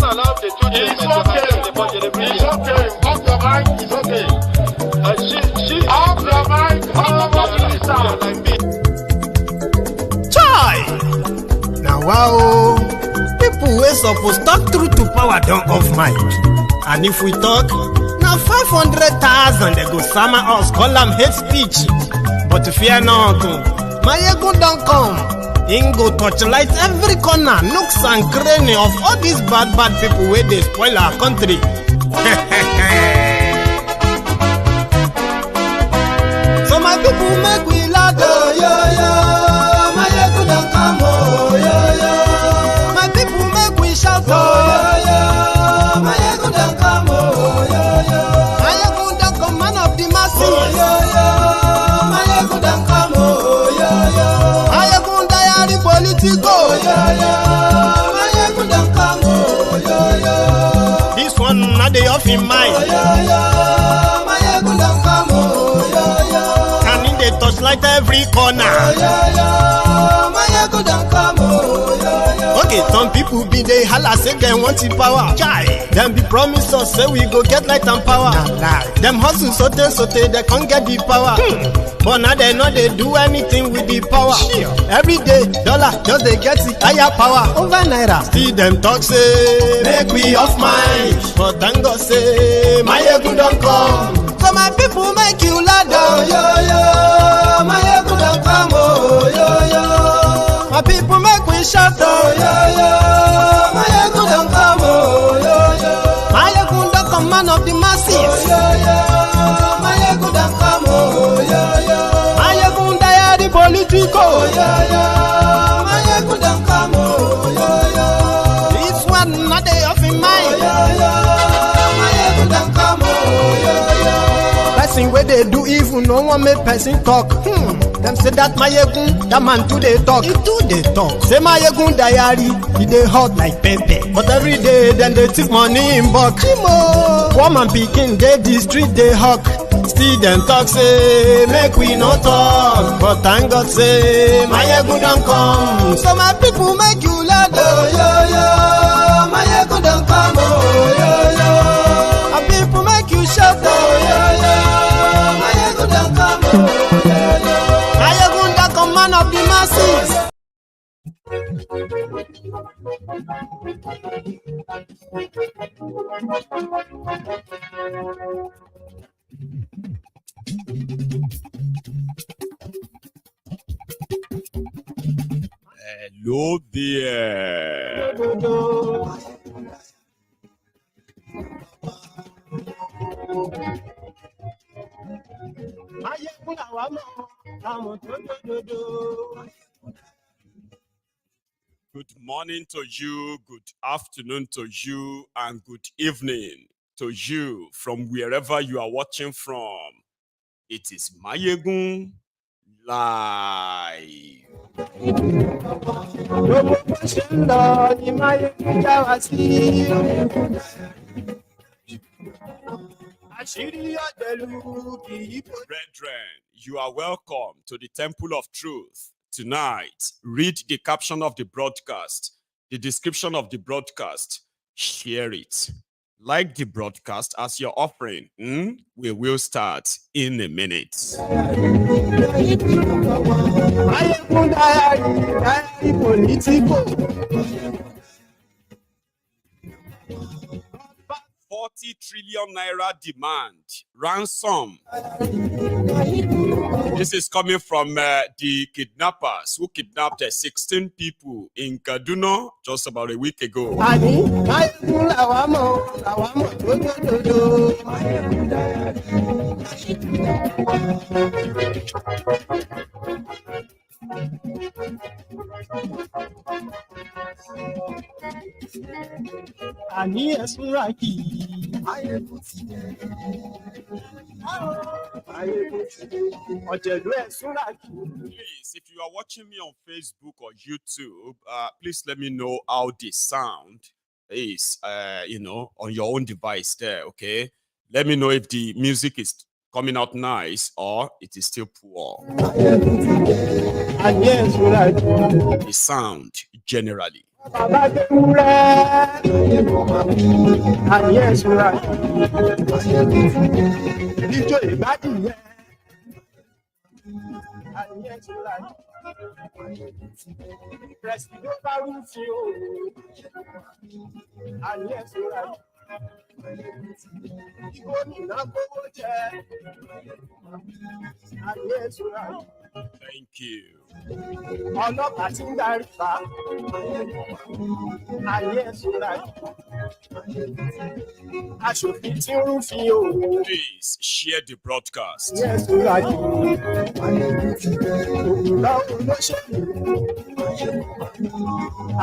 allowed the two It's okay. It's okay. Off your mic. It's okay. Off your mic. Chai! Now wow, people wey suppose talk truth to power don't off mic. And if we talk, now 500,000 they go summer us, call them hate speech. But fear not, my ego don't come. Ingo torchlight every corner, nooks and cranny of all these bad people where they spoil our country. So my people make we laugh, oh yo yo. My ego don't come, oh yo yo. My people make we shout, oh yo yo. My ego don't come, oh yo yo. My ego don't come, man of the masses, oh yo yo. My ego don't come, oh yo yo. My ego diary politico, oh yo yo. My ego don't come, oh yo yo. This one not the off in mind, oh yo yo. My ego don't come, oh yo yo. Can in the touchlight every corner, oh yo yo. My ego don't come, oh yo yo. Okay, some people be they holla say they want the power. Chai, them be promise us say we go get light and power. Them hustle sote they can't get the power. But now they know they do anything with the power. Every day, dollar just they get the higher power over naira. See them talk say make we off mind, but thank God say my ego don't come. So my people make you loud, oh yo yo. My ego don't come, oh yo yo. My people make we shout, oh yo yo. My ego don't come, oh yo yo. My ego don't come, man of the masses, oh yo yo. My ego don't come, oh yo yo. My ego diary politico, oh yo yo. My ego don't come, oh yo yo. This one not they off in mind, oh yo yo. My ego don't come, oh yo yo. Person where they do evil, no one make person talk. Them say that my yegun, that man too they talk. He too they talk. Say my yegun diary, he they hot like pepper. But every day then they take money in bulk. Poor man picking, they the street they hawk. Still them talk say make we no talk. But thank God say my yegun don't come. So my people make you loud, oh yo yo. My yegun don't come, oh yo yo. My people make you shout, oh yo yo. My yegun don't come, oh yo yo. Man of the masses. Hello there. Good morning to you, good afternoon to you, and good evening to you from wherever you are watching from. It is Mayegun Live. Brethren, you are welcome to the Temple of Truth. Tonight, read the caption of the broadcast, the description of the broadcast, share it. Like the broadcast as your offering. We will start in a minute. 40 trillion naira demand ransom. This is coming from the kidnappers who kidnapped 16 people in Kaduna just about a week ago. Please, if you are watching me on Facebook or YouTube, please let me know how the sound is, on your own device there, okay? Let me know if the music is coming out nice or it is still poor. The sound generally. Baba de Mure, and yes, right. Nijo Ibadi, and yes, right. President Barufio, and yes, right. Gonin Gora, and yes, right. Thank you. Ọlọ́pàá ti ń darí fa, and yes, right. Aṣòfin tí ń rúfin o. Please share the broadcast. Yes, right. Òwúrọ̀ olóṣèlú,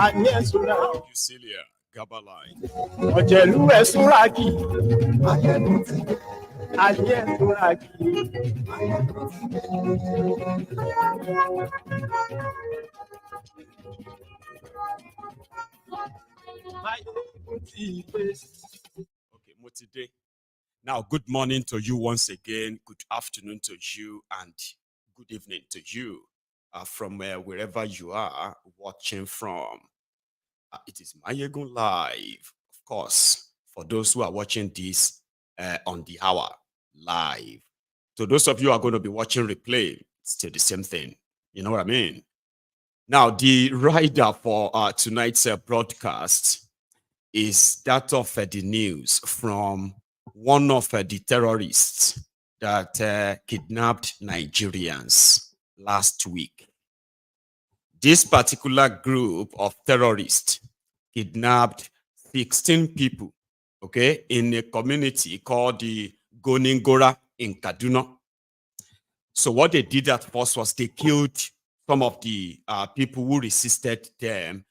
and yes, right. Eucelia Gabaline. Ọ̀jẹ̀lú ẹ̀ súnragì, and yes, right. Okay, Motide. Now, good morning to you once again. Good afternoon to you, and good evening to you from wherever you are watching from. It is Mayegun Live, of course, for those who are watching this on the hour live. So those of you who are going to be watching replay, it's still the same thing. You know what I mean? Now, the rider for tonight's broadcast is that of the news from one of the terrorists that kidnapped Nigerians last week. This particular group of terrorists kidnapped 16 people, okay, in a community called the Gonin Gora in Kaduna. So what they did at first was they killed some of the people who resisted them,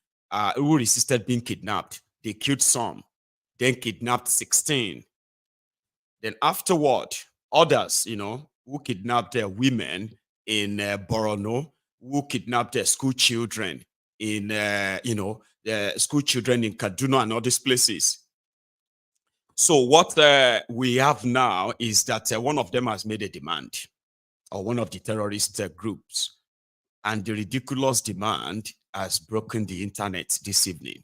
who resisted being kidnapped. They killed some, then kidnapped 16. Then afterward, others, who kidnapped their women in Borno, who kidnapped their school children in, the school children in Kaduna and all these places. So what we have now is that one of them has made a demand, or one of the terrorist groups, and the ridiculous demand has broken the internet this evening,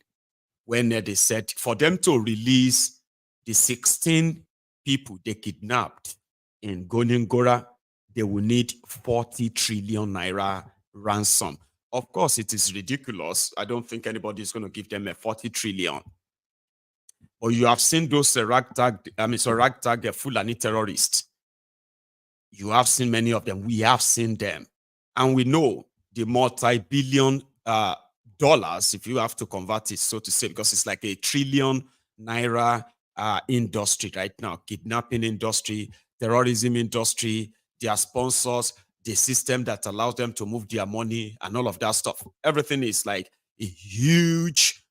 when they said for them to release the 16 people they kidnapped in Gonin Gora, they will need 40 trillion naira ransom. Of course, it is ridiculous. I don't think anybody is going to give them a 40 trillion. Or you have seen those ragtag Fulani terrorists. You have seen many of them. We have seen them. And we know the multi-billion dollars, if you have to convert it, so to say, because it's like a trillion naira industry right now, kidnapping industry, terrorism industry, their sponsors, the system that allows them to move their money and all of that stuff. Everything is like a huge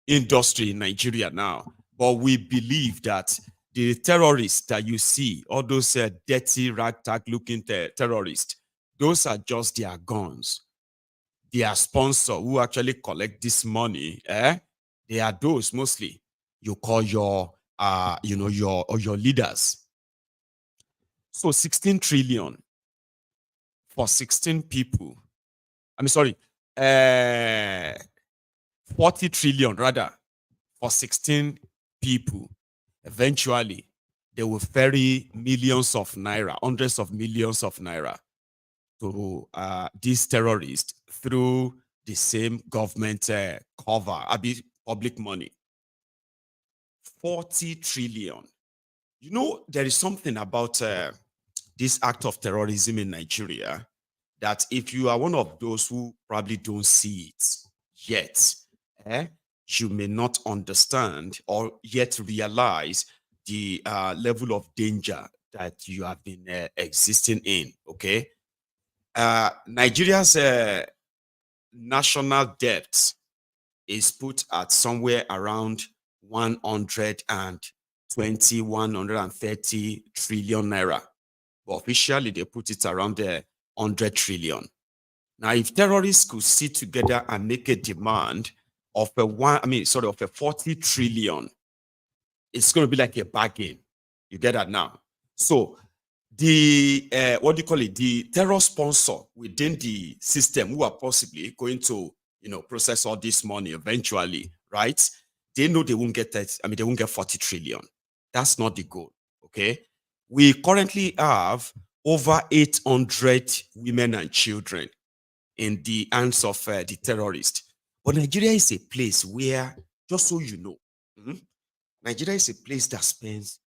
industry in Nigeria now. But we believe that the terrorists that you see, all those dirty ragtag looking terrorists, those are just their guns. Their sponsor who actually collect this money, they are those mostly you call your your leaders. So 16 trillion for 16 people. 40 trillion rather for 16 people. Eventually, they will ferry millions of naira, hundreds of millions of naira to these terrorists through the same government cover, public money. 40 trillion. You know, there is something about this act of terrorism in Nigeria that if you are one of those who probably don't see it yet, you may not understand or yet realize the level of danger that you have been existing in, okay? Nigeria's national debt is put at somewhere around 130 trillion naira. But officially, they put it around 100 trillion. Now, if terrorists could sit together and make a demand of a 40 trillion, it's going to be like a bargain. You get that now? So the the terror sponsor within the system who are possibly going to process all this money eventually, right? They know they won't get that. They won't get 40 trillion. That's not the goal. Okay. We currently have over 800 women and children in the hands of the terrorists. But Nigeria is a place where, just so you know, Nigeria is a place that spends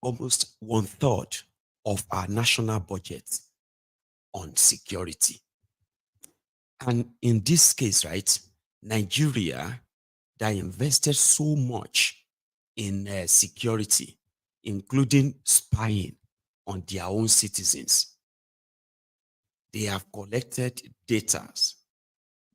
almost 1/3 of our national budget on security. And in this case, right, Nigeria, that invested so much in security, including spying on their own citizens. They have collected data,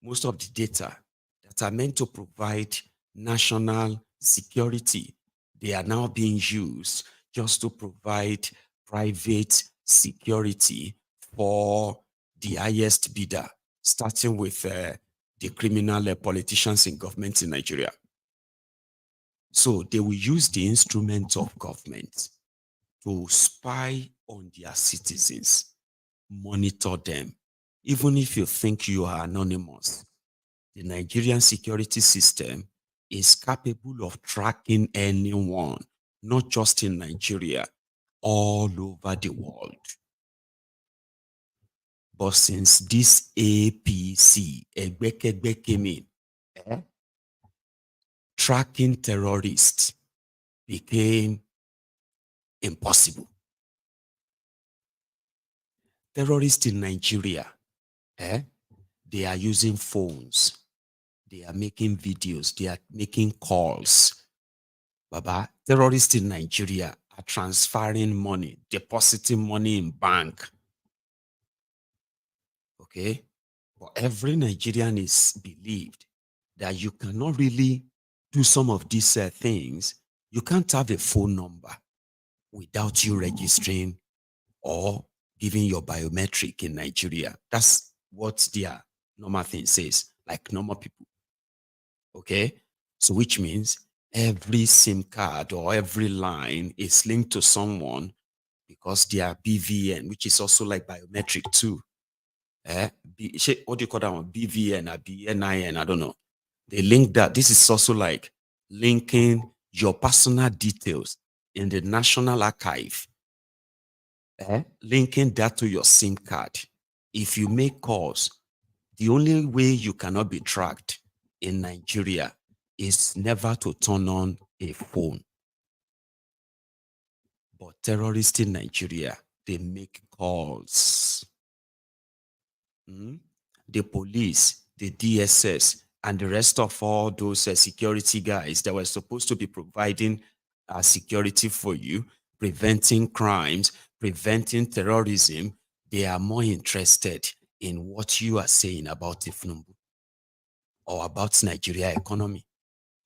most of the data that are meant to provide national security. They are now being used just to provide private security for the highest bidder, starting with the criminal politicians in government in Nigeria. So they will use the instruments of government to spy on their citizens, monitor them. Even if you think you are anonymous, the Nigerian security system is capable of tracking anyone, not just in Nigeria, all over the world. But since this APC, Egbekegbe, came in, tracking terrorists became impossible. Terrorists in Nigeria, they are using phones. They are making videos. They are making calls. Baba, terrorists in Nigeria are transferring money, depositing money in bank. Okay? But every Nigerian is believed that you cannot really do some of these things. You can't have a phone number without you registering or giving your biometric in Nigeria. That's what their normal thing says, like normal people. Okay? So which means every SIM card or every line is linked to someone because they are BVN, which is also like biometric too. What do you call that one? BVN or BNIN? I don't know. They link that. This is also like linking your personal details in the National Archive, linking that to your SIM card. If you make calls, the only way you cannot be tracked in Nigeria is never to turn on a phone. But terrorists in Nigeria, they make calls. The police, the DSS, and the rest of all those security guys that were supposed to be providing security for you, preventing crimes, preventing terrorism, they are more interested in what you are saying about thiefnubu or about Nigeria economy.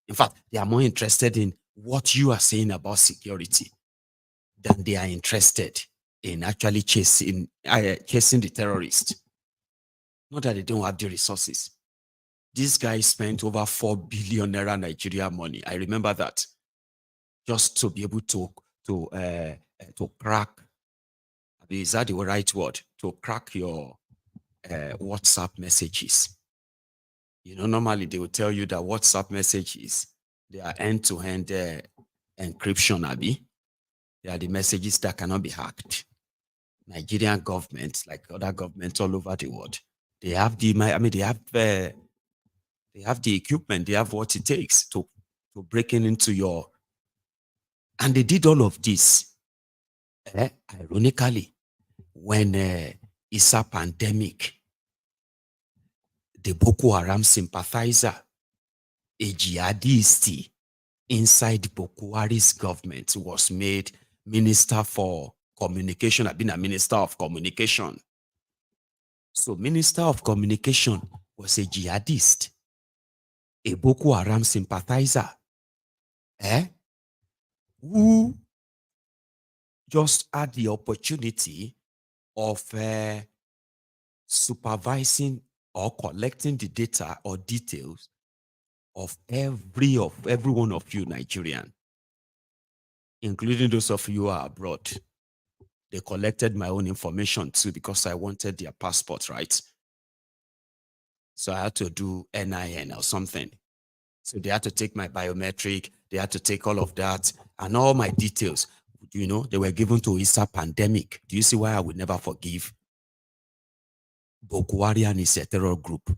In fact, they are more interested in what you are saying about security than they are interested in actually chasing the terrorists. Not that they don't have the resources. This guy spent over 4 billion naira Nigeria money. I remember that, just to be able to crack. Is that the right word? To crack your WhatsApp messages. Normally they will tell you that WhatsApp messages, they are end-to-end encryption, Abi. They are the messages that cannot be hacked. Nigerian government, like other governments all over the world, they have the equipment, they have what it takes to breaking into your, and they did all of this. Ironically, when it's a pandemic, the Boko Haram sympathizer, a jihadist inside Bokohari's government, was made Minister for Communication. I've been a Minister of Communication. So Minister of Communication was a jihadist, a Boko Haram sympathizer, who just had the opportunity of supervising or collecting the data or details of every one of you Nigerian, including those of you who are abroad. They collected my own information too because I wanted their passport, right? So I had to do NIN or something. So they had to take my biometric, they had to take all of that and all my details. You know, they were given to ISA pandemic. Do you see why I would never forgive? Bokohari and his terror group.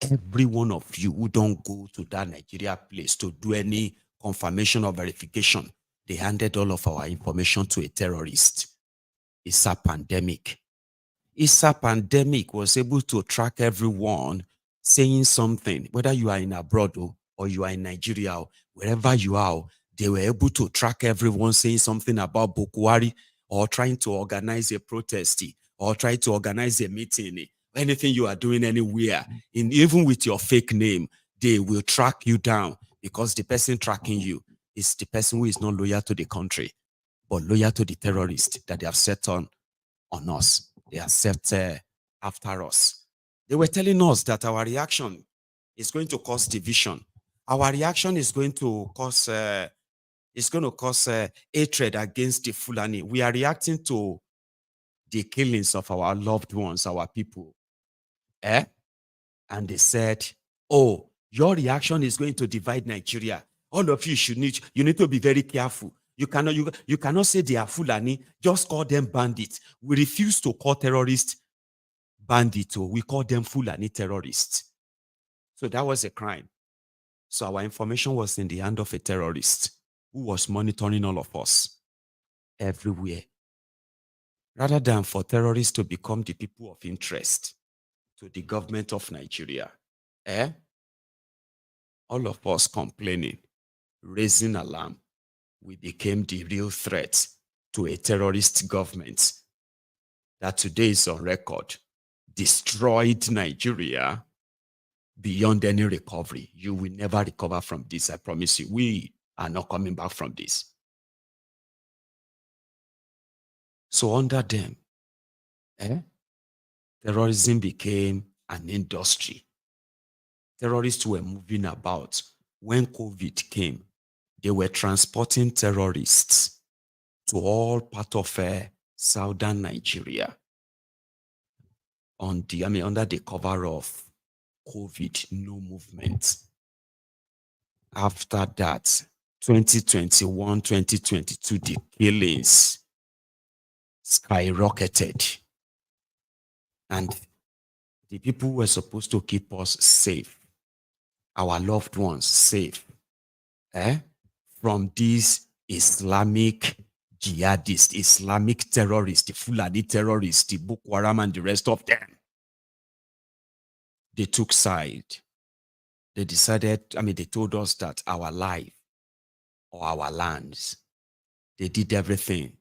Every one of you who don't go to that Nigeria place to do any confirmation or verification, they handed all of our information to a terrorist. ISA pandemic. ISA pandemic was able to track everyone saying something, whether you are in abroad or you are in Nigeria, wherever you are, they were able to track everyone saying something about Bokohari or trying to organize a protest or trying to organize a meeting. Anything you are doing anywhere, even with your fake name, they will track you down because the person tracking you is the person who is not loyal to the country, but loyal to the terrorist that they have set on us. They are set after us. They were telling us that our reaction is going to cause division. Our reaction is going to cause hatred against the Fulani. We are reacting to the killings of our loved ones, our people. And they said, oh, your reaction is going to divide Nigeria. All of you you need to be very careful. You cannot say they are Fulani, just call them bandits. We refuse to call terrorists bandits, or we call them Fulani terrorists. So that was a crime. So our information was in the hand of a terrorist who was monitoring all of us everywhere. Rather than for terrorists to become the people of interest to the government of Nigeria, all of us complaining, raising alarm, we became the real threat to a terrorist government that today is on record, destroyed Nigeria beyond any recovery. You will never recover from this, I promise you. We are not coming back from this. So under them, terrorism became an industry. Terrorists were moving about. When COVID came, they were transporting terrorists to all parts of southern Nigeria under the cover of COVID, no movement. After that, 2021, 2022, the killings skyrocketed. And the people who were supposed to keep us safe, our loved ones safe, from these Islamic jihadists, Islamic terrorists, the Fulani terrorists, the Boko Haram and the rest of them. They took side. They decided, they told us that our life or our lands, they did everything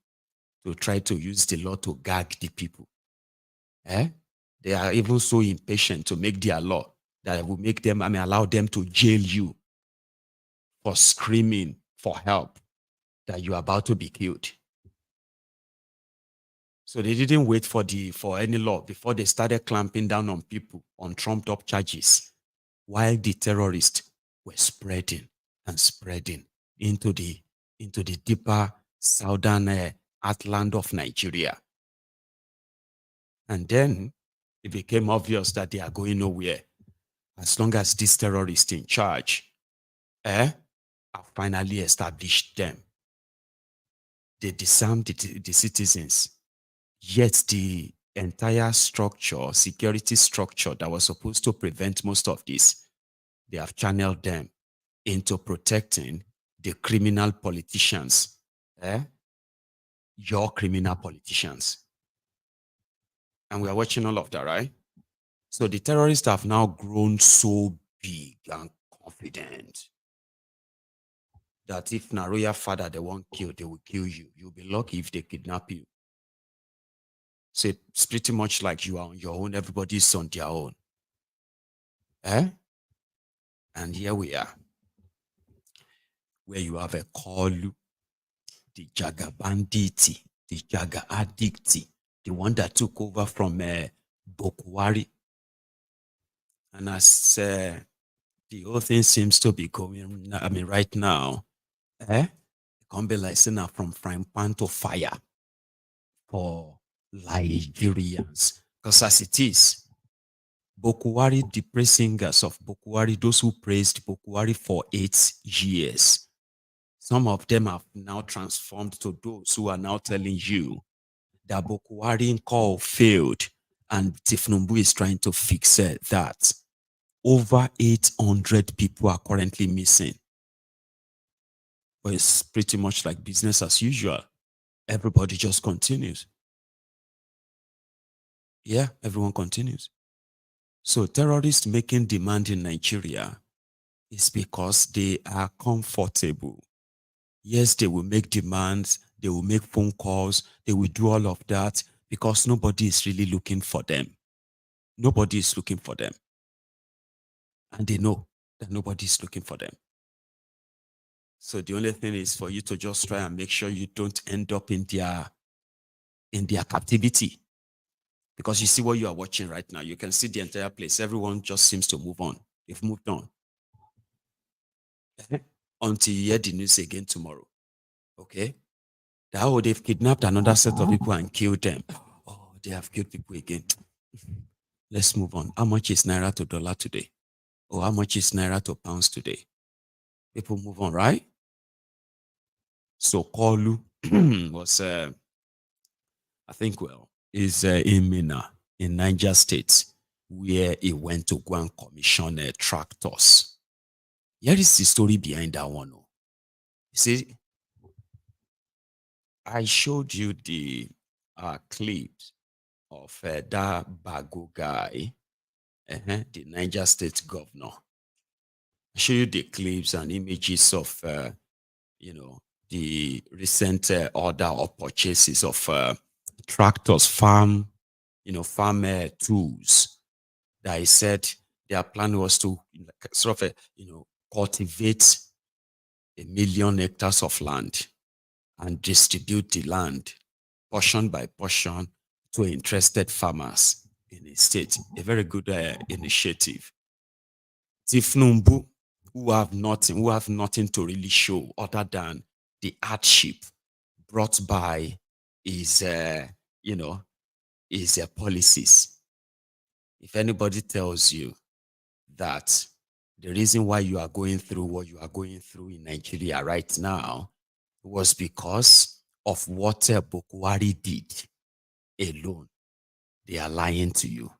to try to use the law to gag the people. They are even so impatient to make their law that will make them, allow them to jail you for screaming for help that you are about to be killed. So they didn't wait for any law before they started clamping down on people on trumped up charges, while the terrorists were spreading and spreading into the deeper southern heartland of Nigeria. And then it became obvious that they are going nowhere as long as these terrorists in charge have finally established them. They disarmed the citizens, yet the entire structure, security structure that was supposed to prevent most of this, they have channeled them into protecting the criminal politicians, your criminal politicians. And we are watching all of that, right? So the terrorists have now grown so big and confident that if na royal father they won't kill, they will kill you. You'll be lucky if they kidnap you. So it's pretty much like you are on your own, everybody's on their own. And here we are, where you have a Koolu, the Jaga banditi, the Jaga addicti, the one that took over from Bokohari. And as the whole thing seems to be going, right now, it can be like saying from frying pan to fire for Nigerians. Because as it is, Bokohari, the praise singers of Bokohari, those who praised Bokohari for 8 years, some of them have now transformed to those who are now telling you that Bokohari call failed and thiefnubu is trying to fix that. Over 800 people are currently missing. But it's pretty much like business as usual. Everybody just continues. Yeah, everyone continues. So terrorists making demand in Nigeria is because they are comfortable. Yes, they will make demands, they will make phone calls, they will do all of that because nobody is really looking for them. Nobody is looking for them. And they know that nobody is looking for them. So the only thing is for you to just try and make sure you don't end up in their captivity. Because you see what you are watching right now. You can see the entire place. Everyone just seems to move on. They've moved on. Until you hear the news again tomorrow. Okay? That they've kidnapped another set of people and killed them. Oh, they have killed people again. Let's move on. How much is naira to dollar today? Or how much is naira to pounds today? People move on, right? So Koolu was, I think, is in Minna, in Niger State, where he went to go and commission tractors. Here is the story behind that one. You see, I showed you the clips of that Bago guy, the Niger State governor. I show you the clips and images of, the recent order of purchases of tractors, farm tools. That I said their plan was to sort of, cultivate 1 million hectares of land and distribute the land portion by portion to interested farmers in the state. A very good initiative. Thiefnubu, who have nothing to really show other than the hardship brought by his policies. If anybody tells you that the reason why you are going through what you are going through in Nigeria right now was because of what Bokohari did alone, they are lying to you.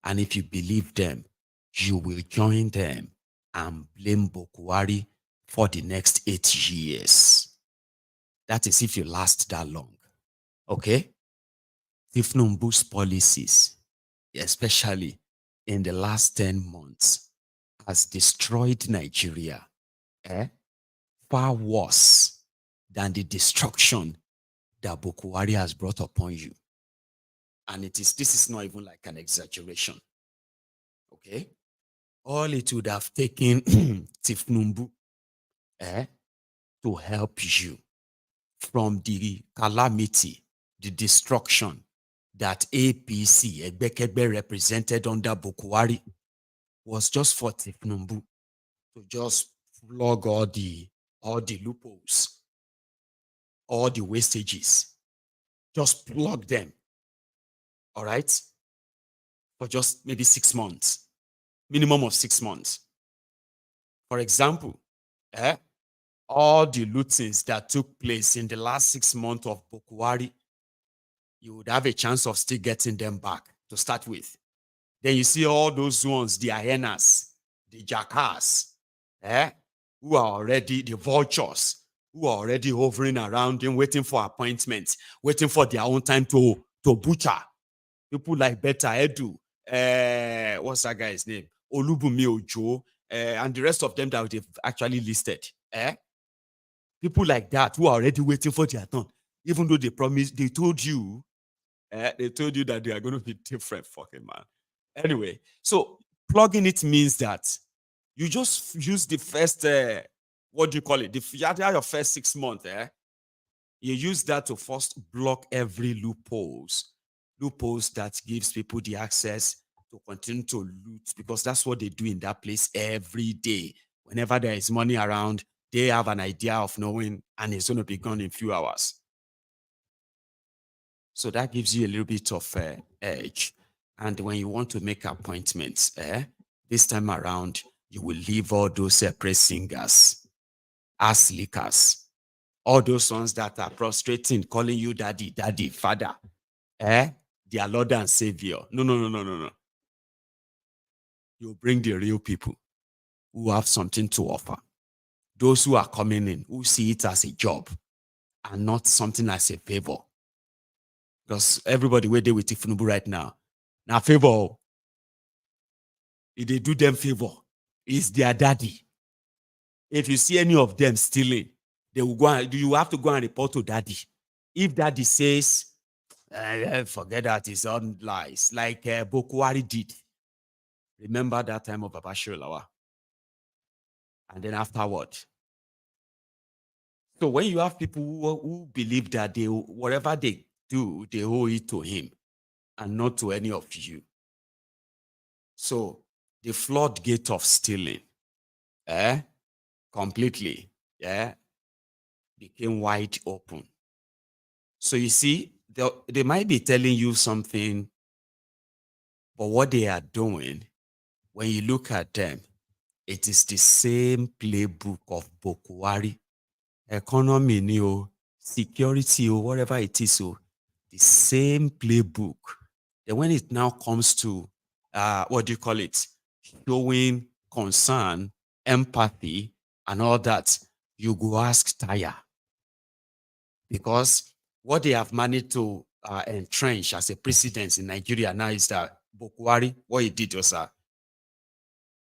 And if you believe them, you will join them and blame Bokohari for the next 8 years. That is if you last that long. Okay? Thiefnubu's policies, especially in the last 10 months, has destroyed Nigeria far worse than the destruction that Bokohari has brought upon you. And this is not even like an exaggeration. Okay? All it would have taken thiefnubu to help you from the calamity, the destruction that APC, Egbekegbe, represented under Bokohari was just for thiefnubu to just plug all the loopholes, all the wastages, just plug them, all right, for just maybe 6 months, minimum of 6 months. For example, all the lootings that took place in the last 6 months of Bokohari, you would have a chance of still getting them back to start with. Then you see all those ones, the hyenas, the jackals, who are already the vultures, who are already hovering around him, waiting for appointments, waiting for their own time to butcher. People like Beta Edu, what's that guy's name? Olubumi Ojo, and the rest of them that they've actually listed. People like that who are already waiting for their turn, even though they told you that they are going to be different, fucking man. Anyway, so plugging it means that you just use the first, what do you call it? Your first 6 months, you use that to first block every loopholes that gives people the access to continue to loot, because that's what they do in that place every day. Whenever there is money around, they have an idea of knowing, and it's going to be gone in a few hours. So that gives you a little bit of edge. And when you want to make appointments, this time around, you will leave all those praise singers, ass lickers, all those ones that are prostrating, calling you daddy, daddy, father, their Lord and Savior. No. You bring the real people who have something to offer. Those who are coming in, who see it as a job and not something as a favor. Because everybody where they with thiefnubu right now, favor. If they do them favor, it's their daddy. If you see any of them stealing, they will go and you have to go and report to daddy. If daddy says, forget that, it's on lies, like Bokohari did. Remember that time of Babasholawa? And then afterward. So when you have people who believe that they whatever they do, they owe it to him and not to any of you. So the floodgate of stealing, completely, became wide open. So you see, they might be telling you something, but what they are doing, when you look at them, it is the same playbook of Bokohari. Economy, security, or whatever it is, so the same playbook. Then when it now comes to, what do you call it? Showing concern, empathy, and all that, you go ask Taya. Because what they have managed to entrench as a precedent in Nigeria now is that Bokohari, what he did was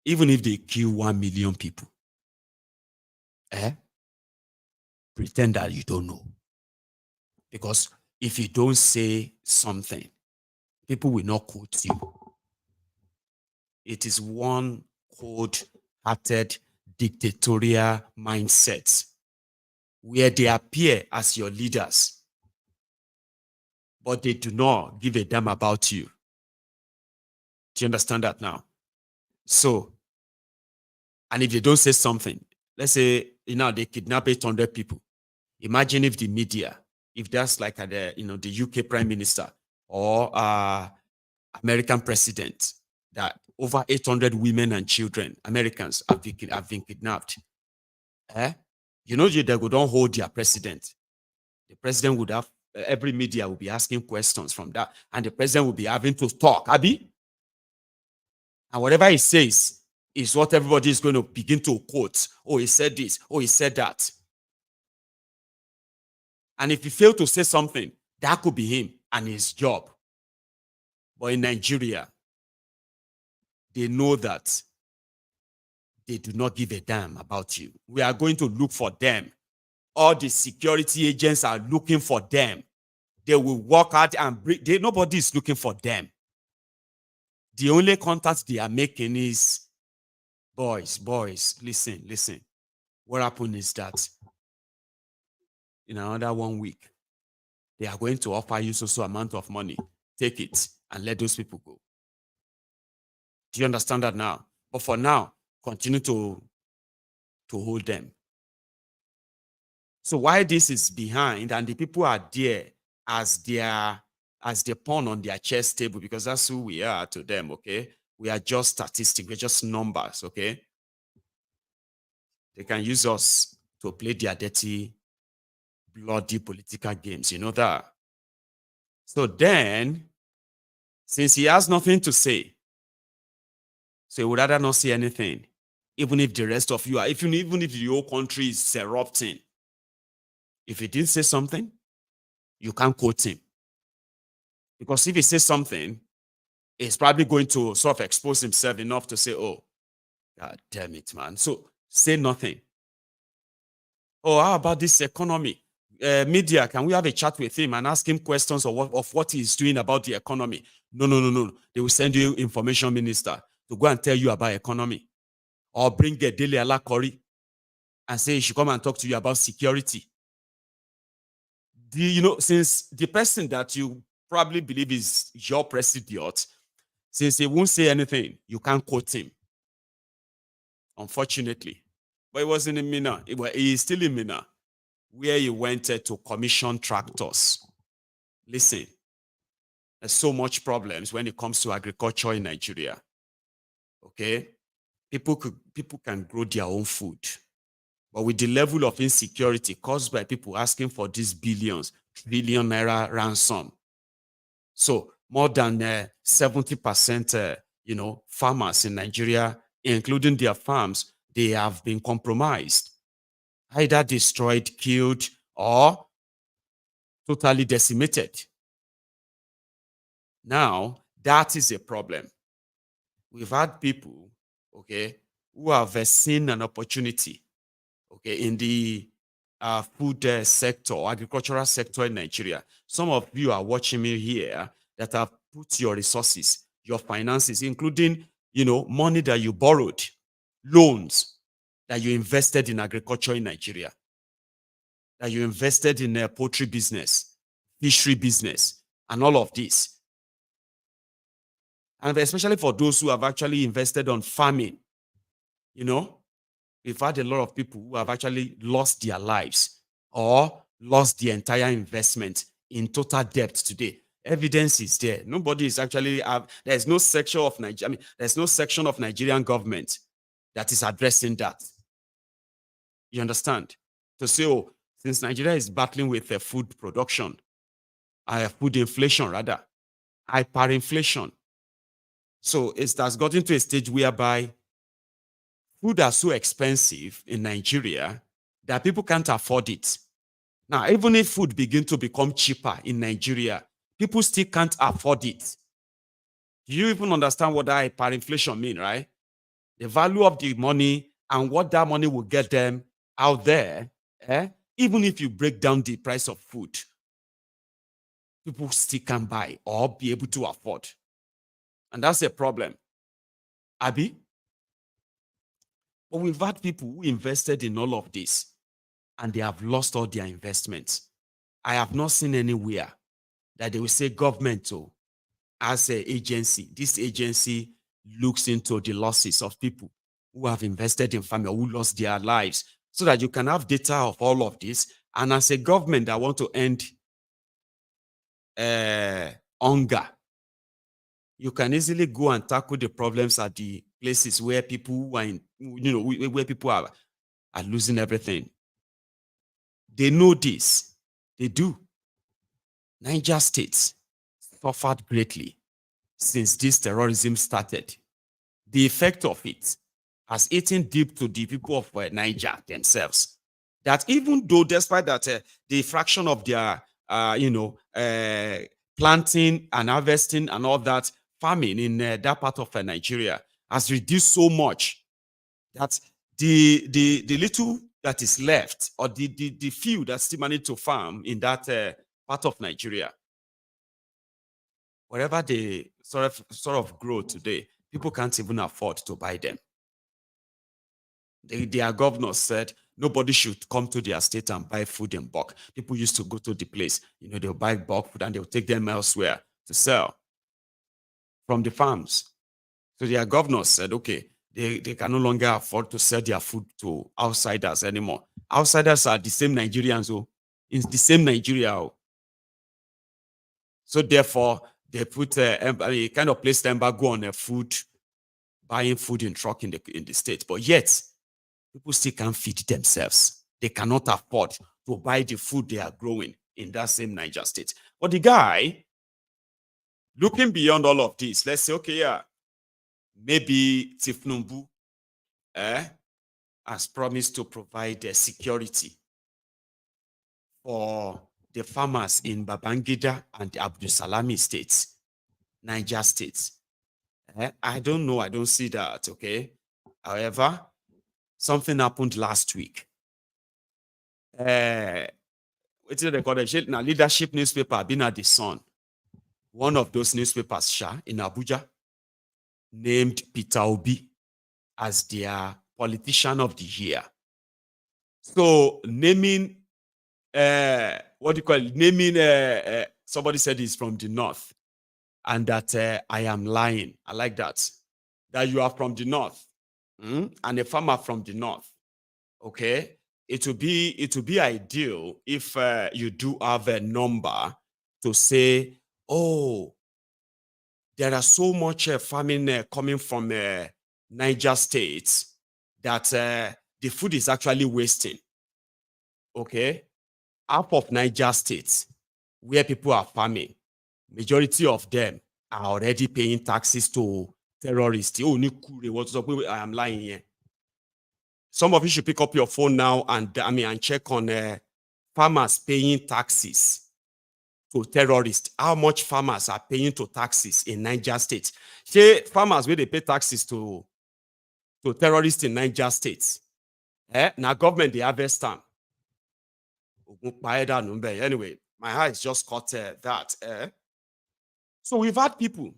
even if they kill 1 million people, pretend that you don't know. Because if you don't say something, people will not quote you. It is one cold-hearted dictatorial mindset where they appear as your leaders, but they do not give a damn about you. Do you understand that now? So, and if they don't say something, let's say, they kidnap 800 people. Imagine if the media, if that's like the UK Prime Minister or American President, that over 800 women and children, Americans, have been kidnapped. They don't hold their president. The president would have, every media will be asking questions from that, and the president will be having to talk, Abi. And whatever he says is what everybody is going to begin to quote. Oh, he said this. Oh, he said that. And if he failed to say something, that could be him and his job. But in Nigeria, they know that they do not give a damn about you. We are going to look for them. All the security agents are looking for them. They will work out and nobody is looking for them. The only contact they are making is, boys, listen. What happened is that in another 1 week, they are going to offer you so amount of money. Take it and let those people go. Do you understand that now? But for now, continue to hold them. So why this is behind, and the people are there as the pawn on their chess table, because that's who we are to them, okay? We are just statistics, we're just numbers, okay? They can use us to play their dirty, bloody political games, you know that? So then, since he has nothing to say, so he would rather not say anything, even if the rest of you are, even if the whole country is erupting. If he didn't say something, you can't quote him. Because if he says something, he's probably going to sort of expose himself enough to say, oh, God damn it, man. So say nothing. Oh, how about this economy? Media, can we have a chat with him and ask him questions of what he's doing about the economy? No. They will send you information minister to go and tell you about economy. Or bring a daily alakori and say he should come and talk to you about security. Since the person that you probably believe is your president, since he won't say anything, you can't quote him. Unfortunately. But he wasn't in Minna. He is still in Minna, where he went to commission tractors. Listen, so much problems when it comes to agriculture in Nigeria. Okay, people can grow their own food, but with the level of insecurity caused by people asking for these billions, trillion naira ransom, so more than 70%, farmers in Nigeria, including their farms, they have been compromised, either destroyed, killed, or totally decimated. Now, that is a problem. We've had people, okay, who have seen an opportunity, okay, in the food sector, agricultural sector in Nigeria. Some of you are watching me here that have put your resources, your finances, including, money that you borrowed, loans that you invested in agriculture in Nigeria, that you invested in poultry business, fishery business, and all of this. And especially for those who have actually invested on farming, we've had a lot of people who have actually lost their lives or lost the entire investment in total debt today. Evidence is there. Nobody is actually, there's no section of Nigeria, there's no section of Nigerian government that is addressing that. You understand? To say, oh, since Nigeria is battling with food production, food inflation rather, hyperinflation. So it has gotten to a stage whereby food are so expensive in Nigeria that people can't afford it. Now, even if food begin to become cheaper in Nigeria, people still can't afford it. Do you even understand what that hyperinflation means, right? The value of the money and what that money will get them out there, even if you break down the price of food, people still can't buy or be able to afford. And that's a problem. Abi? But we've had people who invested in all of this and they have lost all their investments. I have not seen anywhere that they will say government, as an agency, this agency looks into the losses of people who have invested in farming or who lost their lives, so that you can have data of all of this. And as a government that want to end hunger, you can easily go and tackle the problems at the places where people are where people are losing everything. They know this. They do. Niger State suffered greatly since this terrorism started. The effect of it has eaten deep to the people of Niger themselves. That even though, despite that, the fraction of their, planting and harvesting and all that, farming in that part of Nigeria has reduced so much that the little that is left, or the few that still manage to farm in that part of Nigeria, wherever they sort of grow today, people can't even afford to buy them. Their governor said nobody should come to their state and buy food in bulk. People used to go to the place, they'll buy bulk food and they'll take them elsewhere to sell from the farms. So their governor said, okay, they can no longer afford to sell their food to outsiders anymore. Outsiders are the same Nigerians, it's the same Nigeria. So therefore, they put kind of placed embargo on food, buying food in truck in the state. But yet, people still can't feed themselves. They cannot afford to buy the food they are growing in that same Niger State. But the guy, looking beyond all of this, let's say, okay, yeah, maybe thiefnubu has promised to provide security for the farmers in Babangida and the Abdulsalami states, Niger states. I don't know. I don't see that. Okay. However, something happened last week. What's it recorded? Now, leadership newspaper, been at the Sun. One of those newspapers, in Abuja, named Peter Obi as their politician of the year. So naming, what do you call it? Naming, somebody said he's from the north, and that I am lying. I like that. That you are from the north, and a farmer from the north. Okay, it would be ideal if you do have a number to say, oh, there are so much farming coming from Niger State that the food is actually wasting. Okay, half of Niger State, where people are farming, majority of them are already paying taxes to terrorists. Oh, what's up? I am lying here. Some of you should pick up your phone now and check on farmers paying taxes to terrorists. How much farmers are paying to taxes in Niger State? Say farmers where they pay taxes to terrorists in Niger State. Now government they harvest them. Anyway, my eyes just caught that. So we've had people.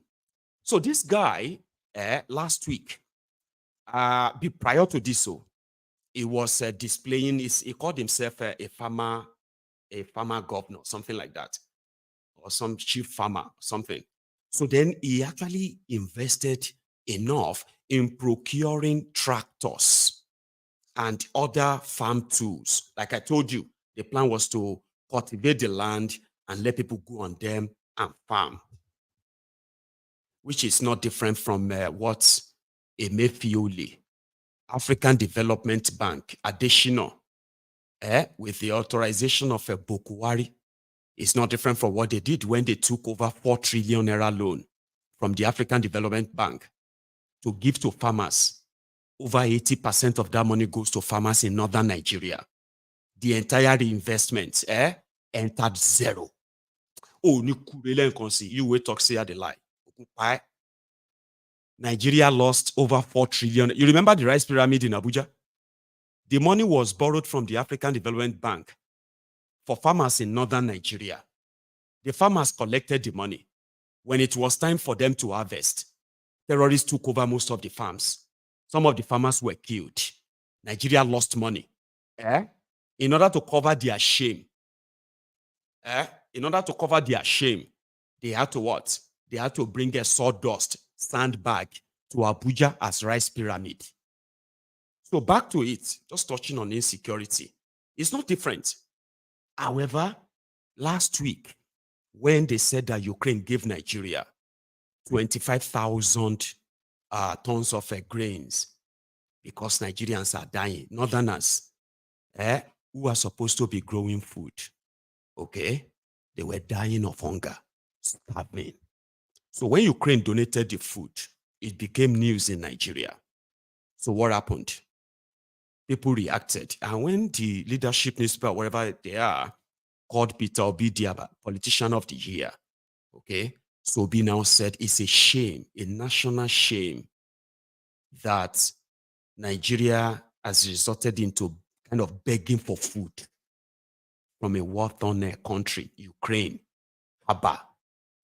So this guy last week, prior to this, he was displaying he called himself a farmer governor, something like that, or some chief farmer, something. So then he actually invested enough in procuring tractors and other farm tools. Like I told you, the plan was to cultivate the land and let people go on them and farm, which is not different from what Emefiole, African Development Bank, additional, with the authorization of a Bokohari, is not different from what they did when they took over 4 trillion naira loan from the African Development Bank to give to farmers. Over 80% of that money goes to farmers in northern Nigeria. The entire investment entered zero. Oh, you wait talk say the lie. Nigeria lost over 4 trillion. You remember the rice pyramid in Abuja? The money was borrowed from the African Development Bank for farmers in northern Nigeria. The farmers collected the money. When it was time for them to harvest, terrorists took over most of the farms. Some of the farmers were killed. Nigeria lost money. In order to cover their shame, they had to what? They had to bring a sawdust sandbag to Abuja as rice pyramid. So back to it, just touching on insecurity. It's not different. However, last week, when they said that Ukraine gave Nigeria 25,000 tons of grains because Nigerians are dying, northerners, who are supposed to be growing food, okay, they were dying of hunger, starving. So when Ukraine donated the food, it became news in Nigeria. So what happened? People reacted. And when the leadership newspaper, wherever they are, called Peter Obi the politician of the year, okay, so Obi now said it's a shame, a national shame, that Nigeria has resorted into kind of begging for food from a war-torn country, Ukraine, Haba.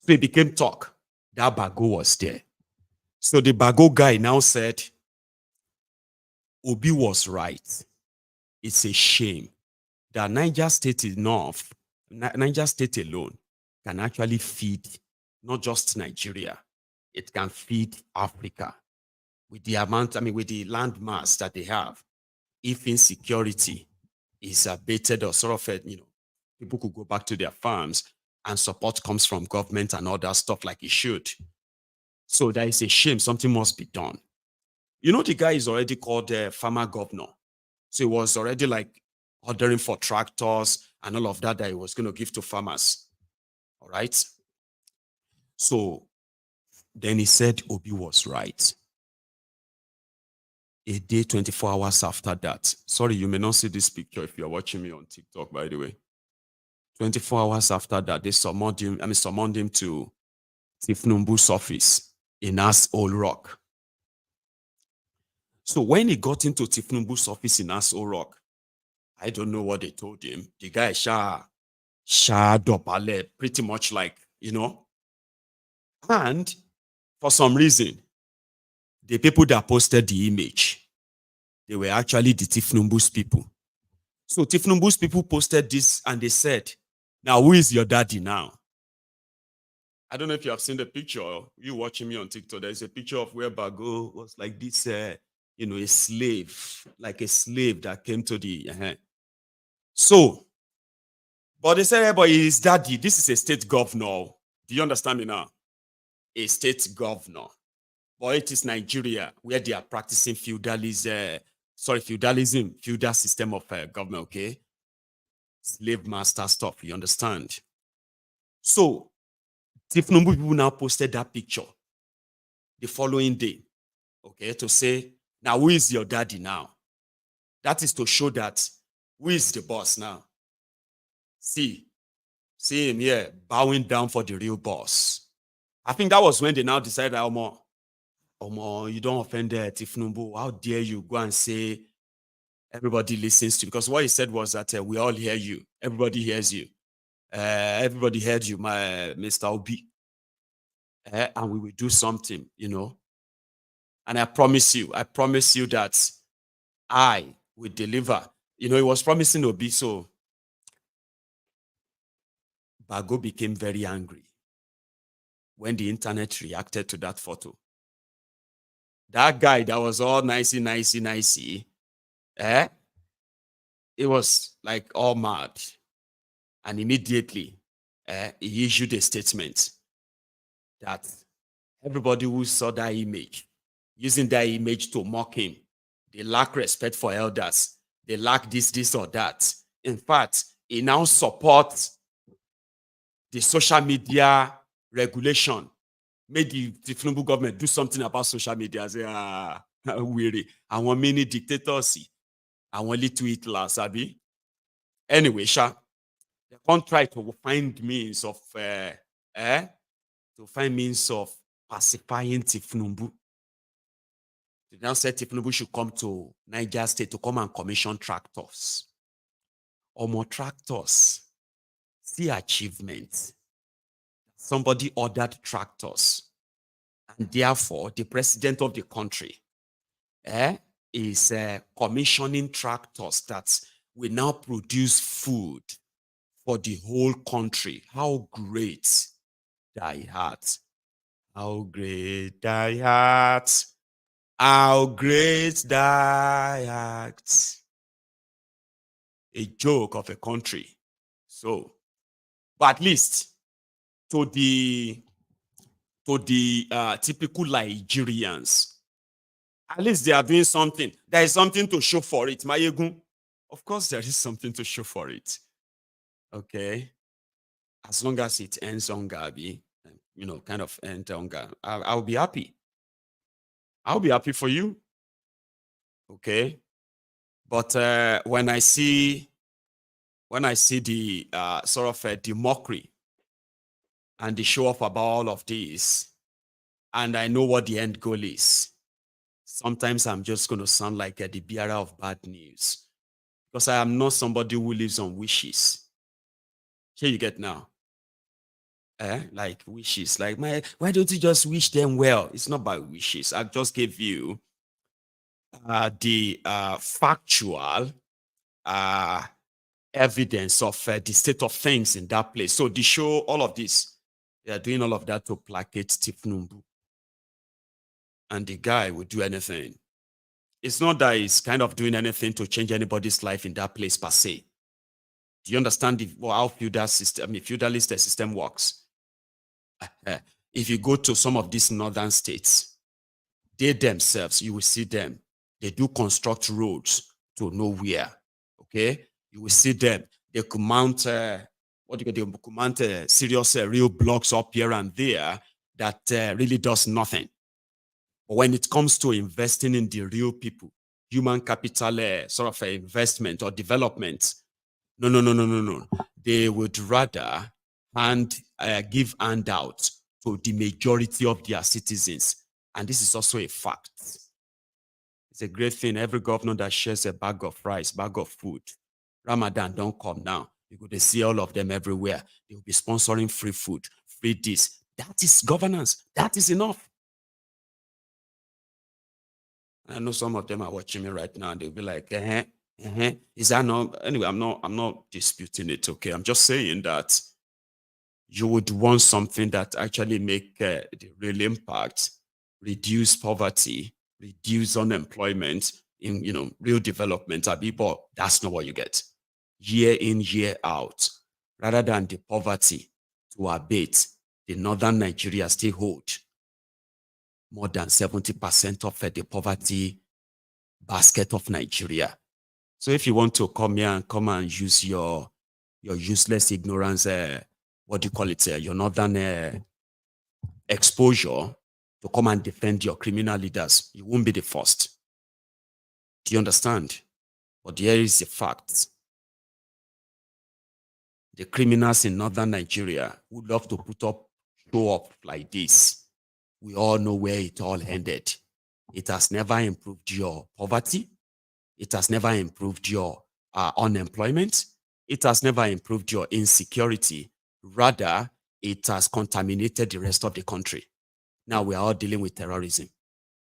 So it became talk. That Bago was there. So the Bago guy now said, Obi was right. It's a shame that Niger State alone can actually feed not just Nigeria, it can feed Africa with the amount, with the land mass that they have. If insecurity is abated or sort of, people could go back to their farms and support comes from government and all that stuff like it should. So that is a shame. Something must be done. The guy is already called farmer governor. So he was already like ordering for tractors and all of that he was going to give to farmers. All right. So then he said Obi was right. A day, 24 hours after that. Sorry, you may not see this picture if you're watching me on TikTok, by the way. 24 hours after that, they summoned him to thiefnubu's office in Old Rock. So when he got into thiefnubu's office in Old Rock, I don't know what they told him. The guy pretty much like, And for some reason, the people that posted the image, they were actually the thiefnubu's people. So thiefnubu's people posted this and they said, now who is your daddy now? I don't know if you have seen the picture, you watching me on TikTok, there's a picture of where Bago was like this, a slave, like a slave that came to the, So, but they said, hey, but his daddy, this is a state governor. Do you understand me now? a state governor. But it is Nigeria where they are practicing feudalism, feudal system of government, okay? Slave master stuff, you understand? So, thiefnubu people now posted that picture the following day, okay, to say, now who is your daddy now? That is to show that who is the boss now? See him here bowing down for the real boss. I think that was when they now decided, you don't offend thiefnubu. How dare you go and say everybody listens to you? Because what he said was that we all hear you. Everybody hears you. Everybody heard you, my Mr. Obi. And we will do something, you know. And I promise you that I will deliver. You know, he was promising Obi, so Bago became very angry when the internet reacted to that photo. That guy that was all nicey, it was like all mad. And immediately, he issued a statement that everybody who saw that image, using that image to mock him, they lack respect for elders. They lack this or that. In fact, he now supports the social media regulation. Made the Tinubu government do something about social media. Say, weary. I want many dictators. I want little Hitler, sabi. Anyway, they can't try to find means of pacifying Tinubu. They now said Tinubu should come to Niger State to come and commission tractors. Or more tractors. See achievements. Somebody ordered tractors. And therefore, the president of the country is commissioning tractors that will now produce food for the whole country. How great thy heart. How great thy heart. How great thy heart. A joke of a country. So, but at least to the typical Nigerians, at least they are doing something. There is something to show for it. Mayegun, of course, there is something to show for it. Okay, as long as it ends on Gabi, you know, kind of end on Gabi, I'll be happy. I'll be happy for you. Okay, but when I see the sort of the mockery and the show off about all of this, and I know what the end goal is, sometimes I'm just going to sound like the bearer of bad news, because I am not somebody who lives on wishes. Here you get now. Like wishes, like why don't you just wish them well? It's not by wishes. I just gave you the factual evidence of the state of things in that place. So they show all of this. They are doing all of that to placate thiefnubu. And the guy would do anything. It's not that he's kind of doing anything to change anybody's life in that place per se. Do you understand how feudalist system works? If you go to some of these northern states, they themselves, you will see them. They do construct roads to nowhere. Okay, you will see them. They could mount serious real blocks up here and there that really does nothing. But when it comes to investing in the real people, human capital sort of investment or development, no. They would rather give handouts to the majority of their citizens. And this is also a fact. It's a great thing. Every governor that shares a bag of rice, bag of food, Ramadan don't come now. You go to see all of them everywhere. They will be sponsoring free food, free this. That is governance. That is enough. I know some of them are watching me right now and they'll be like, is that not? Anyway, I'm not disputing it, okay? I'm just saying that you would want something that actually make the real impact, reduce poverty, reduce unemployment, in real development. But that's not what you get. Year in, year out, rather than the poverty to abate, the northern Nigeria still hold more than 70% of the poverty basket of Nigeria. So if you want to come here and come and use your useless ignorance, what do you call it, your northern exposure to come and defend your criminal leaders, you won't be the first. Do you understand? But here is the fact. The criminals in northern Nigeria would love to put up show up like this. We all know where it all ended. It has never improved your poverty. It has never improved your unemployment. It has never improved your insecurity. Rather, it has contaminated the rest of the country. Now we are all dealing with terrorism.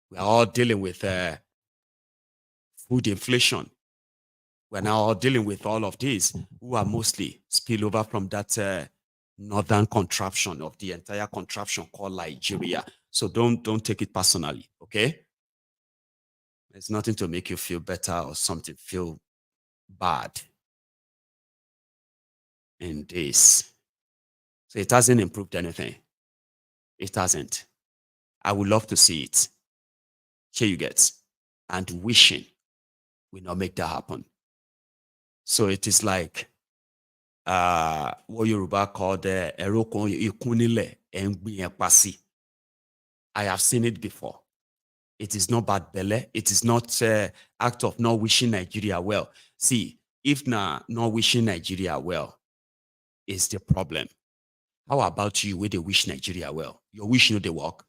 We are all dealing with food inflation. We're now all dealing with all of these, who are mostly spillover from that northern contraption of the entire contraption called Nigeria. So don't take it personally, okay? There's nothing to make you feel better or something feel bad in this. So it hasn't improved anything. It hasn't. I would love to see it. Here you get. And wishing will not make that happen. So it is like what Yoruba called I have seen it before. It is not bad belly. It is not act of not wishing Nigeria well. See, if not wishing Nigeria well is the problem. How about you where they wish Nigeria well? Your wish they work.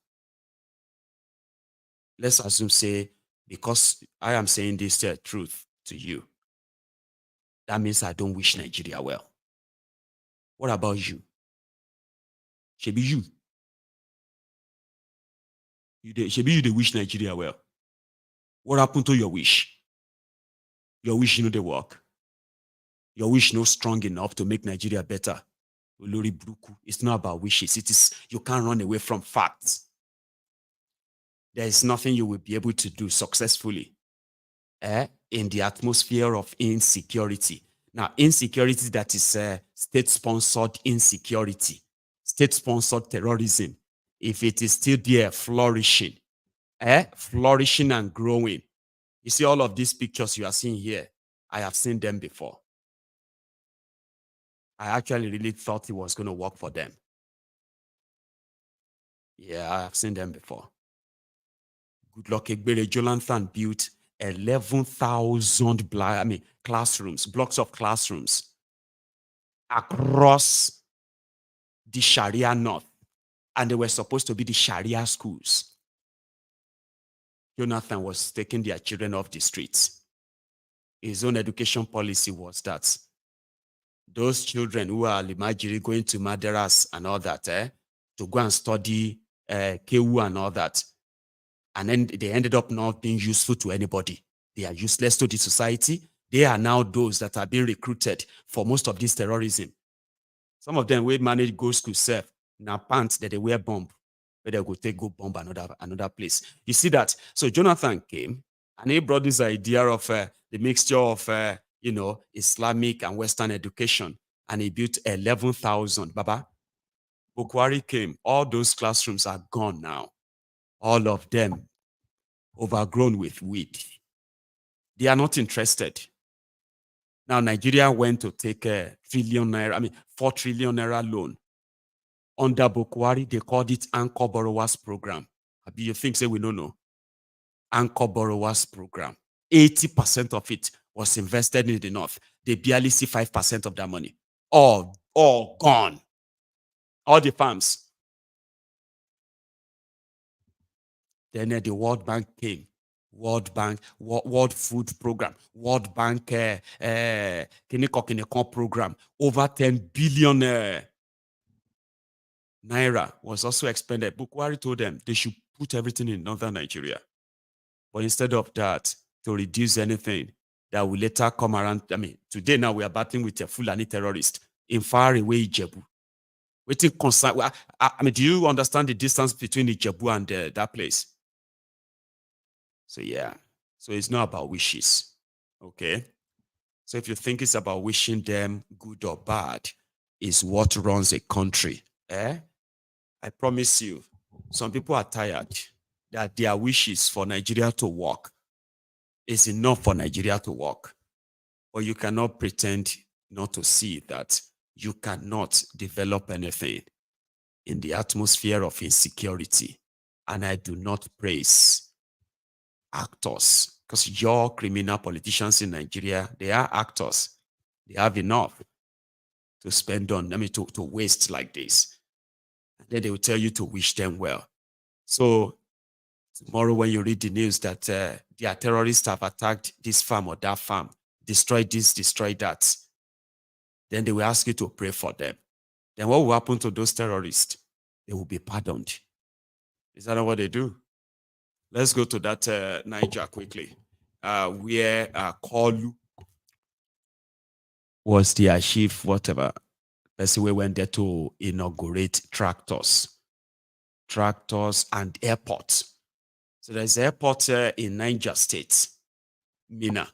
Let's assume, say, because I am saying this truth to you, that means I don't wish Nigeria well. What about you? Should be you. Should be you they wish Nigeria well. What happened to your wish? Your wish they work. Your wish not strong enough to make Nigeria better. It's not about wishes. It is, you can't run away from facts. There is nothing you will be able to do successfully in the atmosphere of insecurity. Now, insecurity that is state-sponsored insecurity, state-sponsored terrorism, if it is still there flourishing, flourishing and growing. You see all of these pictures you are seeing here, I have seen them before. I actually really thought it was going to work for them. Yeah, I have seen them before. Good luck, Egbere Jonathan built 11,000 classrooms, blocks of classrooms across the Sharia North. And they were supposed to be the Sharia schools. Jonathan was taking their children off the streets. His own education policy was that those children who are Limajiri going to Madaras and all that, to go and study Kewu and all that, and then they ended up not being useful to anybody. They are useless to the society. They are now those that are being recruited for most of this terrorism. Some of them will manage go school self. Now pants that they wear bomb, where they go bomb another place. You see that? So Jonathan came and he brought this idea of the mixture of Islamic and Western education, and he built 11,000. Baba, Bokohari came. All those classrooms are gone now. All of them overgrown with weed. They are not interested. Now Nigeria went to take a 4 trillion naira loan. Under Bokohari, they called it Anchor Borrowers Program. You think say we don't know? Anchor Borrowers Program. 80% of it was invested in the North. They barely see 5% of that money. All gone. All the farms. Then the World Bank came. World Bank, World Food Program, World Bank Kineko Program. Over 10 billion naira was also expended. Bokohari told them they should put everything in northern Nigeria. But instead of that, to reduce anything that will later come around. Today now we are battling with a Fulani terrorist in far away Ijebu. Waiting concern. Do you understand the distance between Ijebu and that place? So yeah. So it's not about wishes. Okay. So if you think it's about wishing them good or bad, is what runs a country. I promise you, some people are tired that their wishes for Nigeria to work is enough for Nigeria to work. But you cannot pretend not to see that you cannot develop anything in the atmosphere of insecurity. And I do not praise actors, because your criminal politicians in Nigeria, they are actors. They have enough to spend on, to waste like this. And then they will tell you to wish them well. So tomorrow when you read the news that their terrorists have attacked this farm or that farm, destroyed this, destroyed that, then they will ask you to pray for them. Then what will happen to those terrorists? They will be pardoned. Is that not what they do? Let's go to that Niger quickly, where Koolu was the chief, whatever, person we went there to inaugurate tractors and airports. So there's an airport in Niger State, Minna.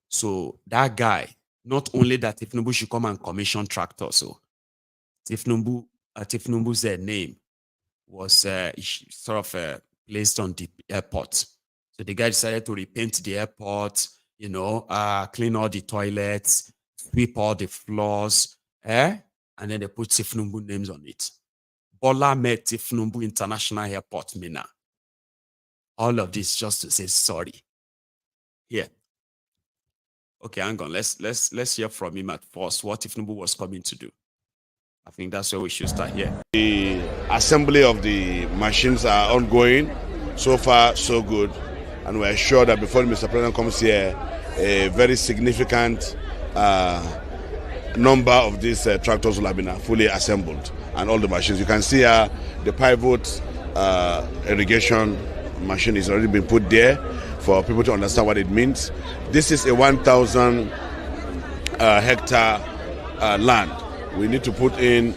So that guy, not only that thiefnubu should come and commission tractors, so thiefnubu's name was sort of placed on the airport. So the guy decided to repaint the airport, clean all the toilets, sweep all the floors, and then they put thiefnubu names on it. Bola met thiefnubu International Airport, Minna. All of this just to say sorry. Here. Okay, hang on. Let's hear from him at first what thiefnubu was coming to do. I think that's where we should start here. The assembly of the machines are ongoing. So far, so good. And we're sure that before Mr. President comes here, a very significant number of these tractors will have been fully assembled. And all the machines. You can see here the pivot irrigation machine is already been put there for people to understand what it means. This is a 1,000 hectare land. We need to put in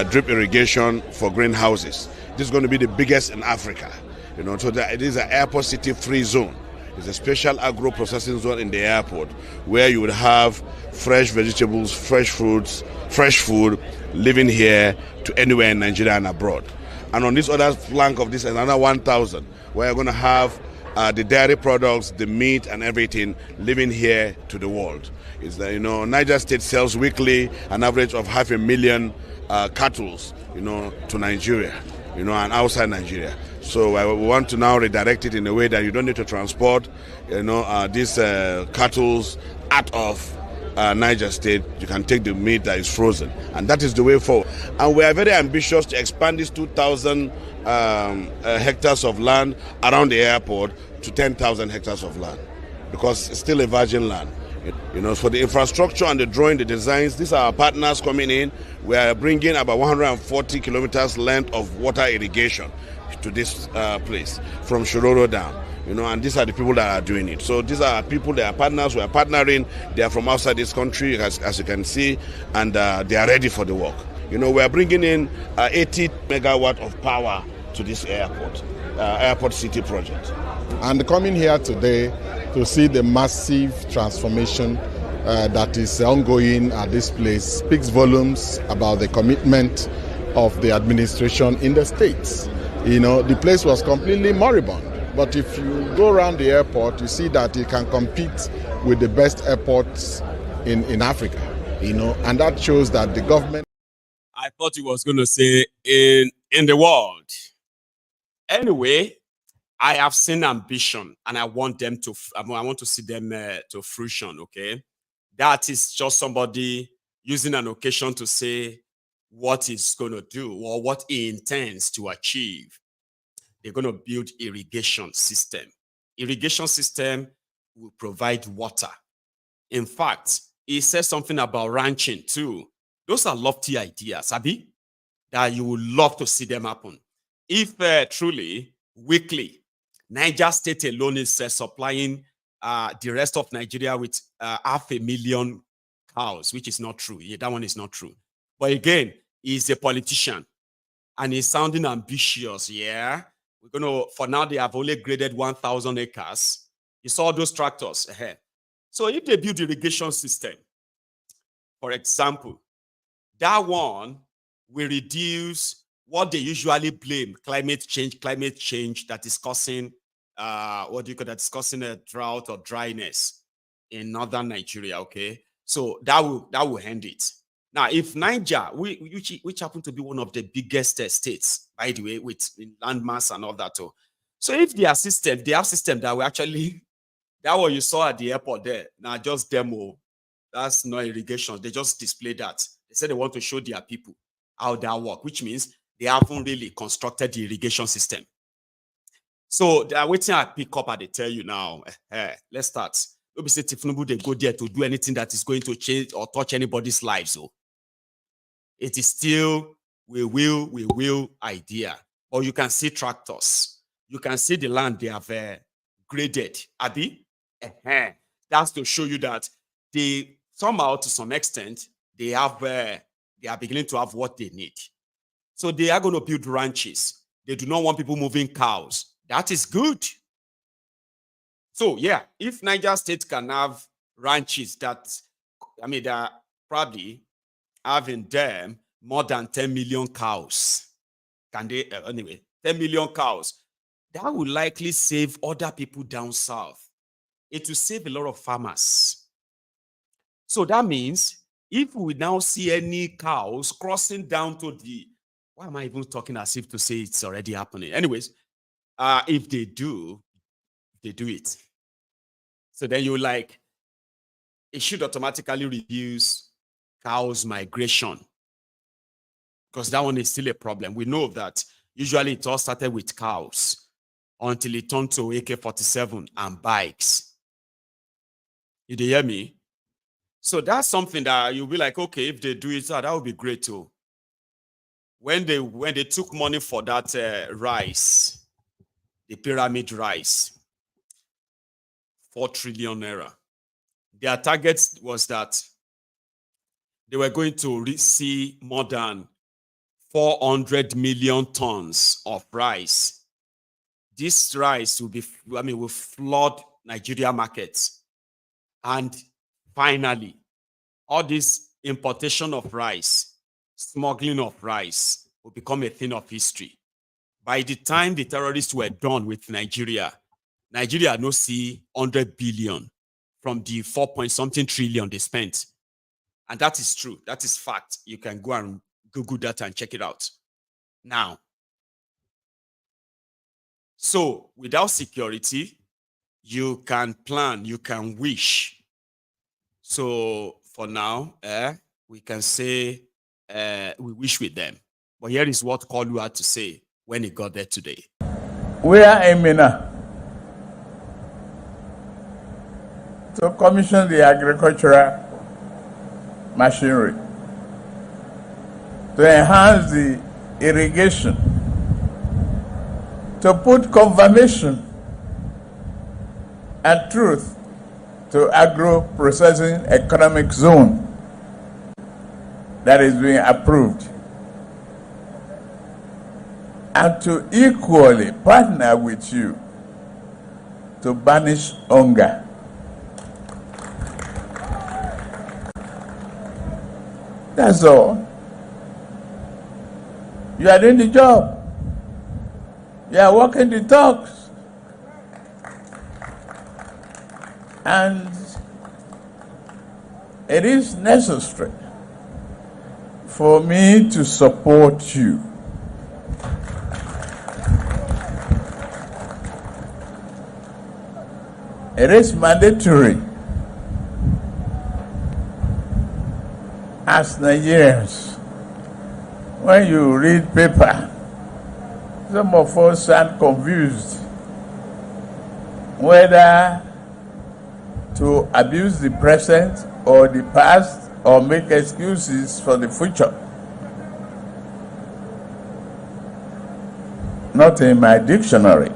drip irrigation for greenhouses. This is going to be the biggest in Africa. So that it is an airport city free zone. It's a special agro processing zone in the airport where you would have fresh vegetables, fresh fruits, fresh food living here to anywhere in Nigeria and abroad. And on this other flank of this, another 1,000, where you're going to have the dairy products, the meat and everything living here to the world. Is that, Niger State sells weekly an average of 500,000 cattle, to Nigeria, and outside Nigeria. So we want to now redirect it in a way that you don't need to transport, these cattle out of Niger State. You can take the meat that is frozen, and that is the way forward. And we are very ambitious to expand these 2,000 hectares of land around the airport to 10,000 hectares of land, because it's still a virgin land. For the infrastructure and the drawing, the designs, these are our partners coming in. We are bringing about 140 kilometers length of water irrigation to this place from Shiroro down. And these are the people that are doing it. So these are people, they are partners, we are partnering. They are from outside this country, as you can see, and they are ready for the work. We are bringing in 80 megawatt of power to this airport city project. And coming here today to see the massive transformation that is ongoing at this place speaks volumes about the commitment of the administration in the states. The place was completely moribund. But if you go around the airport, you see that it can compete with the best airports in Africa, and that shows that the government... I thought he was going to say in the world. Anyway, I have seen ambition, and I want them to, I want to see them to fruition, okay? That is just somebody using an occasion to say what he's going to do or what he intends to achieve. They're going to build irrigation system. Irrigation system will provide water. In fact, he says something about ranching too. Those are lofty ideas, Abi, that you would love to see them happen. If truly, weekly, Niger State alone is supplying the rest of Nigeria with 500,000 cows, which is not true. Yeah, that one is not true. But again, he's a politician and he's sounding ambitious, yeah? We're going to, for now, they have only graded 1,000 acres. You saw those tractors ahead. So if they build irrigation system, for example, that one will reduce what they usually blame, climate change that is causing, that is causing a drought or dryness in northern Nigeria, okay? So that will end it. Now, if Niger, which happen to be one of the biggest states, by the way, with landmass and all that, too. So if they have system that will actually, that what you saw at the airport there, now just demo, that's not irrigation. They just display that. They said they want to show their people how that work, which means they haven't really constructed the irrigation system. So they are waiting at pick up and they tell you now, let's start. Don't be say thiefnubu, they go there to do anything that is going to change or touch anybody's lives. So it is still we will idea. Or you can see tractors. You can see the land they have graded. Abi? That's to show you that they somehow, to some extent, they are beginning to have what they need. So they are going to build ranches. They do not want people moving cows. That is good. So yeah, if Niger State can have ranches that, they're probably having them more than 10 million cows. Can they, anyway, 10 million cows. That will likely save other people down south. It will save a lot of farmers. So that means if we now see any cows crossing down to the, why am I even talking as if to say it's already happening? Anyways, if they do it. So then you like, it should automatically reduce cows migration, because that one is still a problem. We know that usually it all started with cows until it turned to AK-47 and bikes. You hear me? So that's something that you'll be like, okay, if they do it, that would be great too. When they took money for that rice, the pyramid rice, 4 trillion naira. Their target was that they were going to see more than 400 million tons of rice. This rice will be, will flood Nigeria markets. And finally, all this importation of rice, smuggling of rice will become a thing of history. By the time the terrorists were done with Nigeria no see 100 billion from the 4-point-something trillion they spent. And that is true. That is fact. You can go and Google that and check it out. Now, so without security, you can plan, you can wish. So for now, we can say we wish with them. But here is what Koolu had to say when he got there today. We are in Minna to commission the agricultural machinery to enhance the irrigation, to put confirmation and truth to agro-processing economic zone that is being approved, and to equally partner with you to banish hunger. That's all. You are doing the job. You are walking the talks. And it is necessary for me to support you. It is mandatory as Nigerians. When you read paper, some of us are confused whether to abuse the present or the past or make excuses for the future. Not in my dictionary.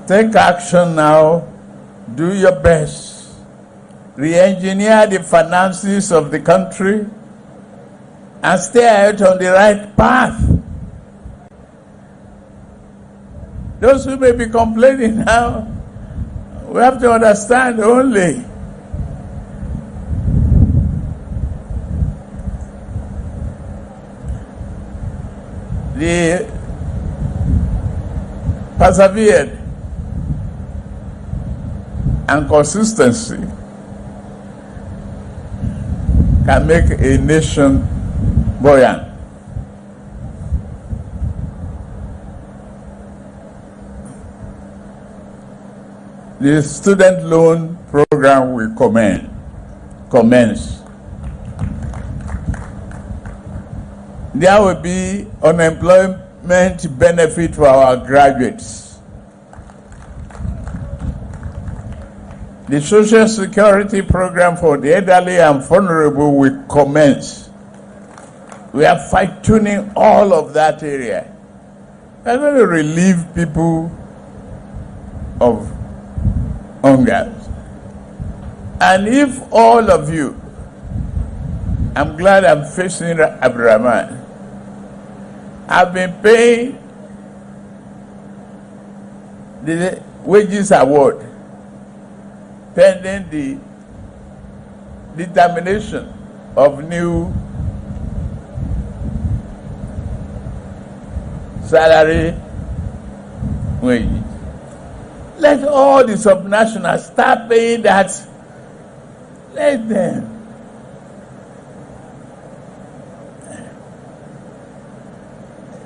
Take action now. Do your best. Re-engineer the finances of the country and stay out on the right path. Those who may be complaining now, we have to understand only they persevered, and consistency can make a nation buoyant. The student loan program will commence. There will be unemployment benefit for our graduates. The Social Security program for the elderly and vulnerable will commence. We are fine-tuning all of that area. We are going to relieve people of hunger. And if all of you, I'm glad I'm facing Abdurrahman, have been paying the wages award pending the determination of new salary wages. Let all the subnationals start paying that. Let them.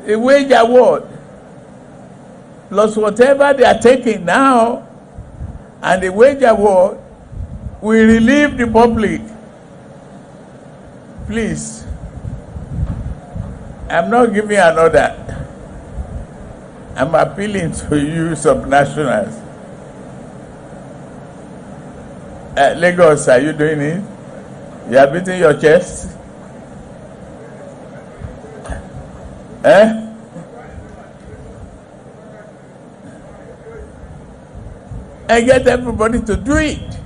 A wage award plus whatever they are taking now, and the wage award will relieve the public. Please, I'm not giving an order. I'm appealing to you subnationals. Lagos, are you doing it? You are beating your chest? And get everybody to do it.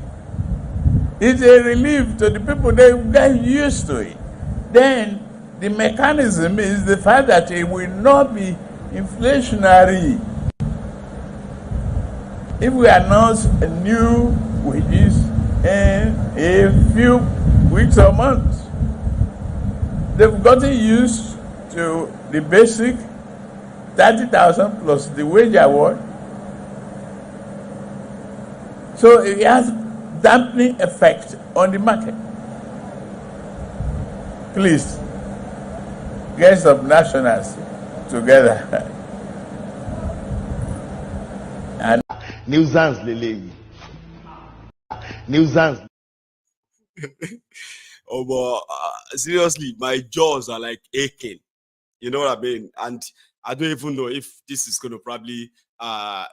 It's a relief to the people. They get used to it. Then the mechanism is the fact that it will not be inflationary. If we announce a new wages in a few weeks or months, they've gotten used to the basic 30,000 plus the wage award. So it has dampening effect on the market. Please, get some nationals together. And nuisance lele. Nuisance. Oh, but seriously, my jaws are like aching. You know what I mean? And I don't even know if this is going to probably,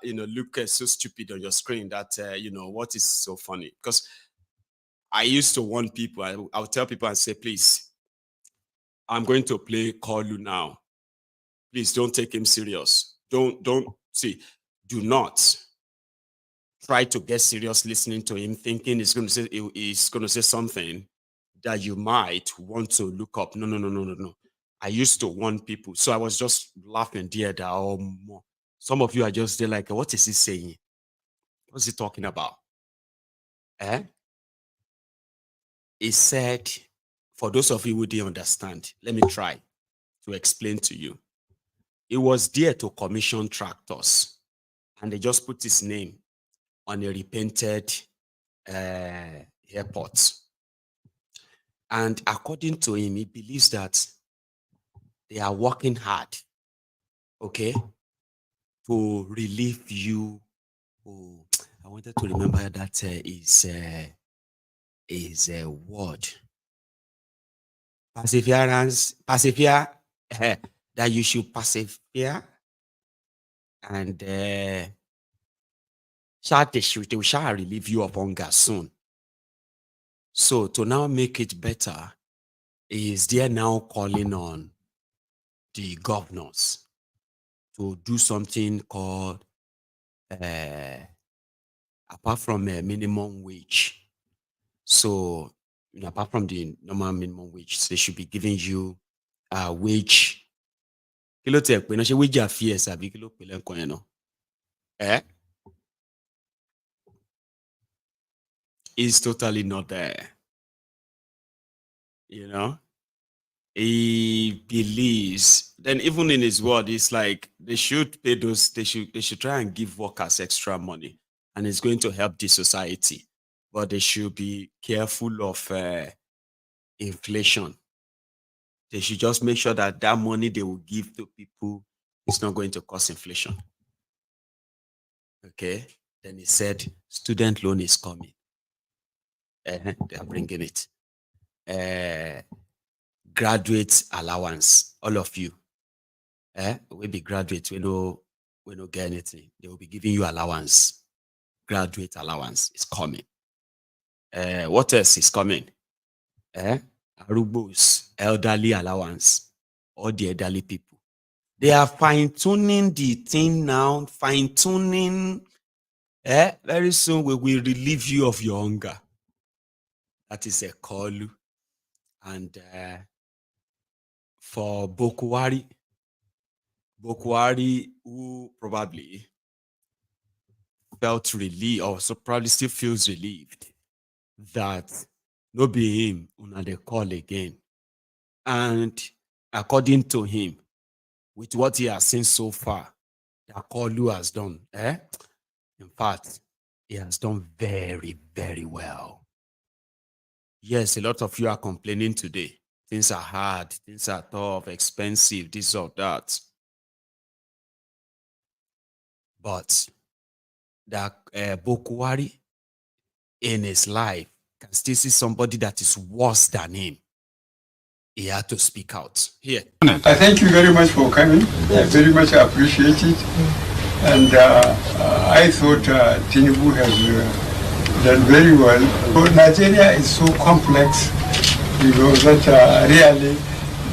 look so stupid on your screen that, what is so funny? Because I used to warn people, I would tell people and say, please, I'm going to play Koolu now. Please don't take him serious. Do not try to get serious listening to him, thinking he's going to say something that you might want to look up. No. I used to warn people. So I was just laughing there that some of you are just there like, what is he saying? What's he talking about? He said, for those of you who didn't understand, let me try to explain to you. He was there to commission tractors, and they just put his name on a repainted airport. And according to him, he believes that they are working hard, okay, to relieve you. Oh, I wanted to remember that is a word. Perseverance, persevere, that you should persevere, and they shall relieve you of hunger soon. So to now make it better, is there now calling on the governors to do something called, apart from a minimum wage. So, apart from the normal minimum wage, they should be giving you a wage. Wage affairs, is totally not there. he believes. Then even in his word, it's like they should pay those. They should try and give workers extra money, and it's going to help the society. But they should be careful of inflation. They should just make sure that that money they will give to people is not going to cause inflation. Okay. Then he said, student loan is coming. They are bringing it. Graduate allowance, all of you. Will be graduates. We don't get anything. They will be giving you allowance. Graduate allowance is coming. What else is coming? Arubos, elderly allowance, all the elderly people. They are fine-tuning the thing now, fine-tuning. Very soon we will relieve you of your hunger. That is a Koolu. And for Bokohari, who probably felt relieved, or so probably still feels relieved that no be him una dey call again. And according to him, with what he has seen so far, that Koolu has done, in fact, he has done very, very well. Yes, a lot of you are complaining today. Things are hard, things are tough, expensive, this or that. But that Bokohari in his life can still see somebody that is worse than him. He had to speak out. Here. I thank you very much for coming. I very much appreciate it. And I thought Tinubu has done very well. But Nigeria is so complex, that really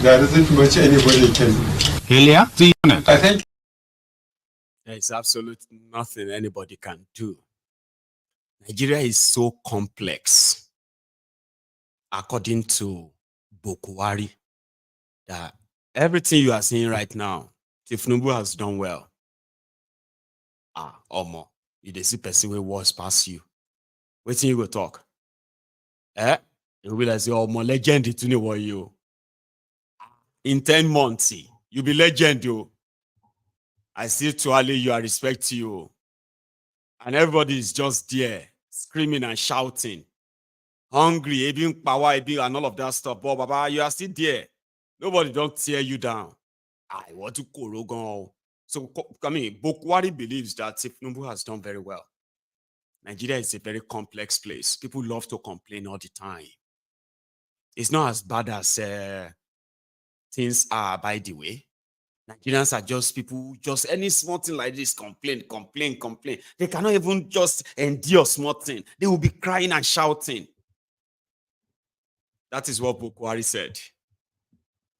there isn't much anybody can do. I think there is absolutely nothing anybody can do. Nigeria is so complex, according to Bokohari, that everything you are seeing right now, thiefnubu has done well. Omo, you dey see person wey worse pass you. Wetin you go talk? You will be like, say, Omo, legend it you. In 10 months, you be legend, you. I see Tuale, you, I respect you. And everybody is just there, screaming and shouting. Hungry, even power, and all of that stuff. But Baba, you are still there. Nobody don't tear you down. I want to Koolu. So, I mean, Bokohari believes that thiefnubu has done very well. Nigeria is a very complex place. People love to complain all the time. It's not as bad as things are, by the way. Nigerians are just people, just any small thing like this, complain. They cannot even just endure small thing. They will be crying and shouting. That is what Bokohari said.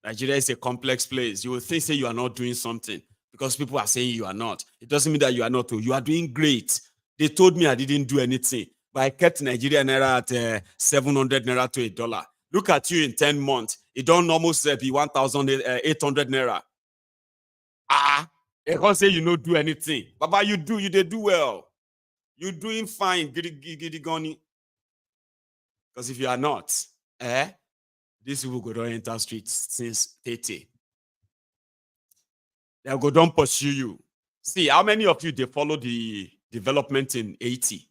Nigeria is a complex place. You will think, say you are not doing something because people are saying you are not. It doesn't mean that you are not. You are doing great. They told me I didn't do anything, but I kept Nigeria naira at 700 naira to $1. Look at you in 10 months. It don't almost be 1,800 naira. They can't say you don't do anything. Baba, you do. You they do well. You're doing fine, giddy Goni. Because if you are not, these people go down enter streets since 30. They'll go down pursue you. See, how many of you they follow the development in Haiti?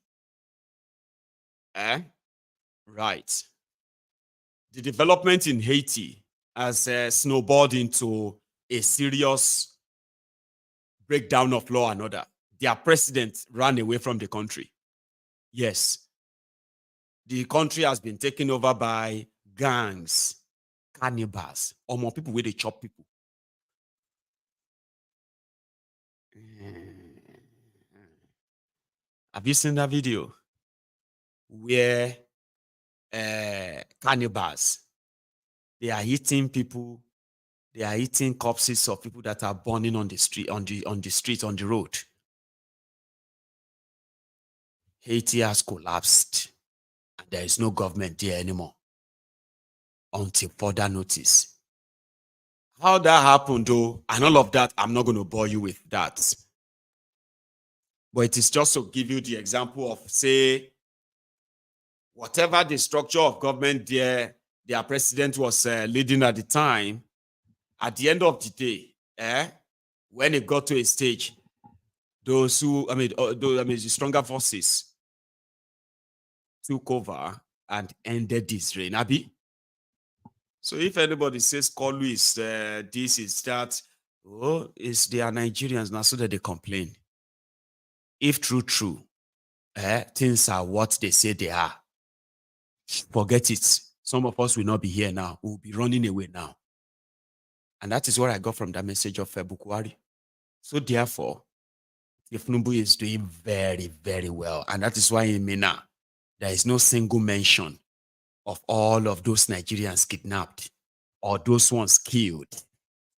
Right. The development in Haiti has snowballed into a serious breakdown of law and order. Their president ran away from the country. Yes. The country has been taken over by gangs, cannibals, or more people where they chop people. Have you seen that video where cannibals, they are eating people, they are eating corpses of people that are burning on the street, on the road? Haiti has collapsed, and there is no government there anymore until further notice. How that happened, though, and all of that, I'm not going to bore you with that. But it is just to give you the example of, say, whatever the structure of government there, their president was leading at the time, at the end of the day, when it got to a stage, the stronger forces took over and ended this reign, Abi. So if anybody says Koolu is this, is that, oh, it's they are Nigerians now, so that they complain. If true, things are what they say they are, forget it. Some of us will not be here now. We'll be running away now. And that is what I got from that message of Bokohari. So therefore, thiefnubu is doing very, very well. And that is why in Minna, there is no single mention of all of those Nigerians kidnapped or those ones killed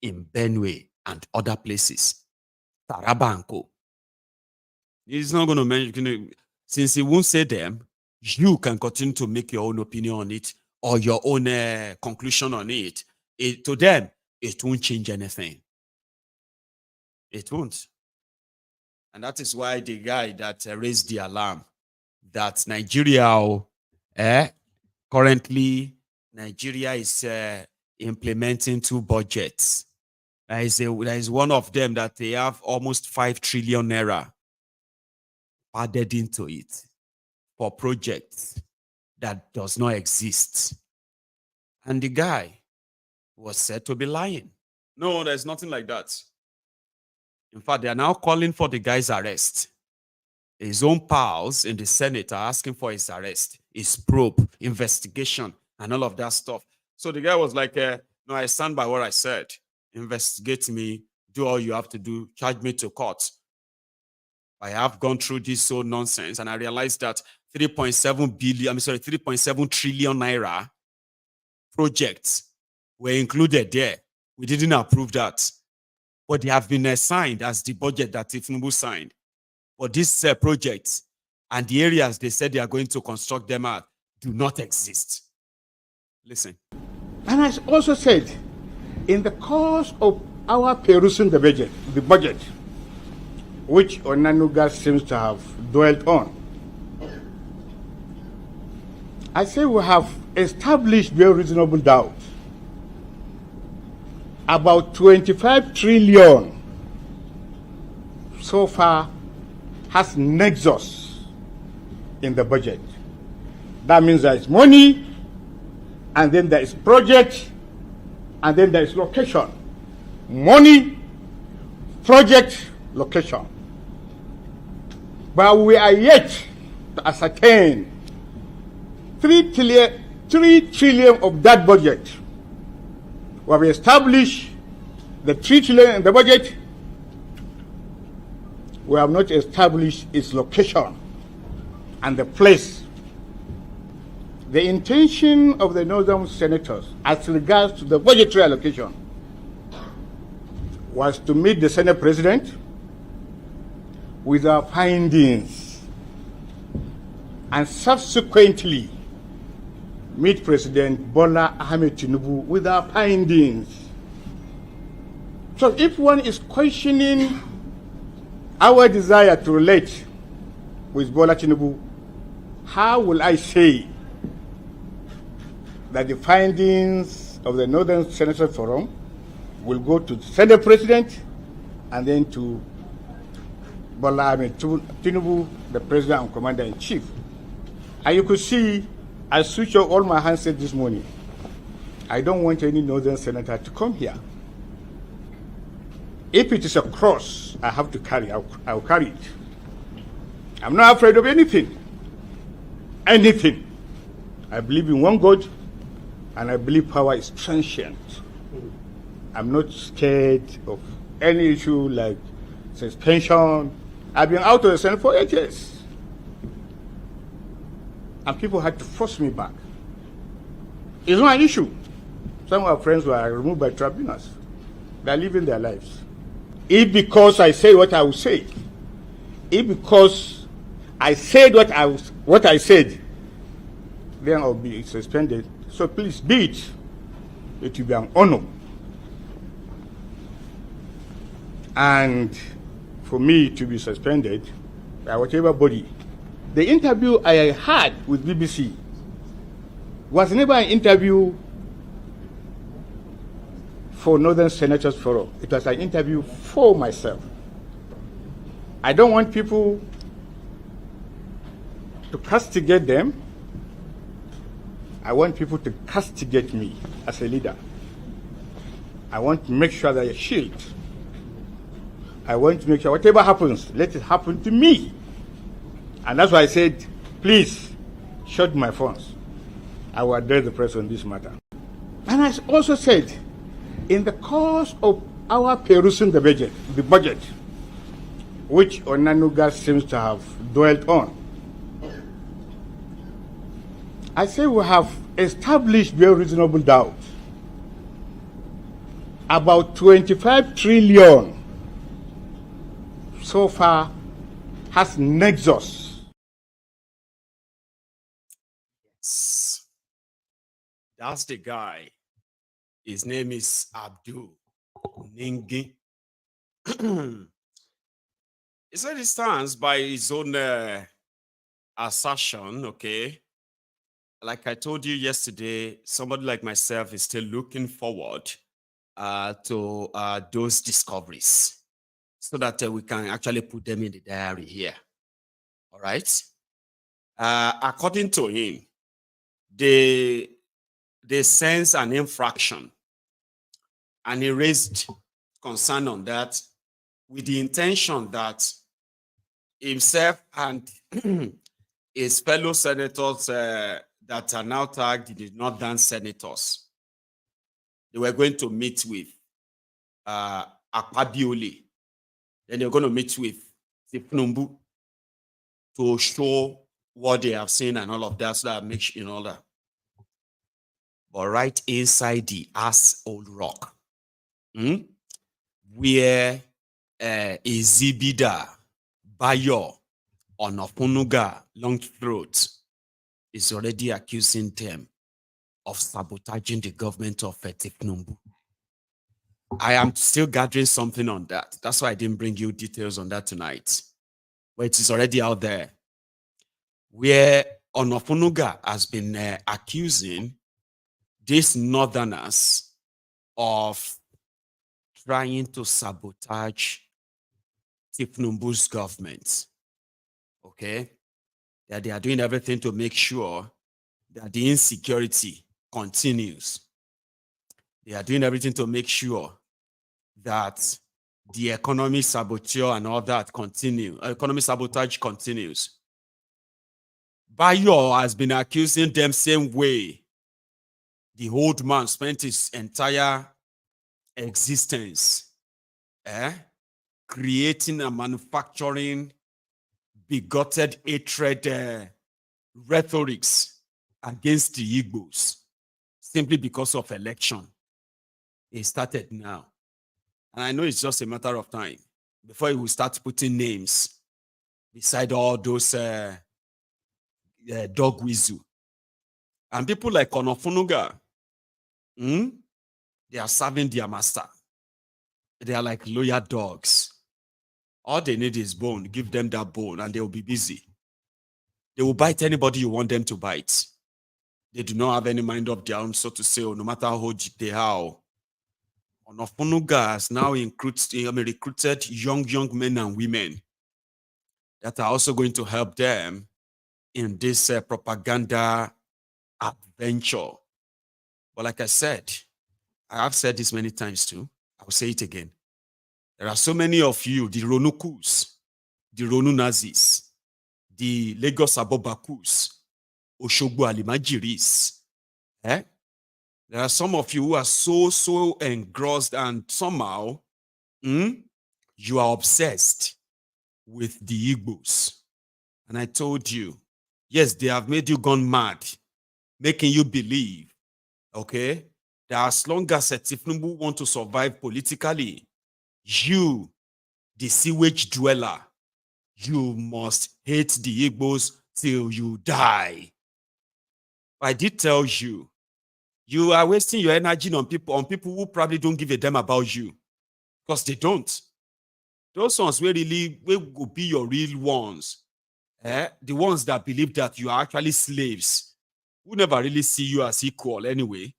in Benue and other places. Tarabanko. He's not going to mention, since he won't say them, you can continue to make your own opinion on it or your own conclusion on it. To them, it won't change anything. It won't. And that is why the guy that raised the alarm that Nigeria, currently, Nigeria is implementing 2 budgets. There is one of them that they have almost 5 trillion naira added into it for projects that does not exist. And the guy was said to be lying. No, there's nothing like that. In fact, they are now calling for the guy's arrest. His own pals in the Senate are asking for his arrest, his probe, investigation, and all of that stuff. So the guy was like, no, I stand by what I said. Investigate me, do all you have to do, charge me to court. I have gone through this whole nonsense, and I realized that 3.7 trillion naira projects were included there. We didn't approve that. But they have been assigned as the budget that thiefnubu signed. But these projects and the areas they said they are going to construct them at do not exist. Listen. And I also said, in the course of our perusing the budget, which Onanuga seems to have dwelt on, I say we have established very reasonable doubt about 25 trillion so far has nexus in the budget. That means there is money, and then there is project, and then there is location. Money, project, location. But we are yet to ascertain 3 trillion of that budget. We have established the 3 trillion in the budget. We have not established its location and the place. The intention of the northern senators as regards to the budgetary allocation was to meet the Senate President with our findings and subsequently meet President Bola Ahmed Tinubu with our findings. So if one is questioning our desire to relate with Bola Tinubu, how will I say that the findings of the Northern Senator Forum will go to the Senate President and then to Bola Ahmed Tinubu, the President and Commander-in-Chief? And you could see, I switched off all my handsets this morning. I don't want any Northern Senator to come here. If it is a cross I have to carry, I'll carry it. I'm not afraid of anything. Anything. I believe in one God, and I believe power is transient. I'm not scared of any issue like suspension. I've been out of the Senate for 8 years. And people had to force me back. It's not an issue. Some of our friends were removed by tribunals. They're living their lives. If because I say what I will say, if because I said what I said, then I'll be suspended. So please be it. It will be an honor. And for me to be suspended by whatever body. The interview I had with BBC was never an interview for Northern Senators Forum. It was an interview for myself. I don't want people to castigate them. I want people to castigate me as a leader. I want to make sure that I shield. I want to make sure whatever happens, let it happen to me. And that's why I said, please, shut my phones. I will address the press on this matter. And I also said, in the course of our perusing the budget, which Onanuga seems to have dwelt on, I say we have established very reasonable doubt about 25 trillion so far has nexus. That's the guy. His name is Abdul Ningi. He said he stands by his own assertion, okay? Like I told you yesterday, somebody like myself is still looking forward to those discoveries so that we can actually put them in the diary here. All right? According to him, they sense an infraction, and he raised concern on that with the intention that himself and his fellow senators that are now tagged the northern senators, they were going to meet with Akpabioli. Then they're going to meet with thiefnubu to show what they have seen and all of that, so that makes you know that. But right inside the ass old rock, where Ezibida Bayo Onofunuga long throat is already accusing them of sabotaging the government of thiefnubu. I am still gathering something on that. That's why I didn't bring you details on that tonight. But it is already out there. Where Onofunuga has been accusing these northerners of trying to sabotage thiefnubu's government. Okay? That they are doing everything to make sure that the insecurity continues. They are doing everything to make sure that the economic sabotage and all that continue. Economic sabotage continues. Bayo has been accusing them same way the old man spent his entire existence creating and manufacturing bigoted hatred rhetorics against the Igbos simply because of election. It started now. And I know it's just a matter of time before he will start putting names beside all those dog whistle. And people like Onofunuga, they are serving their master. They are like loyal dogs. All they need is bone. Give them that bone and they will be busy. They will bite anybody you want them to bite. They do not have any mind of their own, so to say, no matter how they are. Onofunuga has now recruited young men and women that are also going to help them in this propaganda adventure. But like I said, I have said this many times too. I will say it again. There are so many of you, the Ronukus, the Ronu Nazis, the Lagos Abobakus, Oshogbo Alimajiris. There are some of you who are so engrossed and somehow you are obsessed with the Igbos. And I told you, yes, they have made you gone mad, making you believe, okay, that as long as thiefnubu want to survive politically, you, the sewage dweller, you must hate the Igbos till you die. I did tell you, you are wasting your energy on people who probably don't give a damn about you, because they don't. Those ones will be your real ones. The ones that believe that you are actually slaves who never really see you as equal anyway.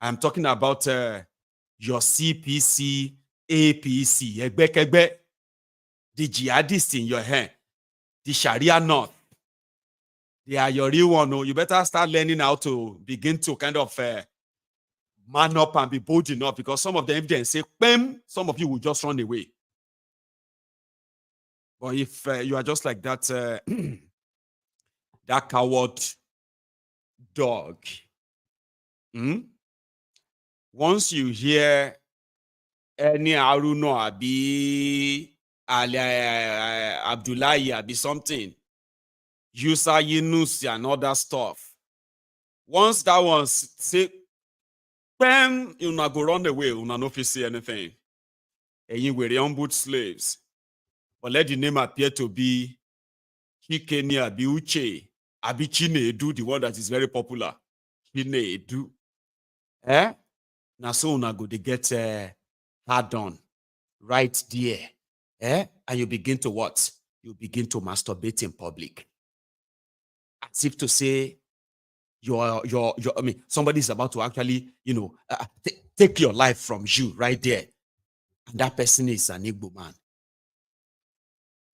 I'm talking about your CPC, APC, Egbekegbe, the jihadists in your hand, the Sharia North. They are your real one. You better start learning how to begin to kind of man up and be bold enough, because some of them, if they say, "Bam," some of you will just run away. But if you are just like that, that coward dog, once you hear any Aruno Abi Abdullahi Abi something, Yusa Yunus and other stuff, once that one say, "Bam," you not go run away, you not see anything. And you were humbled slaves. But let the name appear to be Chikeni Abi Uche, Abi Chinedu, the one that is very popular. Chinedu. Now so una go to get hard on right there. And you begin to what? You begin to masturbate in public. As if to say, I mean, somebody is about to actually, take your life from you right there. And that person is an Igbo man.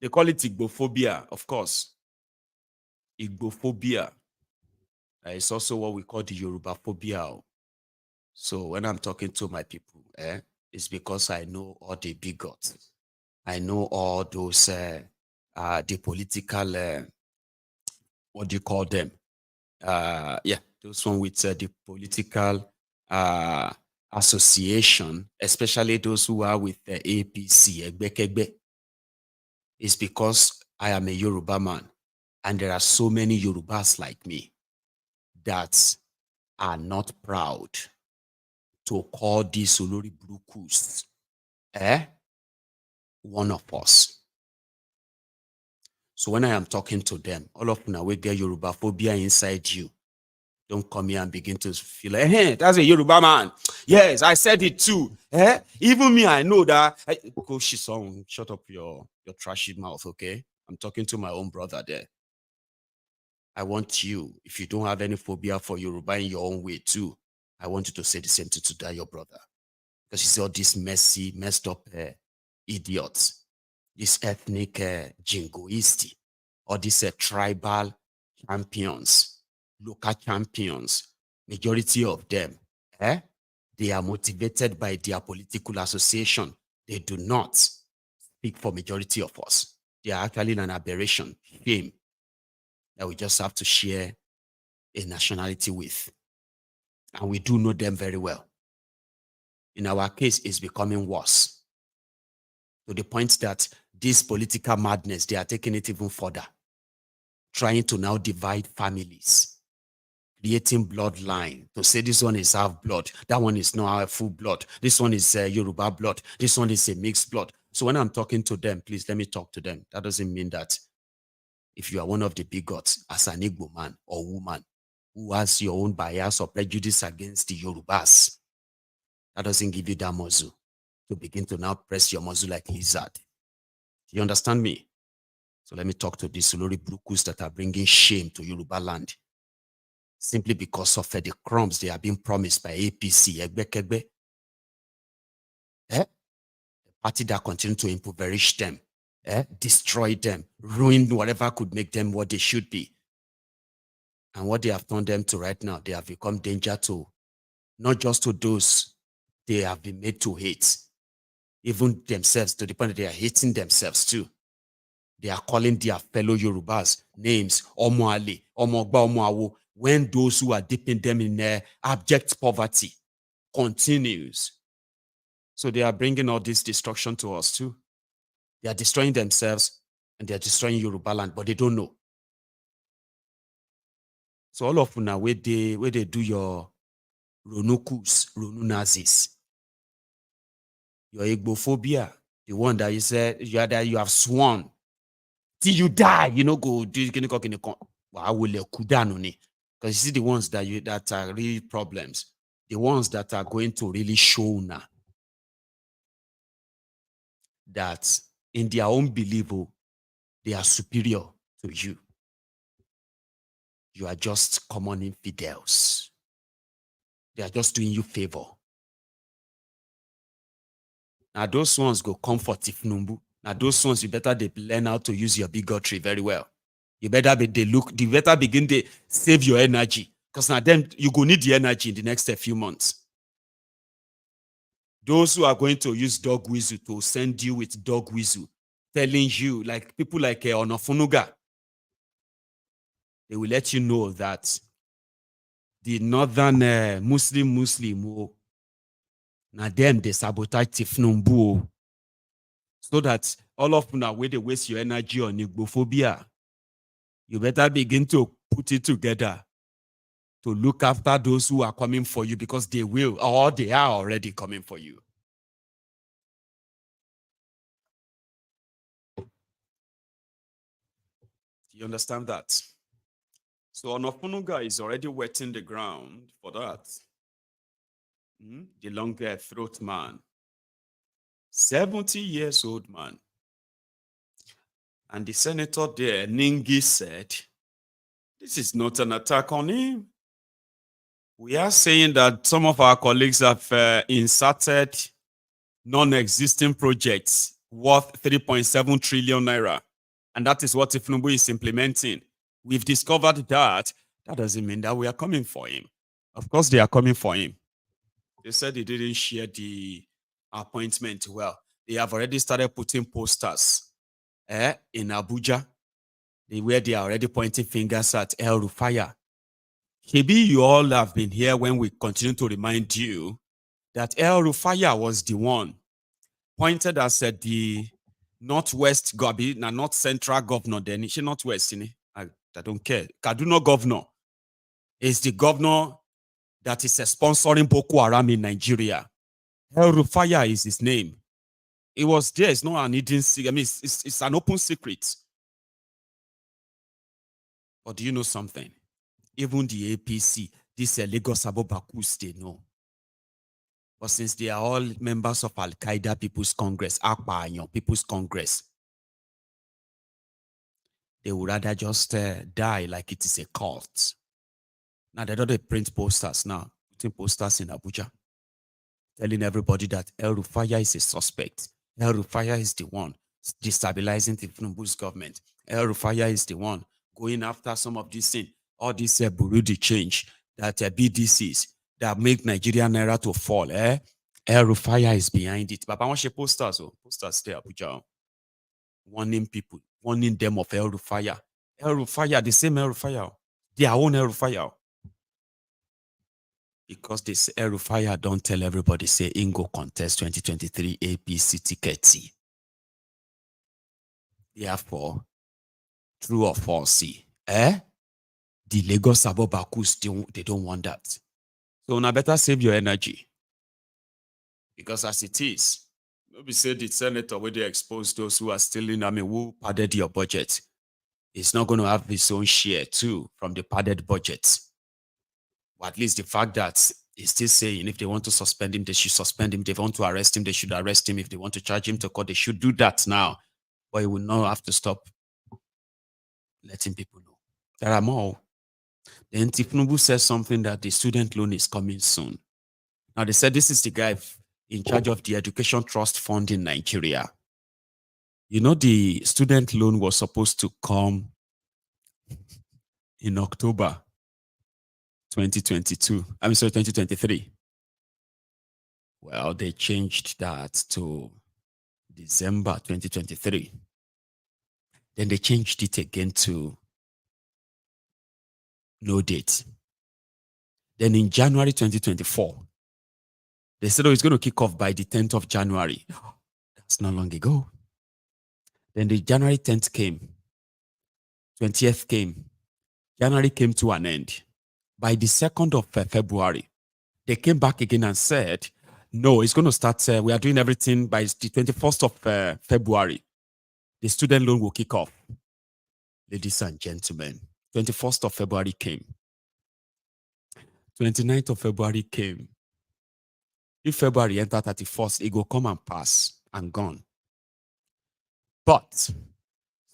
They call it Igbophobia, of course. Igbophobia. It's also what we call the Yoruba phobia. So when I'm talking to my people, it's because I know all the bigots. I know all those, the political, what do you call them? Those one with the political association, especially those who are with the APC, Egbekegbe. It's because I am a Yoruba man, and there are so many Yorubas like me that are not proud to call these Olori Brukus one of us. So when I am talking to them, all of them will get Yoruba phobia inside you. Don't come here and begin to feel like, hey, that's a Yoruba man. Yes, I said it too. Even me, I know that. Shut up your trashy mouth, okay? I'm talking to my own brother there. I want you, if you don't have any phobia for Yoruba in your own way too, I want you to say the same thing to that, your brother. Because you see all these messed up idiots, this ethnic jingoisti, all these tribal champions, local champions, majority of them, they are motivated by their political association. They do not speak for majority of us. They are actually an aberration, shame, that we just have to share a nationality with. And we do know them very well. In our case, it's becoming worse, to the point that this political madness, they are taking it even further, trying to now divide families, creating bloodline, to say this one is half blood, that one is not full blood, this one is Yoruba blood, this one is a mixed blood. So when I'm talking to them, please let me talk to them. That doesn't mean that if you are one of the bigots as an Igbo man or woman who has your own bias or prejudice against the Yorubas, that doesn't give you that muzzle to begin to now press your muzzle like lizard. Do you understand me? So let me talk to these Olori Brukus that are bringing shame to Yoruba land, simply because of the crumbs they are being promised by APC, Egbekegbe. The party that continue to impoverish them, destroy them, ruin whatever could make them what they should be. And what they have turned them to right now, they have become danger to, not just to those they have been made to hate, even themselves, to the point that they are hating themselves too. They are calling their fellow Yorubas names, Omoale, Omogba, Omoawo, when those who are dipping them in abject poverty continues. So they are bringing all this destruction to us too. They are destroying themselves and they are destroying Yoruba land, but they don't know. So all of now, where they do your Ronukus, Ronunazis, your Igbophobia, the one that you said that you have sworn till you die, go do because you see the ones that are really problems, the ones that are going to really show now that in their own belief, they are superior to you. you are just common infidels. They are just doing you favor. Now those ones go come for thiefnubu. Now those ones you better they learn how to use your bigotry very well. You better you better begin to save your energy. Because now then you go need the energy in the next few months. Those who are going to use dog whistle to send you with dog whistle, telling you, like people like Onofunuga, they will let you know that the northern Muslim, now them they sabotage thiefnubu, so that all of now where they waste your energy on igbophobia, you better begin to put it together to look after those who are coming for you, because they will, or they are already coming for you. Do you understand that? So Onofunuga is already wetting the ground for that. The long throat man, 70 years old man. And the senator there, Ningi, said, this is not an attack on him. We are saying that some of our colleagues have inserted non-existing projects worth 3.7 trillion naira. And that is what thiefnubu is implementing. We've discovered that. That doesn't mean that we are coming for him. Of course, they are coming for him. They said they didn't share the appointment well. They have already started putting posters in Abuja, where they are already pointing fingers at El Rufaya. Maybe you all have been here when we continue to remind you that El Rufaya was the one pointed as the Northwest Gobi, not Central Governor, then she Northwest. I don't care. Kaduna Governor is the governor that is sponsoring Boko Haram in Nigeria. El Rufaya is his name. It was there. It's not an hidden secret. I mean, it's an open secret. But do you know something? Even the APC, this Lagos Abobakus, they know. But since they are all members of Al-Qaeda People's Congress, Akpa People's Congress, they would rather just die like it is a cult. Now they don't print posters now, putting posters in Abuja, telling everybody that El Rufaya is a suspect. El Rufaya is the one destabilizing the thiefnubu's government. El Rufaya is the one going after some of these things, all this Burundi change that BDCs that make Nigerian naira to fall. El Rufaya is behind it. But I want to posters, posters there, Abuja, warning people, warning them of El Rufaya. El Rufaya, the same El Rufaya, their own El Rufaya. Because this El Rufaya don't tell everybody, say, Ingo contest 2023 APC ticket. Therefore, true or false, the Lagos Abobakus, they don't want that. So now better save your energy. Because as it is, nobody said the senator where they expose those who are stealing, who padded your budget. It's not going to have his own share too from the padded budget. Or at least the fact that he's still saying if they want to suspend him, they should suspend him. If they want to arrest him, they should arrest him. If they want to charge him to court, they should do that now. But he will not have to stop letting people know. There are more. Then thiefnubu says something that the student loan is coming soon. Now they said this is the guy in charge of the Education Trust Fund in Nigeria. You know, the student loan was supposed to come in October 2022. 2023. Well, they changed that to December 2023. Then they changed it again to no date. Then in January 2024, they said, it's going to kick off by the 10th of January. That's not long ago. Then the January 10th came. 20th came. January came to an end. By the 2nd of February, they came back again and said, no, it's going to start. We are doing everything by the 21st of February. The student loan will kick off. Ladies and gentlemen, 21st of February came. 29th of February came. If February enter 31st, it will come and pass and gone. But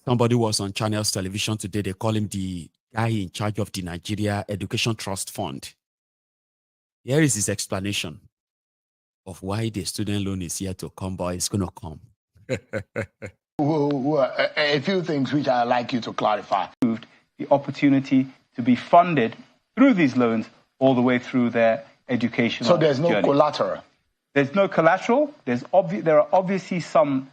somebody was on Channels Television today. They call him the guy in charge of the Nigeria Education Trust Fund. Here is his explanation of why the student loan is here to come, but it's going to come. A few things which I'd like you to clarify. The opportunity to be funded through these loans all the way through their educational So there's no journey. collateral? There's no collateral. There are obviously some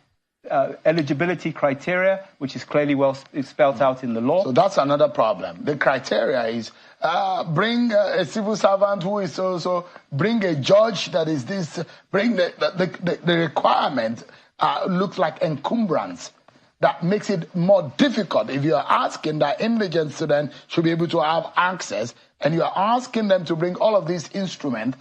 eligibility criteria, which is clearly spelled out in the law. So that's another problem. The criteria is bring a civil servant who is also, bring a judge that is this, bring the requirement looks like encumbrance. That makes it more difficult. If you're asking that indigent student should be able to have access, and you're asking them to bring all of these instruments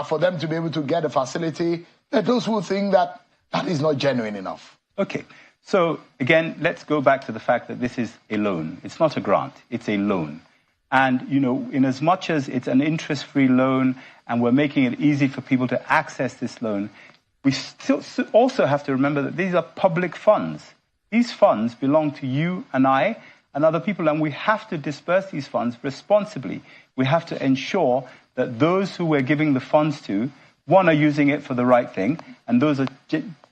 for them to be able to get a facility, those who think that that is not genuine enough. Okay, so again, let's go back to the fact that this is a loan. It's not a grant, it's a loan. And, you know, in as much as it's an interest-free loan and we're making it easy for people to access this loan, we still also have to remember that these are public funds. These funds belong to you and I and other people, and we have to disperse these funds responsibly. We have to ensure that those who we're giving the funds to, one, are using it for the right thing, and those are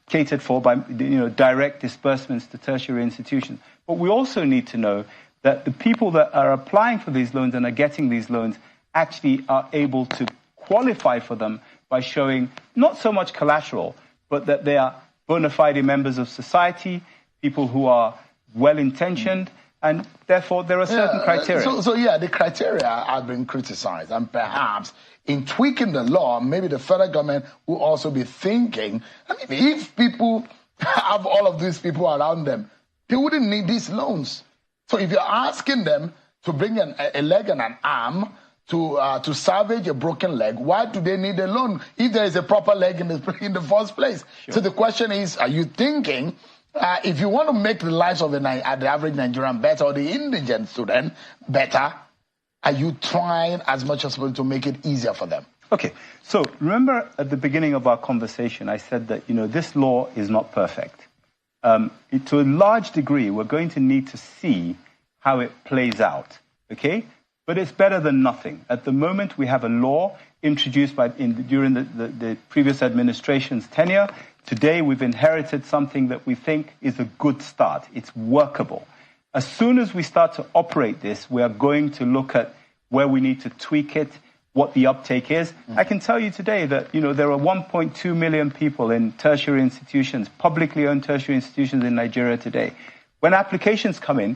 catered for by direct disbursements to tertiary institutions. But we also need to know that the people that are applying for these loans and are getting these loans actually are able to qualify for them by showing not so much collateral, but that they are bona fide members of society, people who are well-intentioned, and therefore there are certain criteria. So the criteria have been criticized, and perhaps in tweaking the law, maybe the federal government will also be thinking, I mean, if people have all of these people around them, they wouldn't need these loans. So if you're asking them to bring a leg and an arm to salvage a broken leg, why do they need a loan if there is a proper leg in the first place? Sure. So the question is, are you thinking, if you want to make the lives of the average Nigerian better or the indigent student better, are you trying as much as possible to make it easier for them? Okay, so remember at the beginning of our conversation, I said that, this law is not perfect. To a large degree, we're going to need to see how it plays out, okay? But it's better than nothing. At the moment, we have a law introduced during the previous administration's tenure. Today, we've inherited something that we think is a good start. It's workable. As soon as we start to operate this, we are going to look at where we need to tweak it, what the uptake is. I can tell you today that, there are 1.2 million people in tertiary institutions, publicly owned tertiary institutions in Nigeria today. When applications come in,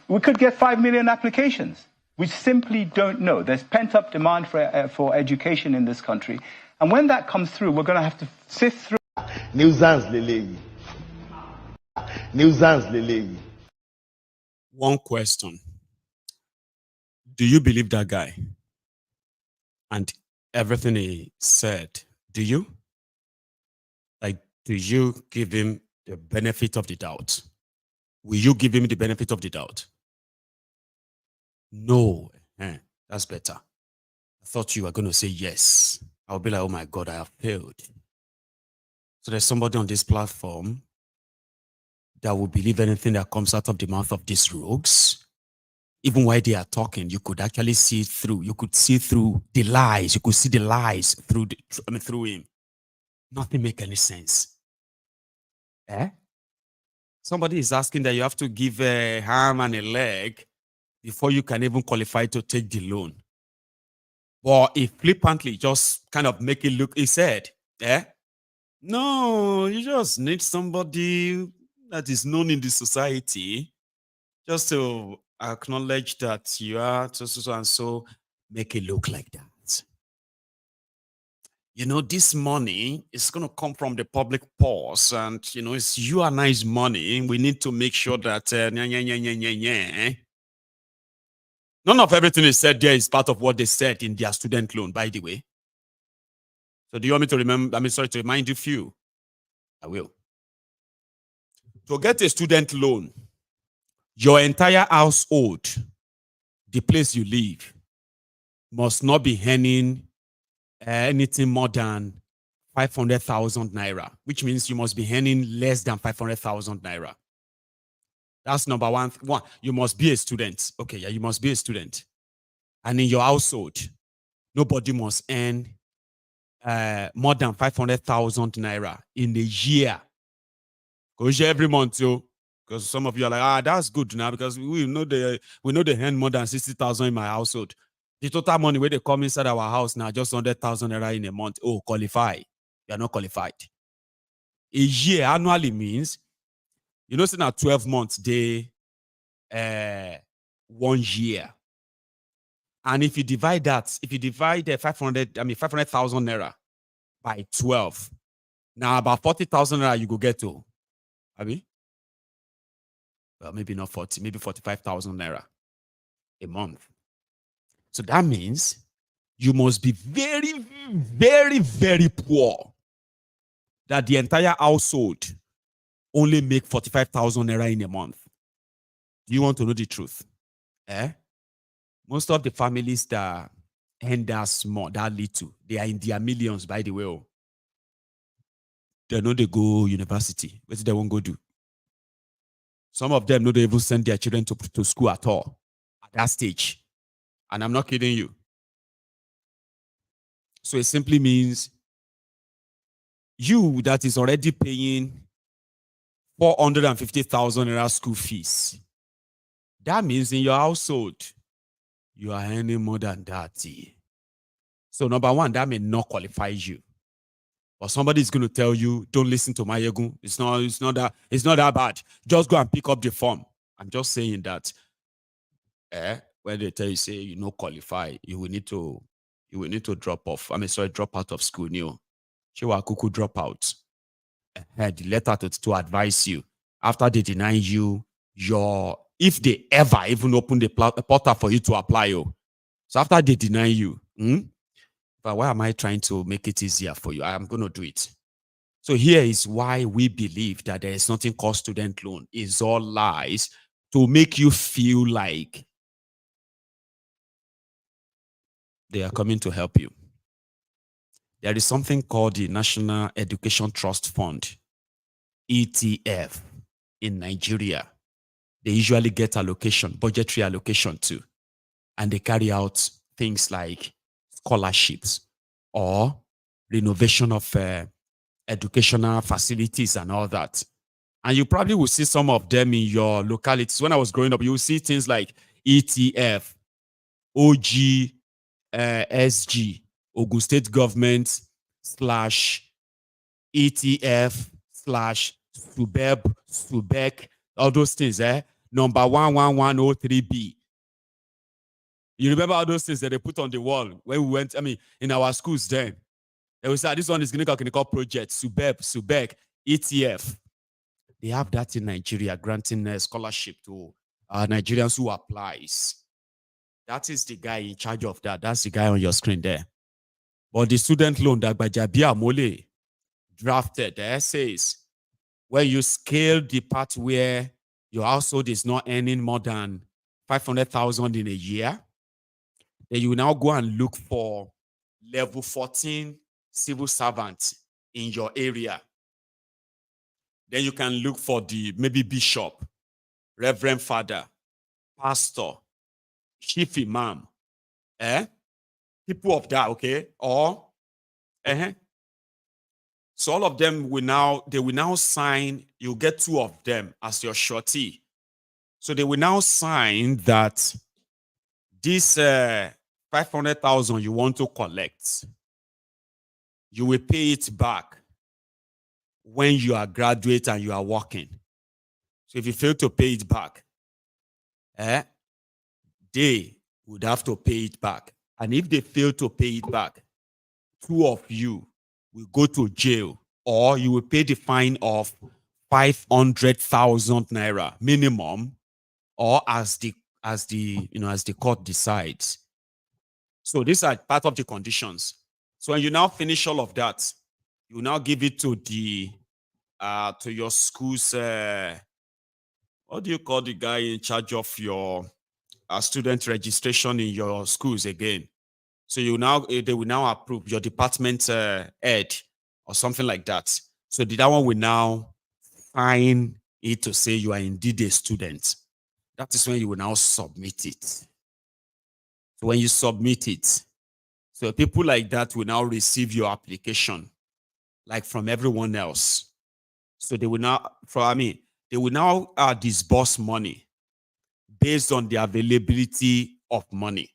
we could get 5 million applications. We simply don't know. There's pent-up demand for education in this country. And when that comes through, we're going to have to sift through. One question. Do you believe that guy? And everything he said, do you? Like, do you give him the benefit of the doubt? Will you give him the benefit of the doubt? No. That's better. I thought you were going to say yes. I'll be like, oh my God, I have failed. So there's somebody on this platform that will believe anything that comes out of the mouth of these rogues. Even while they are talking, you could actually see through. You could see through the lies. You could see the lies through him. Nothing make any sense. Somebody is asking that you have to give a arm and a leg before you can even qualify to take the loan. Or if flippantly just kind of make it look, he said, no, you just need somebody that is known in the society just to acknowledge that you are so and so, make it look like that. This money is going to come from the public purse, and, it's you and I's money. We need to make sure that none of everything is said there is part of what they said in their student loan, by the way. So do you want me to to remind you few? I will. To get a student loan, your entire household, the place you live, must not be earning anything more than 500,000 naira, which means you must be earning less than 500,000 naira. That's number one. One, you must be a student. Okay, yeah, you must be a student. And in your household, nobody must earn more than 500,000 naira in a year. Because every month, because some of you are like, that's good now because we know they earn more than 60,000 in my household. The total money where they come inside our house now just 100,000 naira in a month. Oh, qualify. You are not qualified. A year annually means, say now 12 months, they 1 year. And if you divide that, if you divide the 500,000 naira by 12, now about 40,000 naira you go get to. Well, maybe not 40, maybe 45,000 naira a month. So that means you must be very, very, very poor that the entire household only make 45,000 naira in a month. Do you want to know the truth? Most of the families that earn that small, that little, they are in their millions, by the way. They know they go university. What they won't go do? Some of them know they even send their children to school at all at that stage. And I'm not kidding you. So it simply means you that is already paying 450,000 naira school fees. That means in your household, you are earning more than that. So number one, that may not qualify you. But somebody is going to tell you, don't listen to my ego. It's not that bad. Just go and pick up the form. I'm just saying that when they tell you, say you no qualify, you will need to drop off. Drop out of school. Kuku drop out. The letter to advise you. After they deny you if they ever even open the portal for you to apply. So after they deny you, but why am I trying to make it easier for you? I'm going to do it. So here is why we believe that there is nothing called student loan. It's all lies to make you feel like they are coming to help you. There is something called the National Education Trust Fund, ETF, in Nigeria. They usually get budgetary allocation too. And they carry out things like scholarships or renovation of educational facilities and all that. And you probably will see some of them in your localities. When I was growing up, you will see things like ETF, OG, SG, Ogun State Government /ETF /SUBEC, all those things, number 11103B. You remember all those things that they put on the wall when we went, in our schools then. They will say, this one is clinical project, SUBEC, ETF. They have that in Nigeria, granting a scholarship to Nigerians who applies. That is the guy in charge of that. That's the guy on your screen there. But the student loan that Bajabia Mole drafted, says, when you scale the part where your household is not earning more than 500,000 in a year, then you now go and look for level 14 civil servants in your area. Then you can look for the maybe bishop, reverend father, pastor, chief imam, people of that, okay? Or, so all of them will now sign. You get 2 of them as your shorty. So they will now sign that this 500,000 you want to collect, you will pay it back when you are graduate and you are working. So if you fail to pay it back, they would have to pay it back. And if they fail to pay it back, 2 of you will go to jail, or you will pay the fine of 500,000 naira minimum, or as the court decides. So these are part of the conditions. So when you now finish all of that, you now give it to your school's what do you call the guy in charge of your student registration in your schools again? So they will now approve your department head or something like that. So that one will now sign it to say you are indeed a student. That is when you will now submit it. So when you submit it, so people like that will now receive your application, like from everyone else. So they will now, they will now disburse money based on the availability of money.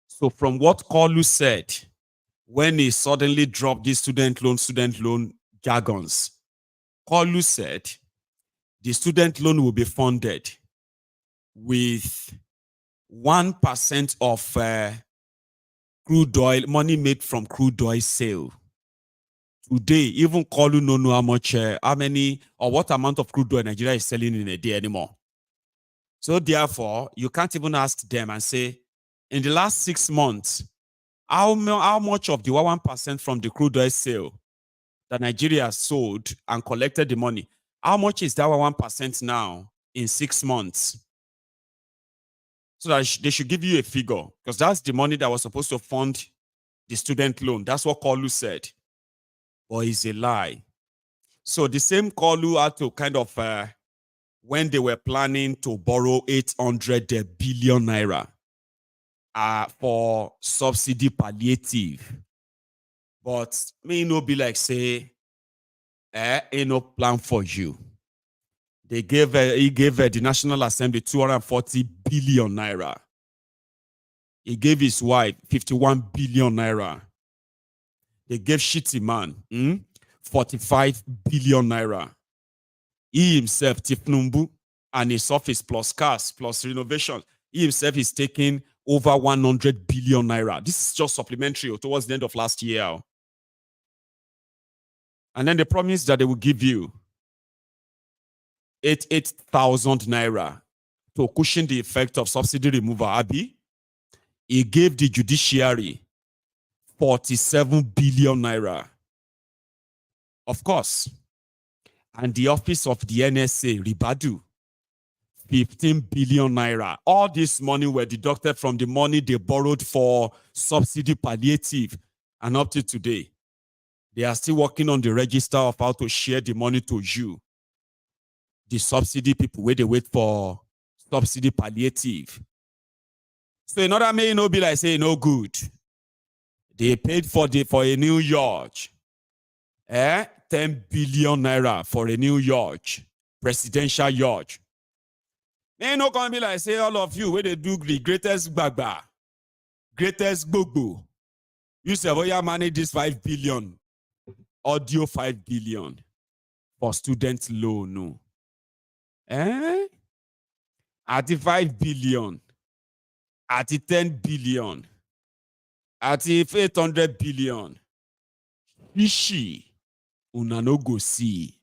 So from what Koolu said, when he suddenly dropped these student loan jargons, Koolu said the student loan will be funded with 1% of crude oil, money made from crude oil sale. Today, even Koolu no know how much, how many, or what amount of crude oil Nigeria is selling in a day anymore. So therefore, you can't even ask them and say, in the last 6 months, how much of the 1% from the crude oil sale that Nigeria sold and collected the money, how much is that 1% now in 6 months? So that they should give you a figure, because that's the money that was supposed to fund the student loan. That's what Koolu said. But it's a lie. So the same Koolu had to kind of, when they were planning to borrow 800 billion naira for subsidy palliative. But may no be like say, ain't no plan for you. They gave he gave the National Assembly 240 billion naira. He gave his wife 51 billion naira. They gave Shitty Man 45 billion naira. He himself, thiefnubu, and his office plus cars plus renovation, he himself is taking over 100 billion naira. This is just supplementary towards the end of last year. And then they promised that they will give you 8,000 naira to cushion the effect of subsidy removal. Abi, he gave the judiciary 47 billion naira. Of course. And the office of the NSA, Ribadu, 15 billion naira. All this money were deducted from the money they borrowed for subsidy palliative. And up to today, they are still working on the register of how to share the money to you. The subsidy people, where they wait for subsidy palliative. So another may no be like say no good. They paid for a new yacht. 10 billion naira for a new yacht, presidential yacht. May no gonna be like say all of you where they do the greatest baba, greatest gogo. You say, oh yeah, manage this 5 billion, audio 5 billion for student loan. No. At the 5 billion, at the 10 billion, at the 800 billion, fishy. Una no go see.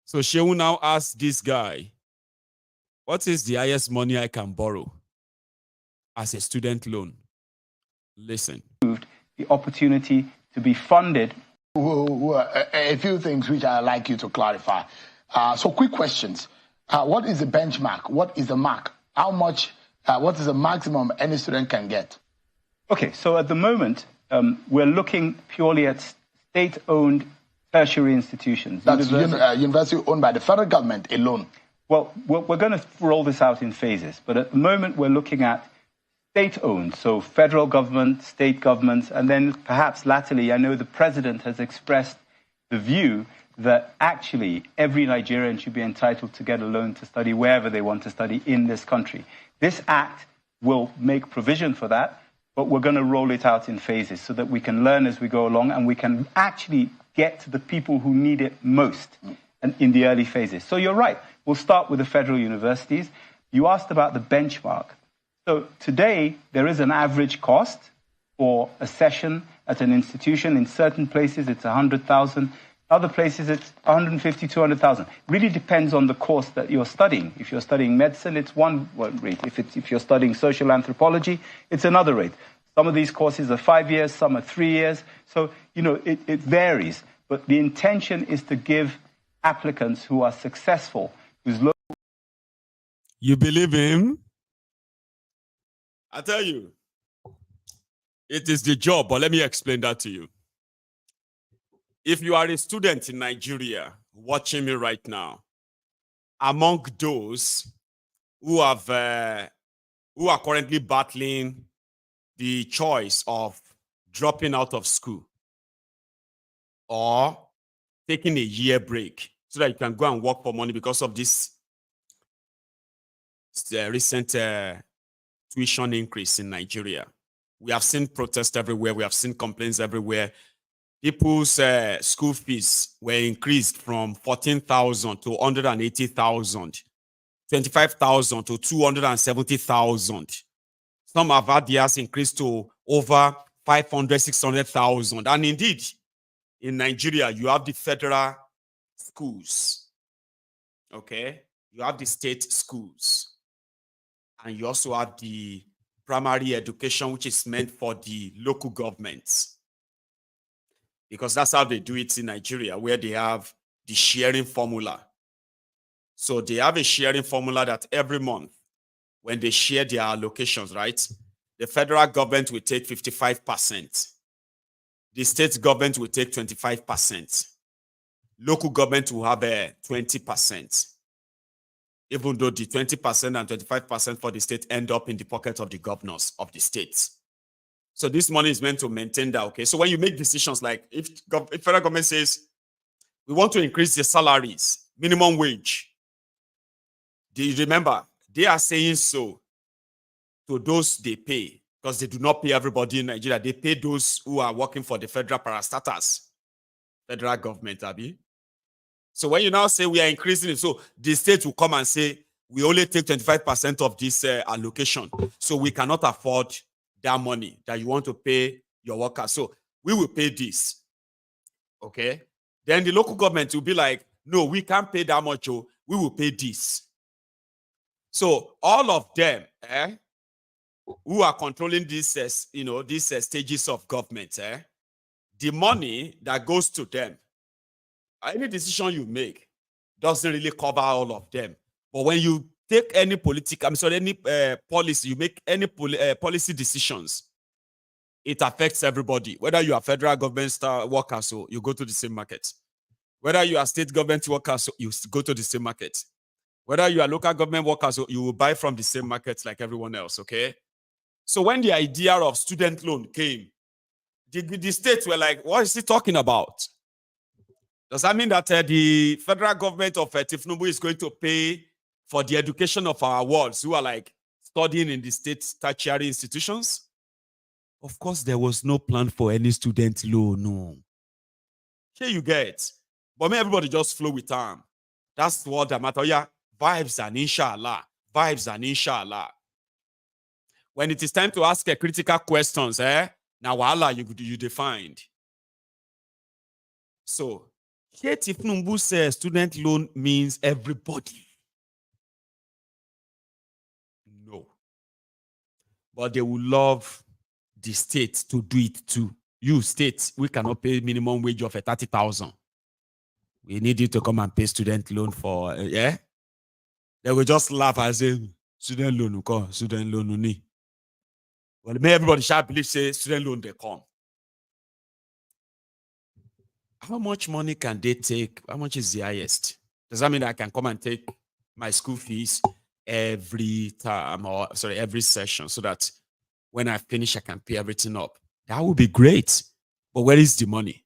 So she will now ask this guy, what is the highest money I can borrow as a student loan? Listen. The opportunity to be funded. A few things which I'd like you to clarify. So quick questions. What is the benchmark? What is the mark? How much, what is the maximum any student can get? Okay, so at the moment, we're looking purely at state-owned tertiary institutions. That's university owned by the federal government alone. Well, we're going to roll this out in phases, but at the moment we're looking at state-owned, so federal government, state governments, and then perhaps latterly, I know the president has expressed the view that actually every Nigerian should be entitled to get a loan to study wherever they want to study in this country. This act will make provision for that, but we're going to roll it out in phases so that we can learn as we go along and we can actually get to the people who need it most and in the early phases. So you're right. We'll start with the federal universities. You asked about the benchmark. So today, there is an average cost for a session at an institution. In certain places, it's 100,000. Other places, it's 150, 200,000. Really depends on the course that you're studying. If you're studying medicine, it's one rate. If you're studying social anthropology, it's another rate. Some of these courses are 5 years, some are 3 years. So, it varies. But the intention is to give applicants who are successful, whose low... You believe him? I tell you, it is the job, but let me explain that to you. If you are a student in Nigeria watching me right now, among those who have who are currently battling the choice of dropping out of school or taking a year break so that you can go and work for money because of this recent tuition increase in Nigeria. We have seen protests everywhere. We have seen complaints everywhere. People's school fees were increased from 14,000 to 180,000, 25,000 to 270,000. Some have had theirs increased to over 500, 600,000. And indeed, in Nigeria, you have the federal schools, okay? You have the state schools. And you also have the primary education, which is meant for the local governments. Because that's how they do it in Nigeria, where they have the sharing formula. So they have a sharing formula that every month, when they share their allocations, right, the federal government will take 55%. The state government will take 25%. Local government will have 20%. Even though the 20% and 25% for the state end up in the pocket of the governors of the states. So this money is meant to maintain that, okay? So when you make decisions like if federal government says, we want to increase the salaries, minimum wage, do you remember, they are saying so to those they pay, because they do not pay everybody in Nigeria. They pay those who are working for the federal parastatals, federal government, Abi. So when you now say we are increasing it, so the state will come and say, we only take 25% of this allocation. So we cannot afford that money that you want to pay your workers. So we will pay this. Okay? Then the local government will be like, no, we can't pay that much. Oh, we will pay this. So all of them, who are controlling these, these stages of government, the money that goes to them, any decision you make doesn't really cover all of them. But when you take any any policy, you make any policy decisions, it affects everybody. Whether you are federal government workers, so you go to the same market. Whether you are state government workers, so you go to the same market. Whether you are local government workers, so you will buy from the same markets like everyone else, okay? So when the idea of student loan came, the states were like, what is he talking about? Does that mean that the federal government of thiefnubu is going to pay for the education of our wards who are like studying in the state tertiary institutions? Of course, there was no plan for any student loan, no. Here you get. But may everybody just flow with time. That's what the matter. Yeah, vibes and inshallah. Vibes and inshallah. When it is time to ask critical questions, now Allah you defined. So, here thiefnubu says student loan means everybody. No. But they will love the state to do it too. You state, we cannot pay minimum wage of 30,000. We need you to come and pay student loan for, They will just laugh and say, student loan, ni. Well, may everybody shall believe, say, student loan, they come. How much money can they take? How much is the highest? Does that mean I can come and take my school fees every time, or sorry, every session, so that when I finish, I can pay everything up? That would be great. But where is the money?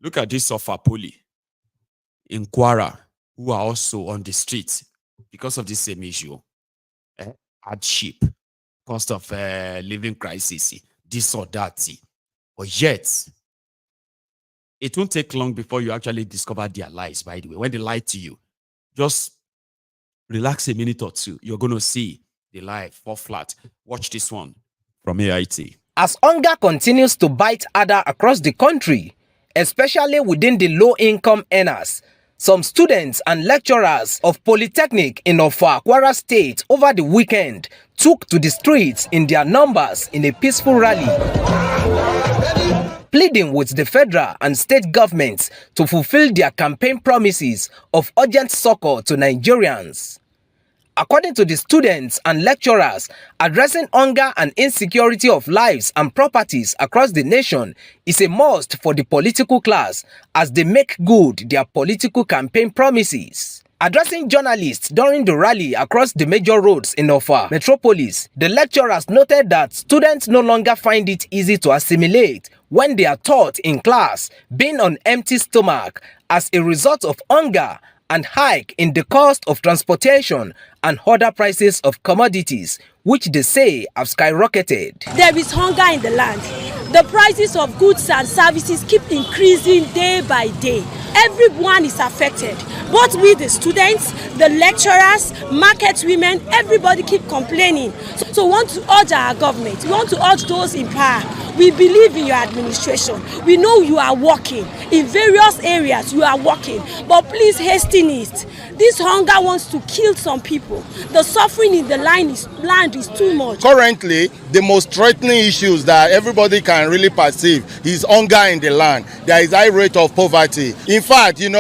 Look at this of Apoli in Kwara, who are also on the streets because of the same issue. Hardship, cost of living crisis, this or that. But yet, it won't take long before you actually discover their lies, by the way. When they lie to you, just relax a minute or two. You're going to see the lie fall flat. Watch this one from AIT. As hunger continues to bite harder across the country, especially within the low-income earners, some students and lecturers of Polytechnic in Kwara State over the weekend took to the streets in their numbers in a peaceful rally, pleading with the federal and state governments to fulfill their campaign promises of urgent succor to Nigerians. According to the students and lecturers, addressing hunger and insecurity of lives and properties across the nation is a must for the political class as they make good their political campaign promises. Addressing journalists during the rally across the major roads in Ofa metropolis, the lecturers noted that students no longer find it easy to assimilate when they are taught in class, being on empty stomach as a result of hunger and hike in the cost of transportation and other prices of commodities, which they say have skyrocketed. There is hunger in the land. The prices of goods and services keep increasing day by day. Everyone is affected. Both we, the students, the lecturers, market women, everybody keep complaining. So we want to urge our government, we want to urge those in power. We believe in your administration. We know you are working. In various areas you are working. But please hasten it. This hunger wants to kill some people. The suffering in the land is too much. Currently, the most threatening issues that everybody can really perceive is hunger in the land. There is high rate of poverty. In fact, when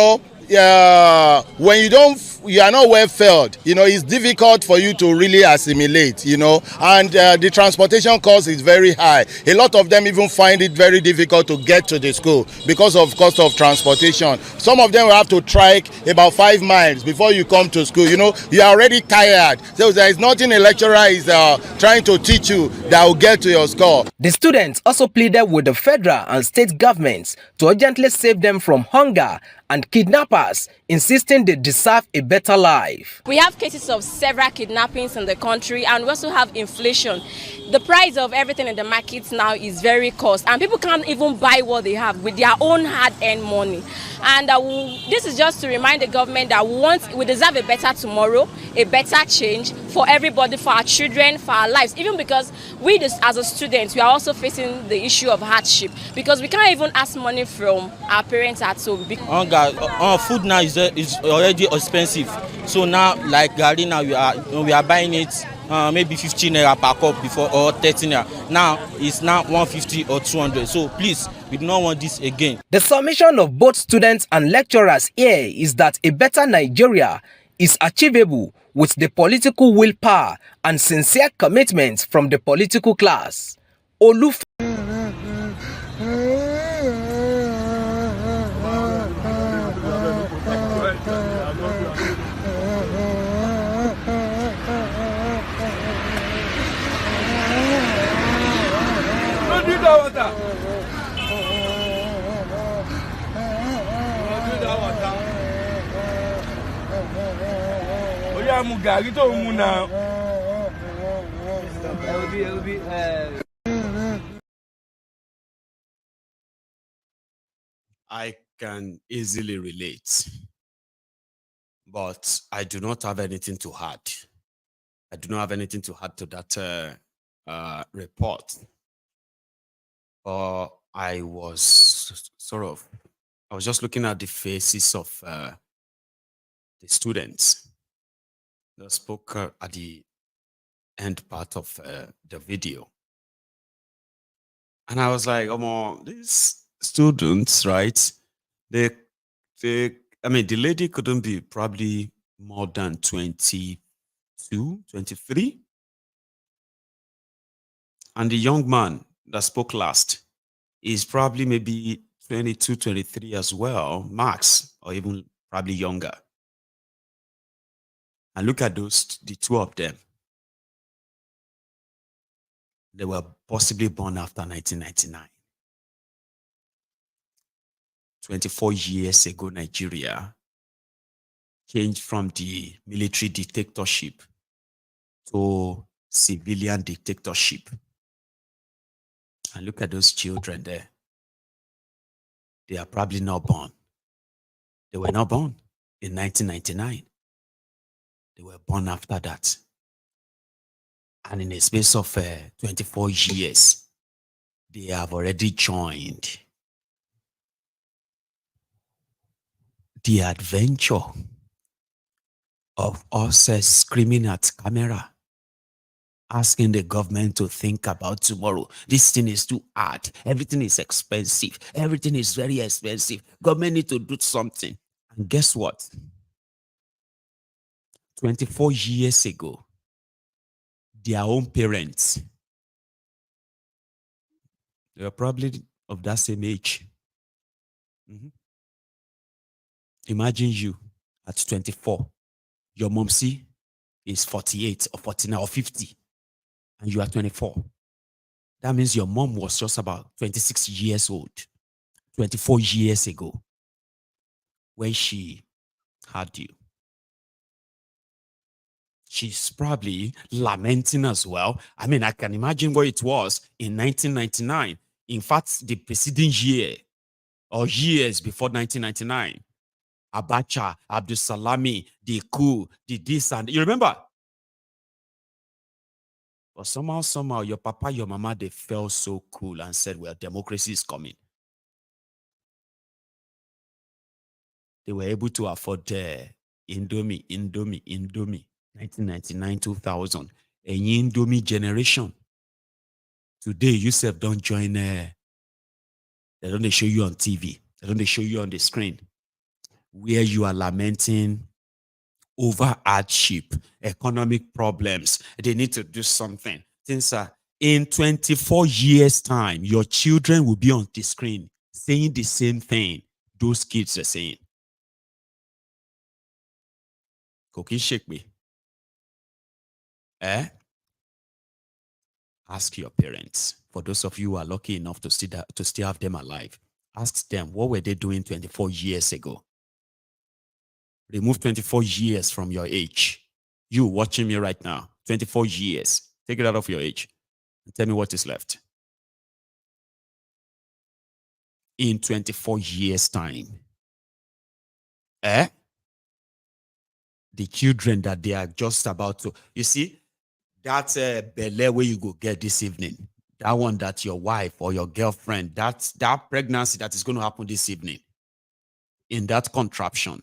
you are not well fed, it's difficult for you to really assimilate, and the transportation cost is very high. A lot of them even find it very difficult to get to the school because of cost of transportation. Some of them will have to trek about 5 miles before you come to school. You are already tired. So there is nothing a lecturer is trying to teach you that will get to your school. The students also pleaded with the federal and state governments to urgently save them from hunger and kidnappers, insisting they deserve a better life. We have cases of several kidnappings in the country, and we also have inflation. The price of everything in the markets now is very cost, and people can't even buy what they have with their own hard-earned money. And this is just to remind the government that we deserve a better tomorrow, a better change for everybody, for our children, for our lives. Even because we, as a student, we are also facing the issue of hardship because we can't even ask money from our parents at home. Food now is already expensive. So now, like Gari, now we are buying it maybe 15 naira per cup before, or 13 naira. Now it's now 150 or 200. So please, we do not want this again. The submission of both students and lecturers here is that a better Nigeria is achievable with the political willpower and sincere commitment from the political class. Oluf. I can easily relate, but I do not have anything to add. I do not have anything to add to that report. I was just looking at the faces of the students that spoke at the end part of the video. And I was like, these students, right? The lady couldn't be probably more than 22, 23. And the young man that spoke last is probably maybe 22, 23 as well, max, or even probably younger. And look at the two of them. They were possibly born after 1999. 24 years ago, Nigeria changed from the military dictatorship to civilian dictatorship. And look at those children there. They are probably not born. They were not born in 1999. They were born after that. And in a space of 24 years, they have already joined the adventure of us screaming at camera, asking the government to think about tomorrow. This thing is too hard. Everything is expensive. Everything is very expensive. Government need to do something. And guess what? 24 years ago, their own parents, they were probably of that same age. Imagine you at 24. Your momsy is 48 or 49 or 50, and you are 24. That means your mom was just about 26 years old, 24 years ago, when she had you. She's probably lamenting as well. I mean, I can imagine what it was in 1999. In fact, the preceding year or years before 1999. Abacha, Abdul Salami, the coup, the this and you remember? But somehow, your papa, your mama, they felt so cool and said, well, democracy is coming. They were able to afford Indomie. 1999, 2000. A Indomie generation. Today, Yusuf don't join. They don't show you on TV. They don't show you on the screen where you are lamenting over hardship, economic problems. They need to do something. Things are in 24 years' time, your children will be on the screen saying the same thing those kids are saying. Cookie shake me. Ask your parents. For those of you who are lucky enough to still have them alive, ask them, what were they doing 24 years ago? Remove 24 years from your age. You watching me right now, 24 years. Take it out of your age and tell me what is left. In 24 years' time. The children that they are just about to, you see, that belay where you go get this evening, that one that your wife or your girlfriend, that pregnancy that is going to happen this evening, in that contraption,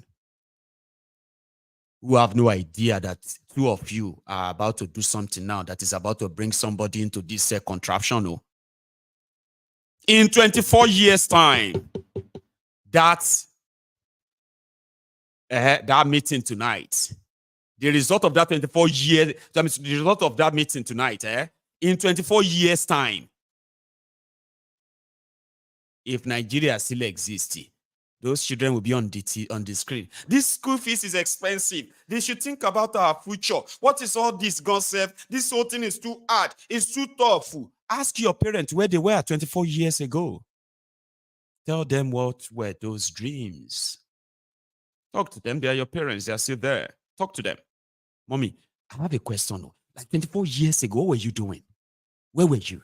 who have no idea that two of you are about to do something now that is about to bring somebody into this contraption. Oh. In 24 years' time, that meeting tonight, the result of that 24 years, the result of that meeting tonight, in 24 years' time, if Nigeria still exists, those children will be on the screen. This school fees is expensive. They should think about our future. What is all this gossip? This whole thing is too hard. It's too tough. Ask your parents where they were 24 years ago. Tell them what were those dreams. Talk to them. They are your parents. They are still there. Talk to them. Mommy, I have a question. Like 24 years ago, what were you doing? Where were you?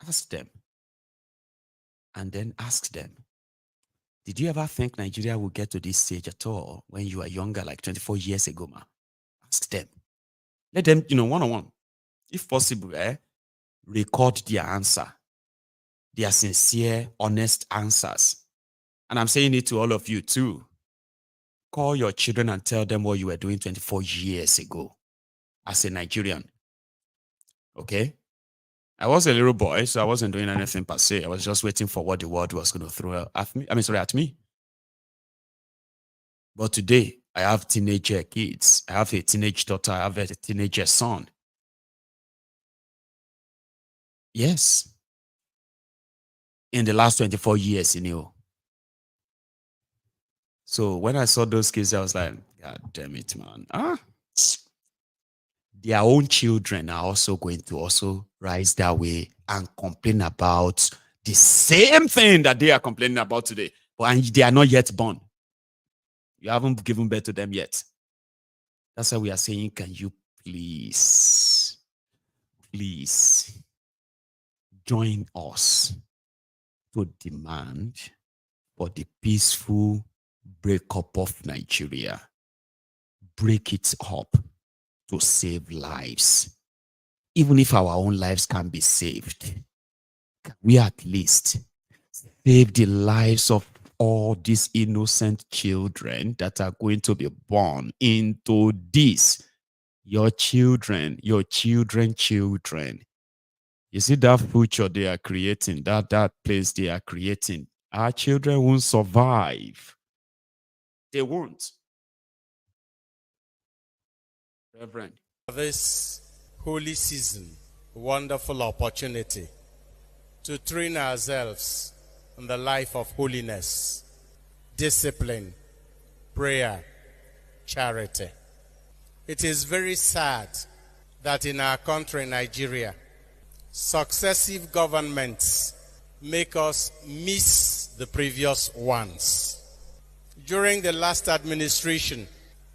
Ask them. And then ask them, did you ever think Nigeria will get to this stage at all when you were younger, like 24 years ago, ma? Ask them. Let them, one-on-one. If possible, record their answer. Their sincere, honest answers. And I'm saying it to all of you too. Call your children and tell them what you were doing 24 years ago as a Nigerian. Okay? I was a little boy, so I wasn't doing anything per se. I was just waiting for what the world was going to throw at me. At me. But today, I have teenager kids. I have a teenage daughter. I have a teenager son. Yes. In the last 24 years, So when I saw those kids, I was like, God damn it, man. Their own children are also going to also rise that way and complain about the same thing that they are complaining about today. But they are not yet born. You haven't given birth to them yet. That's why we are saying, can you please join us to demand for the peaceful breakup of Nigeria. Break it up to save lives. Even if our own lives can be saved, we at least save the lives of all these innocent children that are going to be born into this. Your children. You see that future they are creating, that place they are creating. Our children won't survive. They won't. Reverend. This holy season, wonderful opportunity to train ourselves in the life of holiness discipline, prayer, charity. It is very sad that in our country, Nigeria, successive governments make us miss the previous ones. During the last administration,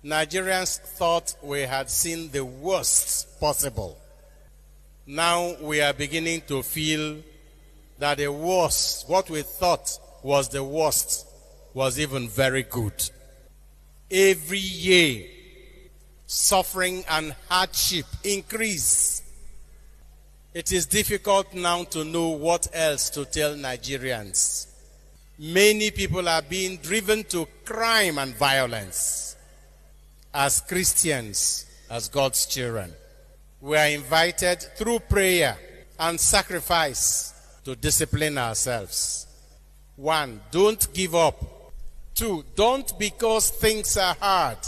Nigerians thought we had seen the worst possible. Now we are beginning to feel that the worst, what we thought was the worst, was even very good. Every year, suffering and hardship increase. It is difficult now to know what else to tell Nigerians. Many people are being driven to crime and violence. As Christians, as God's children, we are invited through prayer and sacrifice to discipline ourselves. 1, don't give up. 2, don't, because things are hard,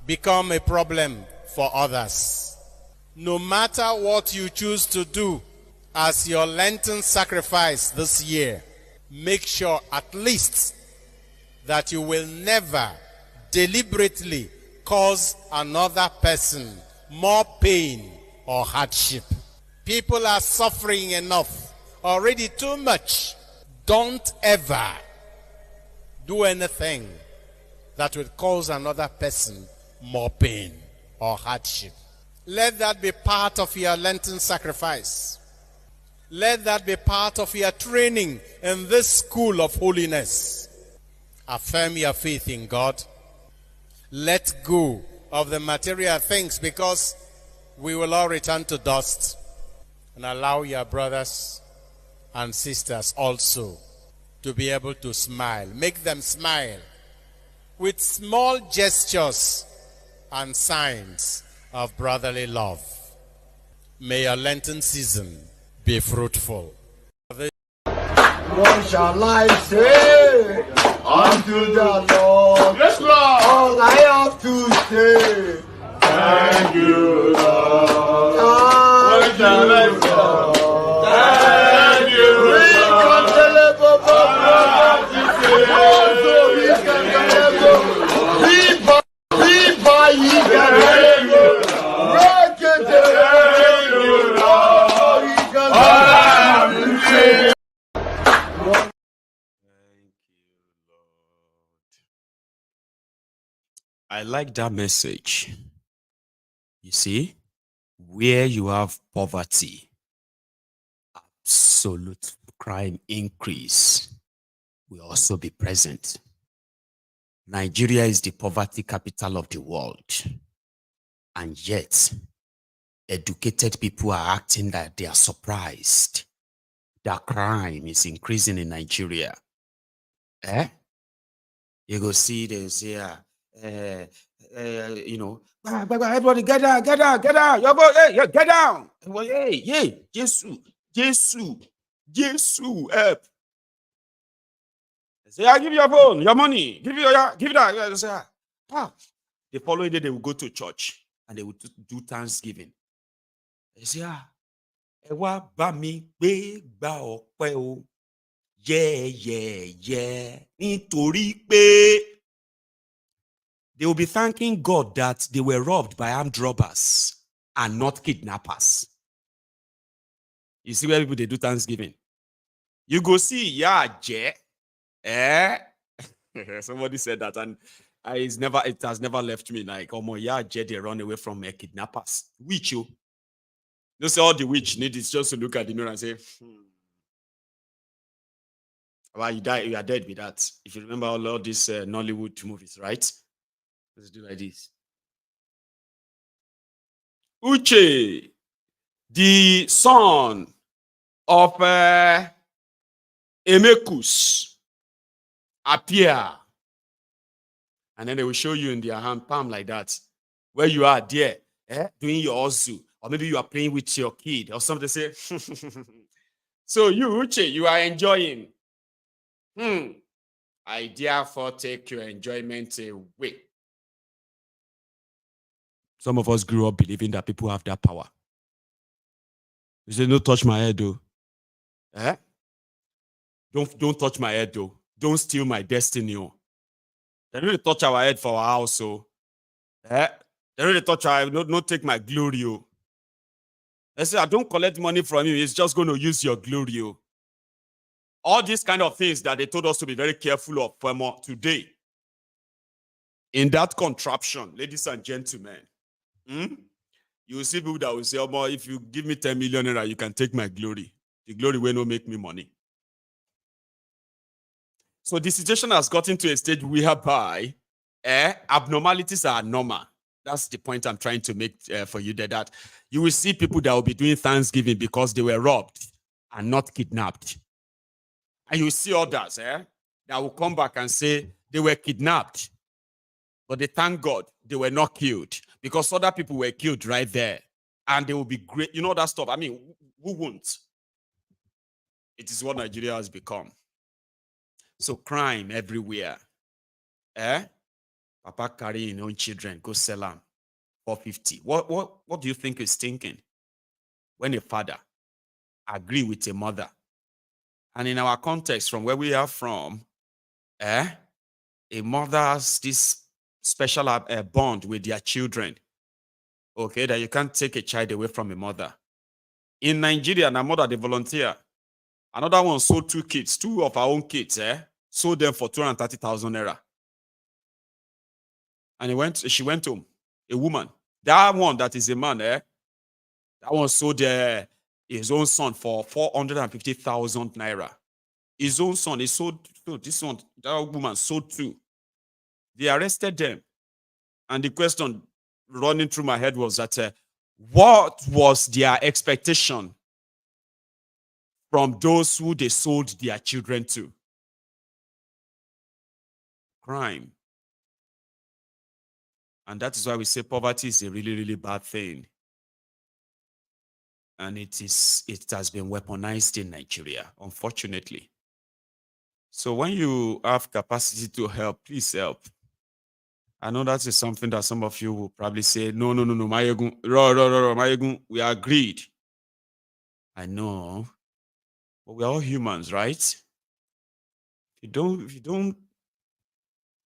become a problem for others. No matter what you choose to do as your Lenten sacrifice this year, make sure at least that you will never deliberately cause another person more pain or hardship. People are suffering enough, already too much. Don't ever do anything that will cause another person more pain or hardship. Let that be part of your Lenten sacrifice. Let that be part of your training in this school of holiness. Affirm your faith in God. Let go of the material things, because we will all return to dust. And allow your brothers and sisters also to be able to smile. Make them smile with small gestures and signs of brotherly love. May your Lenten season be fruitful. What shall I say unto the Lord? Yes, Lord. All I have to say, Thank you, Lord. What shall I say? Thank you, Lord. I like that message. You see, where you have poverty, absolute crime increase will also be present. Nigeria is the poverty capital of the world. And yet, educated people are acting that they are surprised that crime is increasing in Nigeria. You go see, they say, everybody get down, get down, get down. Hey, get down. Hey, Jesus, help. They say, give your phone, your money, give that. They say, the following day they will go to church and they will do Thanksgiving. They say, Ewa ba mi gbe gba ọpẹ́ o. Yeah. Nítorí pé they will be thanking God that they were robbed by armed robbers and not kidnappers. You see where people they do Thanksgiving. You go see, somebody said that, and it has never left me. Like, they run away from kidnappers. Which you? You say all the witch need is just to look at the mirror and say, well, you are dead with that. If you remember all these Nollywood movies, right? Let's do like this. Uche, the son of Emekus, appear. And then they will show you in their hand palm like that. Where you are there, doing your ozu. Or maybe you are playing with your kid or something. Say, so you, Uche, you are enjoying. I therefore take your enjoyment away. Some of us grew up believing that people have that power. You say, don't touch my head, though. Don't touch my head, though. Don't steal my destiny. They really touch our head for our house, so they really touch our head, not take my glory. Oh. They say, I don't collect money from you, it's just going to use your glory. Oh. All these kind of things that they told us to be very careful of for more today. In that contraption, ladies and gentlemen, you will see people that will say, oh, if you give me 10 million naira, you can take my glory. The glory will not make me money. So the situation has gotten to a stage whereby abnormalities are normal. That's the point I'm trying to make for you there, that you will see people that will be doing Thanksgiving because they were robbed and not kidnapped. And you will see others that will come back and say they were kidnapped, but they thank God they were not killed because other people were killed right there. And they will be great. You know that stuff. I mean, who won't? It is what Nigeria has become. So crime everywhere. Papa carrying his own children, go sell them for 50. What do you think he's thinking? When a father agree with a mother, and in our context, from where we are from, a mother has this special bond with their children. Okay, that you can't take a child away from a mother. In Nigeria, a mother, they volunteer. Another one sold two of our own kids, sold them for 230,000 naira. And she went home, a woman. That one that is a man, that one sold his own son for 450,000 naira. His own son, he sold this one, that woman sold two. They arrested them. And the question running through my head was that what was their expectation from those who they sold their children to? Crime. And that is why we say poverty is a really, really bad thing. And it has been weaponized in Nigeria, unfortunately. So when you have capacity to help, please help. I know that is something that some of you will probably say, no, Mayegun, we agreed. I know, but we're all humans, right? If you don't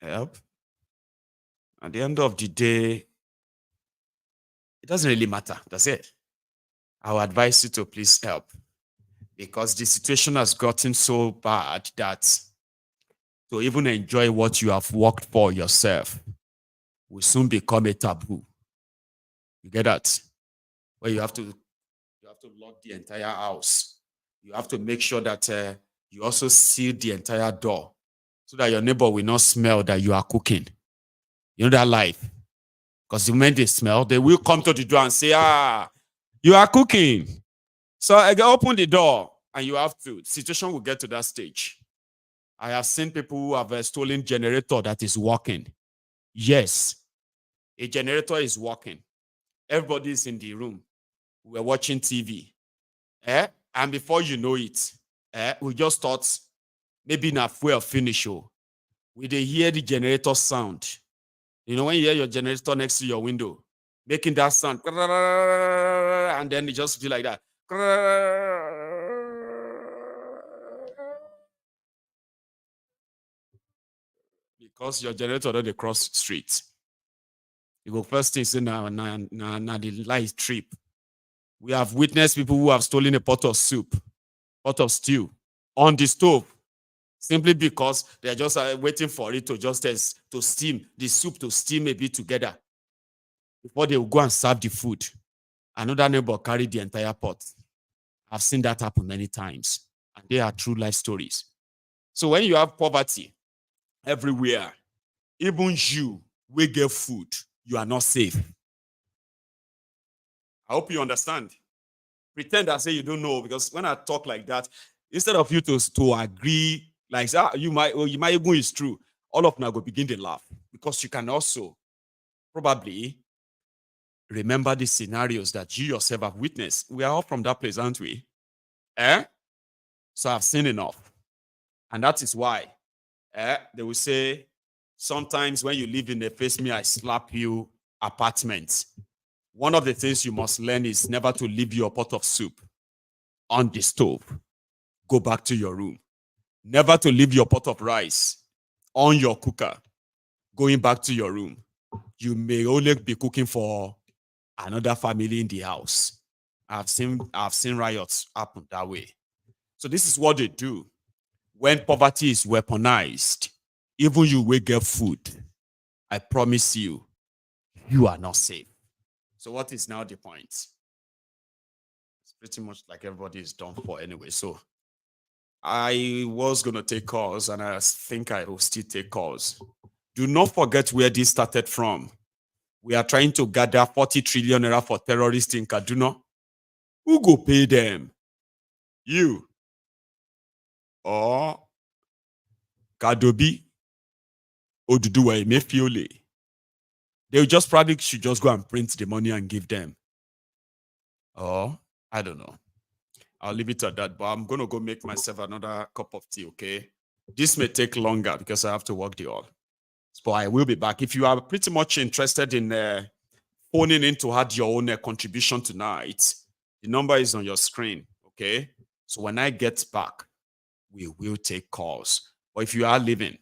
help, at the end of the day, it doesn't really matter. That's it. I will advise you to please help, because the situation has gotten so bad that to even enjoy what you have worked for yourself will soon become a taboo. You get that? Where you have to lock the entire house. You have to make sure that you also seal the entire door so that your neighbor will not smell that you are cooking. You know that life? Because the moment they smell, they will come to the door and say, you are cooking. So I open the door and you have to. The situation will get to that stage. I have seen people who have a stolen generator that is working. Yes, a generator is working. Everybody is in the room. We're watching TV. And before you know it, we just thought maybe in a fuel finish. We dey hear the generator sound. You know, when you hear your generator next to your window, making that sound, and then it just feel like that. Because your generator don't dey cross street. You go first thing say na the light trip. We have witnessed people who have stolen a pot of soup, pot of stew on the stove, simply because they're just waiting for it to just to steam, the soup to steam a bit together before they will go and serve the food. Another neighbor carried the entire pot. I've seen that happen many times, and they are true life stories. So when you have poverty everywhere, even you will get food, you are not safe. I hope you understand. Pretend I say you don't know, because when I talk like that, instead of you to agree, like you might even is true, all of them will begin to laugh, because you can also probably remember the scenarios that you yourself have witnessed. We are all from that place, aren't we? So I've seen enough. And that is why they will say, sometimes when you live in a face me, I slap you apartment. One of the things you must learn is never to leave your pot of soup on the stove. Go back to your room. Never to leave your pot of rice on your cooker. going back to your room, you may only be cooking for another family in the house. I've seen riots happen that way. So this is what they do. When poverty is weaponized, even you will get food. I promise you, you are not safe. So what is now the point? It's pretty much like everybody is done for anyway. So I was going to take calls, and I think I will still take calls. Do not forget where this started from. We are trying to gather 40 trillion naira for terrorists in Kaduna. Who go pay them? You. Or Kadobi. Oduduwa Emefiole. They just probably should just go and print the money and give them. Or, I don't know. I'll leave it at that, but I'm going to go make myself another cup of tea, okay? This may take longer because I have to work the all. But I will be back. If you are pretty much interested in phoning in to add your own contribution tonight, the number is on your screen, okay? So when I get back, we will take calls. But if you are leaving,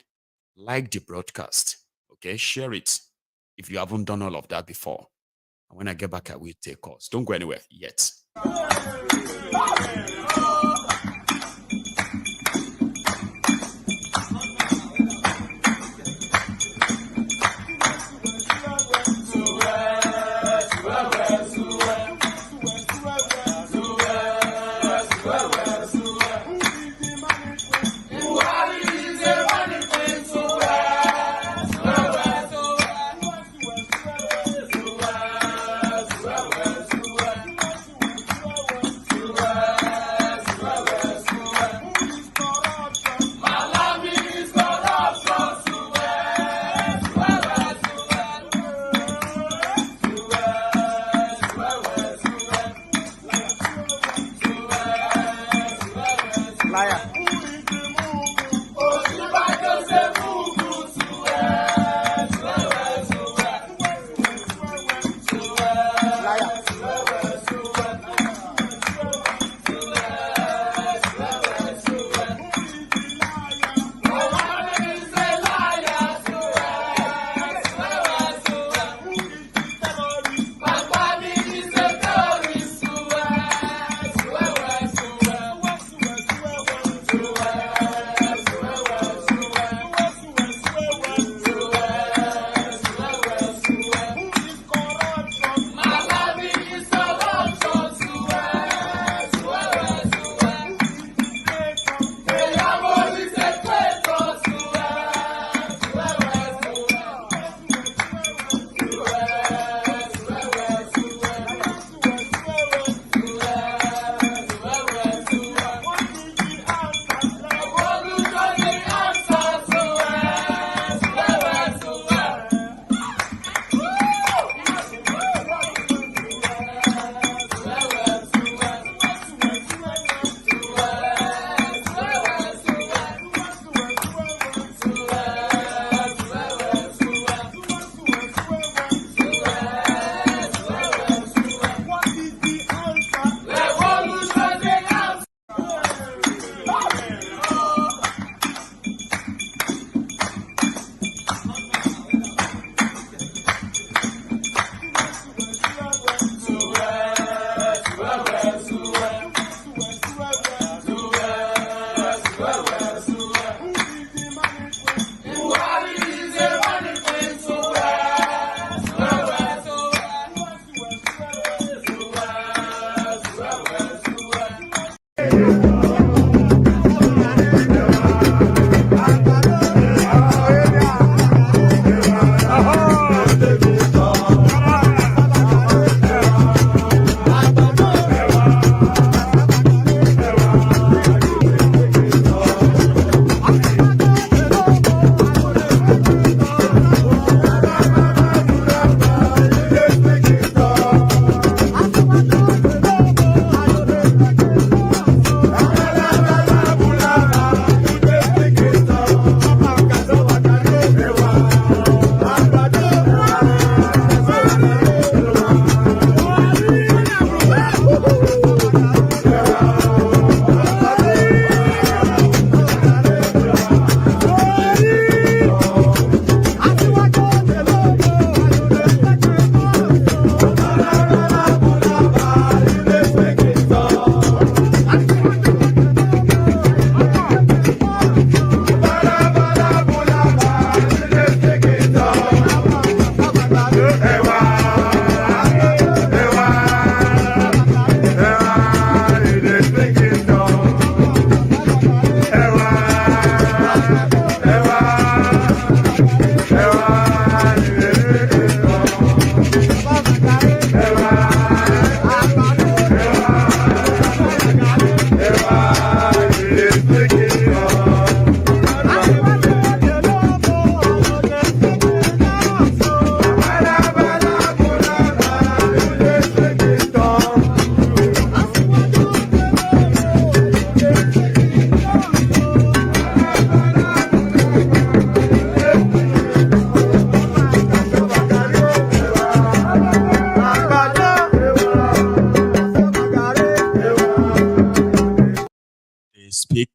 like the broadcast, okay? Share it if you haven't done all of that before. And when I get back, I will take calls. Don't go anywhere yet.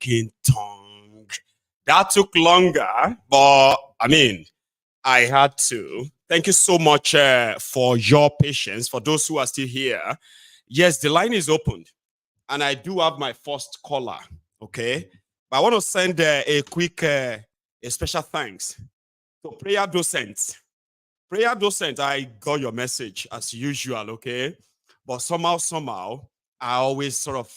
speaking tongue. That took longer, but I mean, I had to. Thank you so much for your patience. For those who are still here, yes, the line is opened, and I do have my first caller. Okay, but I want to send a quick, a special thanks to Prayer Docent. Prayer Docent, I got your message as usual. Okay, but somehow, I always sort of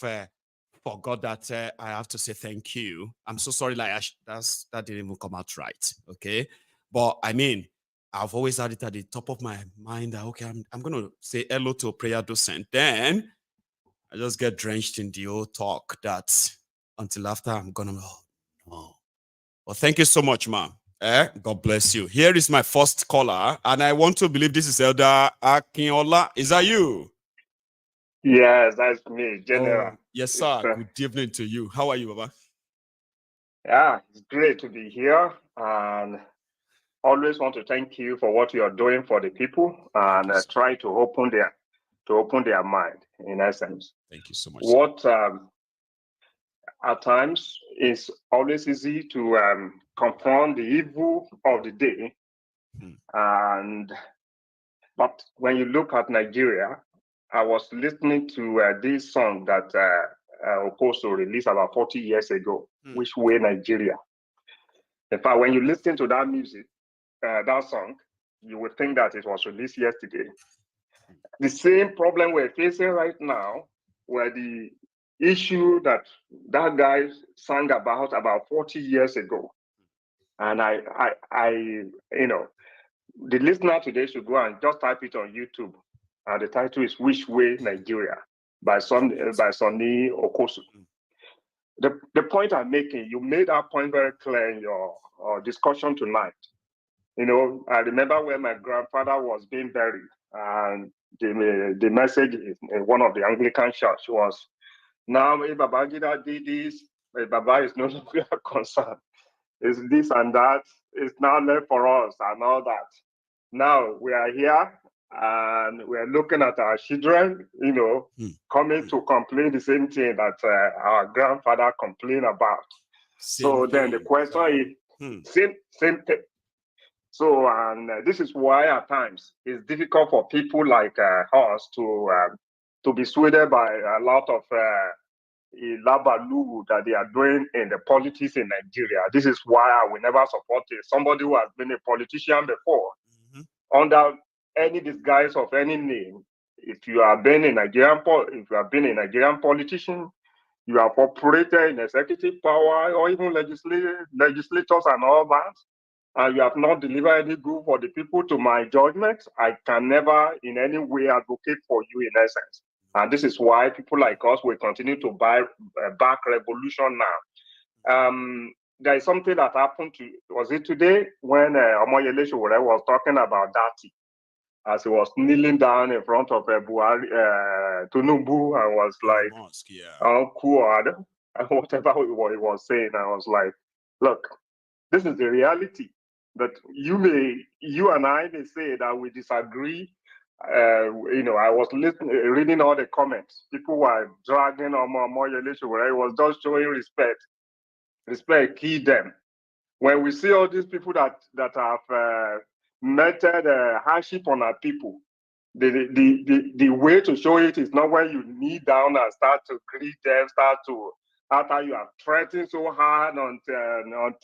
forgot that I have to say thank you. I'm so sorry. Like that didn't even come out right. Okay, but I mean, I've always had it at the top of my mind that okay, I'm gonna say hello to Prayer Docent. Then I just get drenched in the old talk that until after I'm gonna. Oh, no. Well, thank you so much, ma'am. God bless you. Here is my first caller, and I want to believe this is Elder Akinola. Is that you? Yes, that's me, General. Oh, yes, sir. Good evening to you. How are you, Baba? Yeah, it's great to be here, and always want to thank you for what you are doing for the people, and try to open their mind. In essence, thank you so much. What at times is always easy to confront the evil of the day, but when you look at Nigeria, I was listening to this song that Okoso released about 40 years ago, Which Way Nigeria. In fact, when you listen to that music, that song, you would think that it was released yesterday. The same problem we're facing right now, where the issue that guy sang about 40 years ago. And I the listener today should go and just type it on YouTube. And the title is Which Way Nigeria by Sonny Okosu. The point I'm making, you made that point very clear in your discussion tonight. You know, I remember when my grandfather was being buried, and the message in one of the Anglican church was, now if Babangida did this, Baba is no longer concerned. It's this and that. It's now left for us and all that. Now we are here and we're looking at our children, coming to complain the same thing that our grandfather complained about. Then the question is, same thing. So, and this is why at times it's difficult for people like us to be swayed by a lot of labaloo that they are doing in the politics in Nigeria. This is why I will never support it. Somebody who has been a politician before, under any disguise of any name. If you have been a Nigerian politician, you have operated in executive power or even legislators and all that, and you have not delivered any good for the people, to my judgment, I can never in any way advocate for you in essence. And this is why people like us will continue to back revolution now. There is something that happened was it today, when Omoyele Sowore was talking about Dati, as he was kneeling down in front of Buhari, Tinubu, and was like, cool, and whatever he was saying. I was like, look, this is the reality. That you and I may say that we disagree. I was reading all the comments. People were dragging on Omoyele Sowore. It was just showing respect. Respect, key them. When we see all these people that have meted hardship on our people, the way to show it is not when you kneel down and start to greet them, after you have threatened so hard on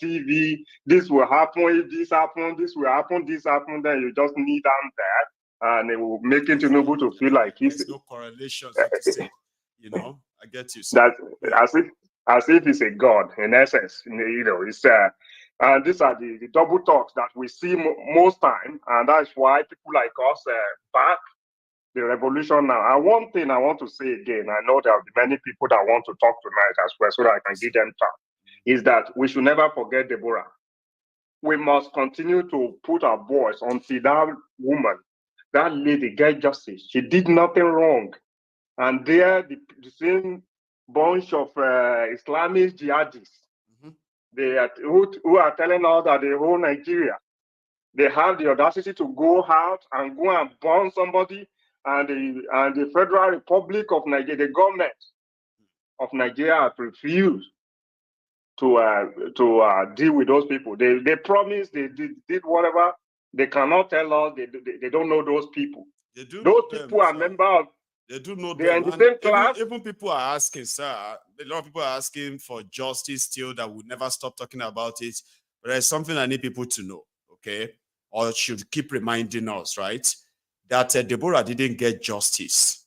TV, this will happen, if this happen, this will happen, this happen, then you just kneel down there, and it will make Tinubu to feel like there's no correlation, so to say. I get you. That as if he's a god, in essence. It's and these are the double talks that we see most time, and that's why people like us back the revolution now. And one thing I want to say again, I know there will be many people that want to talk tonight as well, so that I can give them time, is that we should never forget Deborah. We must continue to put our voice until that woman, that lady, get justice. She did nothing wrong. And there, the same bunch of Islamic jihadists, who are telling us that the whole Nigeria, they have the audacity to go out and go and burn somebody, and the Federal Republic of Nigeria, the government of Nigeria, have refused to deal with those people. They promised, they did whatever. They cannot tell us. They don't know those people. They do Those know people them, are members of. They do know They are them. in the And same class. even people are asking, sir. A lot of people are asking for justice still that we'll never stop talking about it. But there's something I need people to know, okay? Or should keep reminding us, right? That Deborah didn't get justice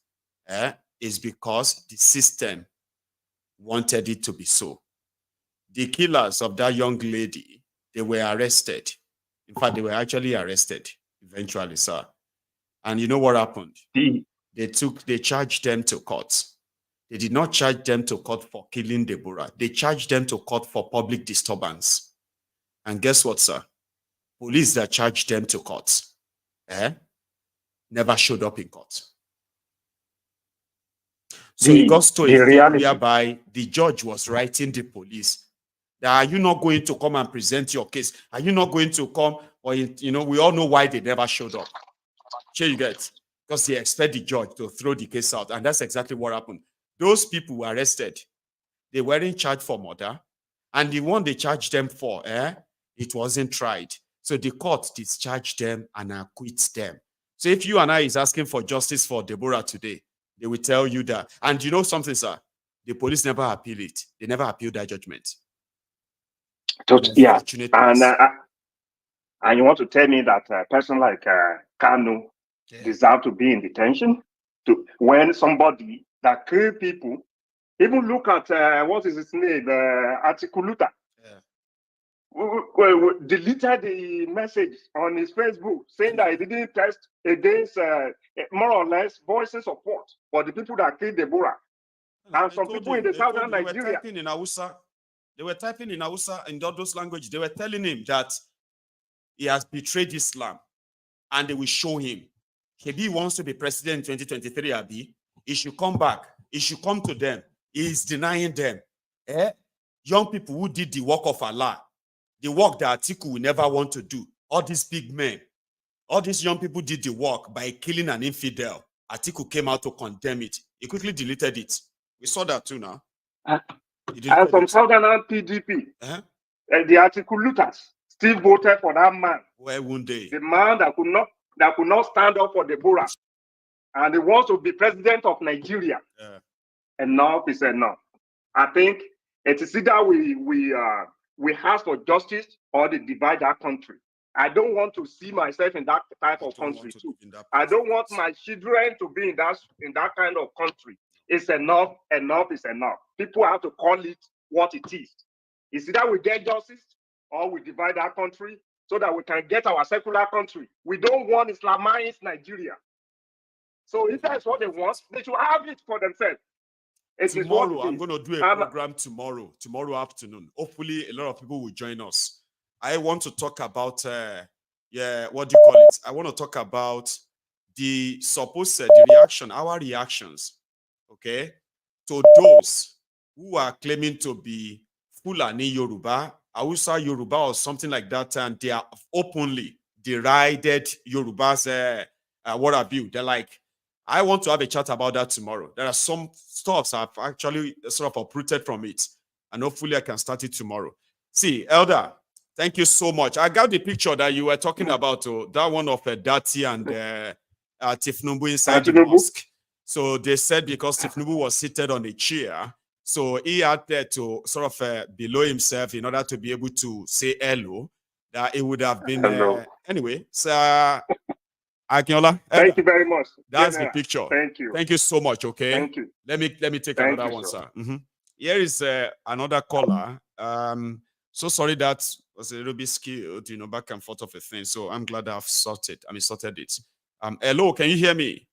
is because the system wanted it to be so. The killers of that young lady, they were arrested. In fact, they were actually arrested eventually, sir. And you know what happened? They charged them to court. They did not charge them to court for killing Deborah. They charged them to court for public disturbance. And guess what, sir? Police that charged them to court never showed up in court. So it got to a thing whereby the judge was writing the police that, are you not going to come and present your case? Are you not going to come? Or, you know, we all know why they never showed up. Sure you get? Because they expect the judge to throw the case out. And that's exactly what happened. Those people were arrested. They weren't charged for murder. And the one they charged them for, it wasn't tried. So the court discharged them and acquits them. So if you and I is asking for justice for Deborah today, they will tell you that. And you know something, sir? The police never appeal it. They never appeal that judgment. Yeah. And you want to tell me that a person like Kanu deserves to be in detention? When somebody that killed people, even look at, what is his name, Articuluta. Deleted the message on his Facebook saying that he didn't test against more or less voicing support for the people that killed Deborah. And some people in the southern Nigeria. They were typing in Hausa, in those languages. They were telling him that he has betrayed Islam and they will show him. If he wants to be president in 2023, Abi, he should come back. He should come to them. He is denying them. Young people who did the work of Allah, the work that Atiku will never want to do. All these big men, all these young people did the work by killing an infidel. Atiku came out to condemn it. He quickly deleted it. We saw that too now. And from Southern PDP, the Articulutas still voted for that man. Where one day? The man that could not stand up for Deborah. And he wants to be president of Nigeria. Enough is enough. I think it is either we ask for justice or they divide our country. I don't want to see myself in that type of country too. I don't want my children to be in that kind of country. It's enough. Enough is enough. People have to call it what it is. It's either we get justice or we divide our country so that we can get our secular country. We don't want Islamized Nigeria. So if that's what they want, they should have it for themselves. Tomorrow, I'm going to do a program tomorrow afternoon. Hopefully, a lot of people will join us. I want to talk about, what do you call it? I want to talk about the reaction, our reactions, okay, to those who are claiming to be Fulani Yoruba, Hausa Yoruba, or something like that, and they are openly derided Yoruba's, what have you. They're like, I want to have a chat about that tomorrow. There are some stuffs I've actually sort of uprooted from it, and hopefully I can start it tomorrow. See, Elder, thank you so much. I got the picture that you were talking about, that one of Dati and thiefnubu inside the mosque. So they said because thiefnubu was seated on a chair, so he had to sort of below himself in order to be able to say hello, that it would have been... anyway, so... Akinola, thank you very much. That's the picture. Thank you. Thank you so much. Okay. Thank you. Let me take another one, sir. Here is another caller. So sorry that was a little bit skilled, back and forth of a thing. So I'm glad I've sorted it. Hello, can you hear me?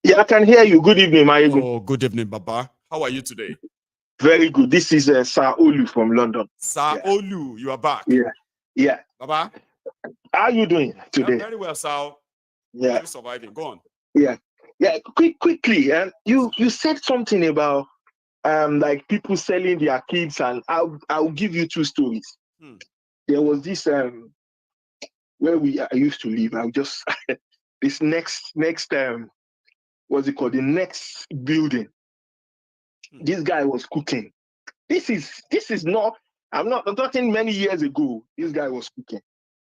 Yeah, I can hear you. Good evening, my ego. Oh, good evening, Baba. How are you today? Very good. This is Sir Olu from London. Sir Olu, you are back. Yeah. Baba, how are you doing today? I'm very well, sir. Yeah. Still surviving. Go on. Yeah. Quickly. You said something about like people selling their kids, and I'll give you two stories. There was this where I used to live. I'll just this next what's it called? The next building. This guy was cooking. This is not I'm talking many years ago, this guy was cooking.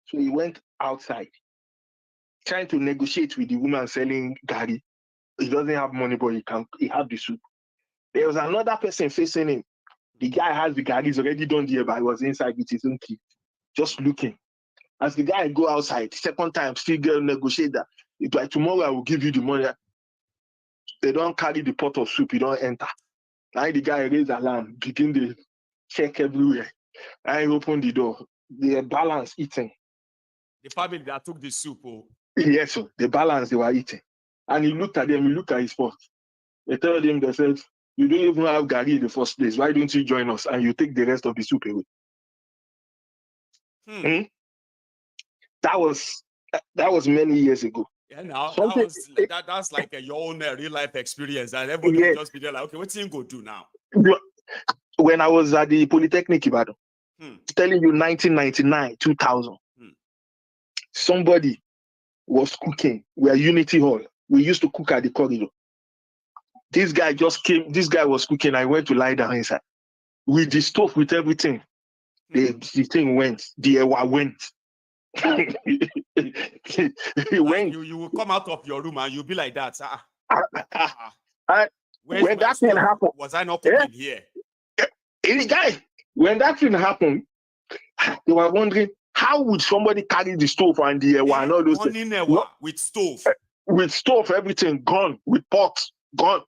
So he went outside, trying to negotiate with the woman selling gari. He doesn't have money, but he have the soup. There was another person facing him. The guy has the gari, he's already done there, but he was inside with his own key, just looking. As the guy go outside, second time, still go negotiate that. By tomorrow, I will give you the money. They don't carry the pot of soup, you don't enter. Now the guy raise alarm, begin to check everywhere. I open the door. The balance eating. The family that took the soup. Oh. Yes, sir. The balance they were eating. And he looked at them, he looked at his pot. They told him, they said, you don't even have gari in the first place. Why don't you join us? And you take the rest of the soup away. That was many years ago. Yeah, now that's like your own real life experience, and everybody will just be there like, okay, what's he going to do now? When I was at the Polytechnic Ibadan, telling you 1999, 2000, somebody was cooking. We are Unity Hall. We used to cook at the corridor. This guy just came. This guy was cooking. I went to lie down inside with the stove, with everything. The thing went. The ewa went. You will come out of your room and you'll be like that. When that thing happened, was I not cooking here? Any guy, when that thing happened, they were wondering how would somebody carry the stove and the ewa and all those things. With stove. With stove, everything gone. With pots gone.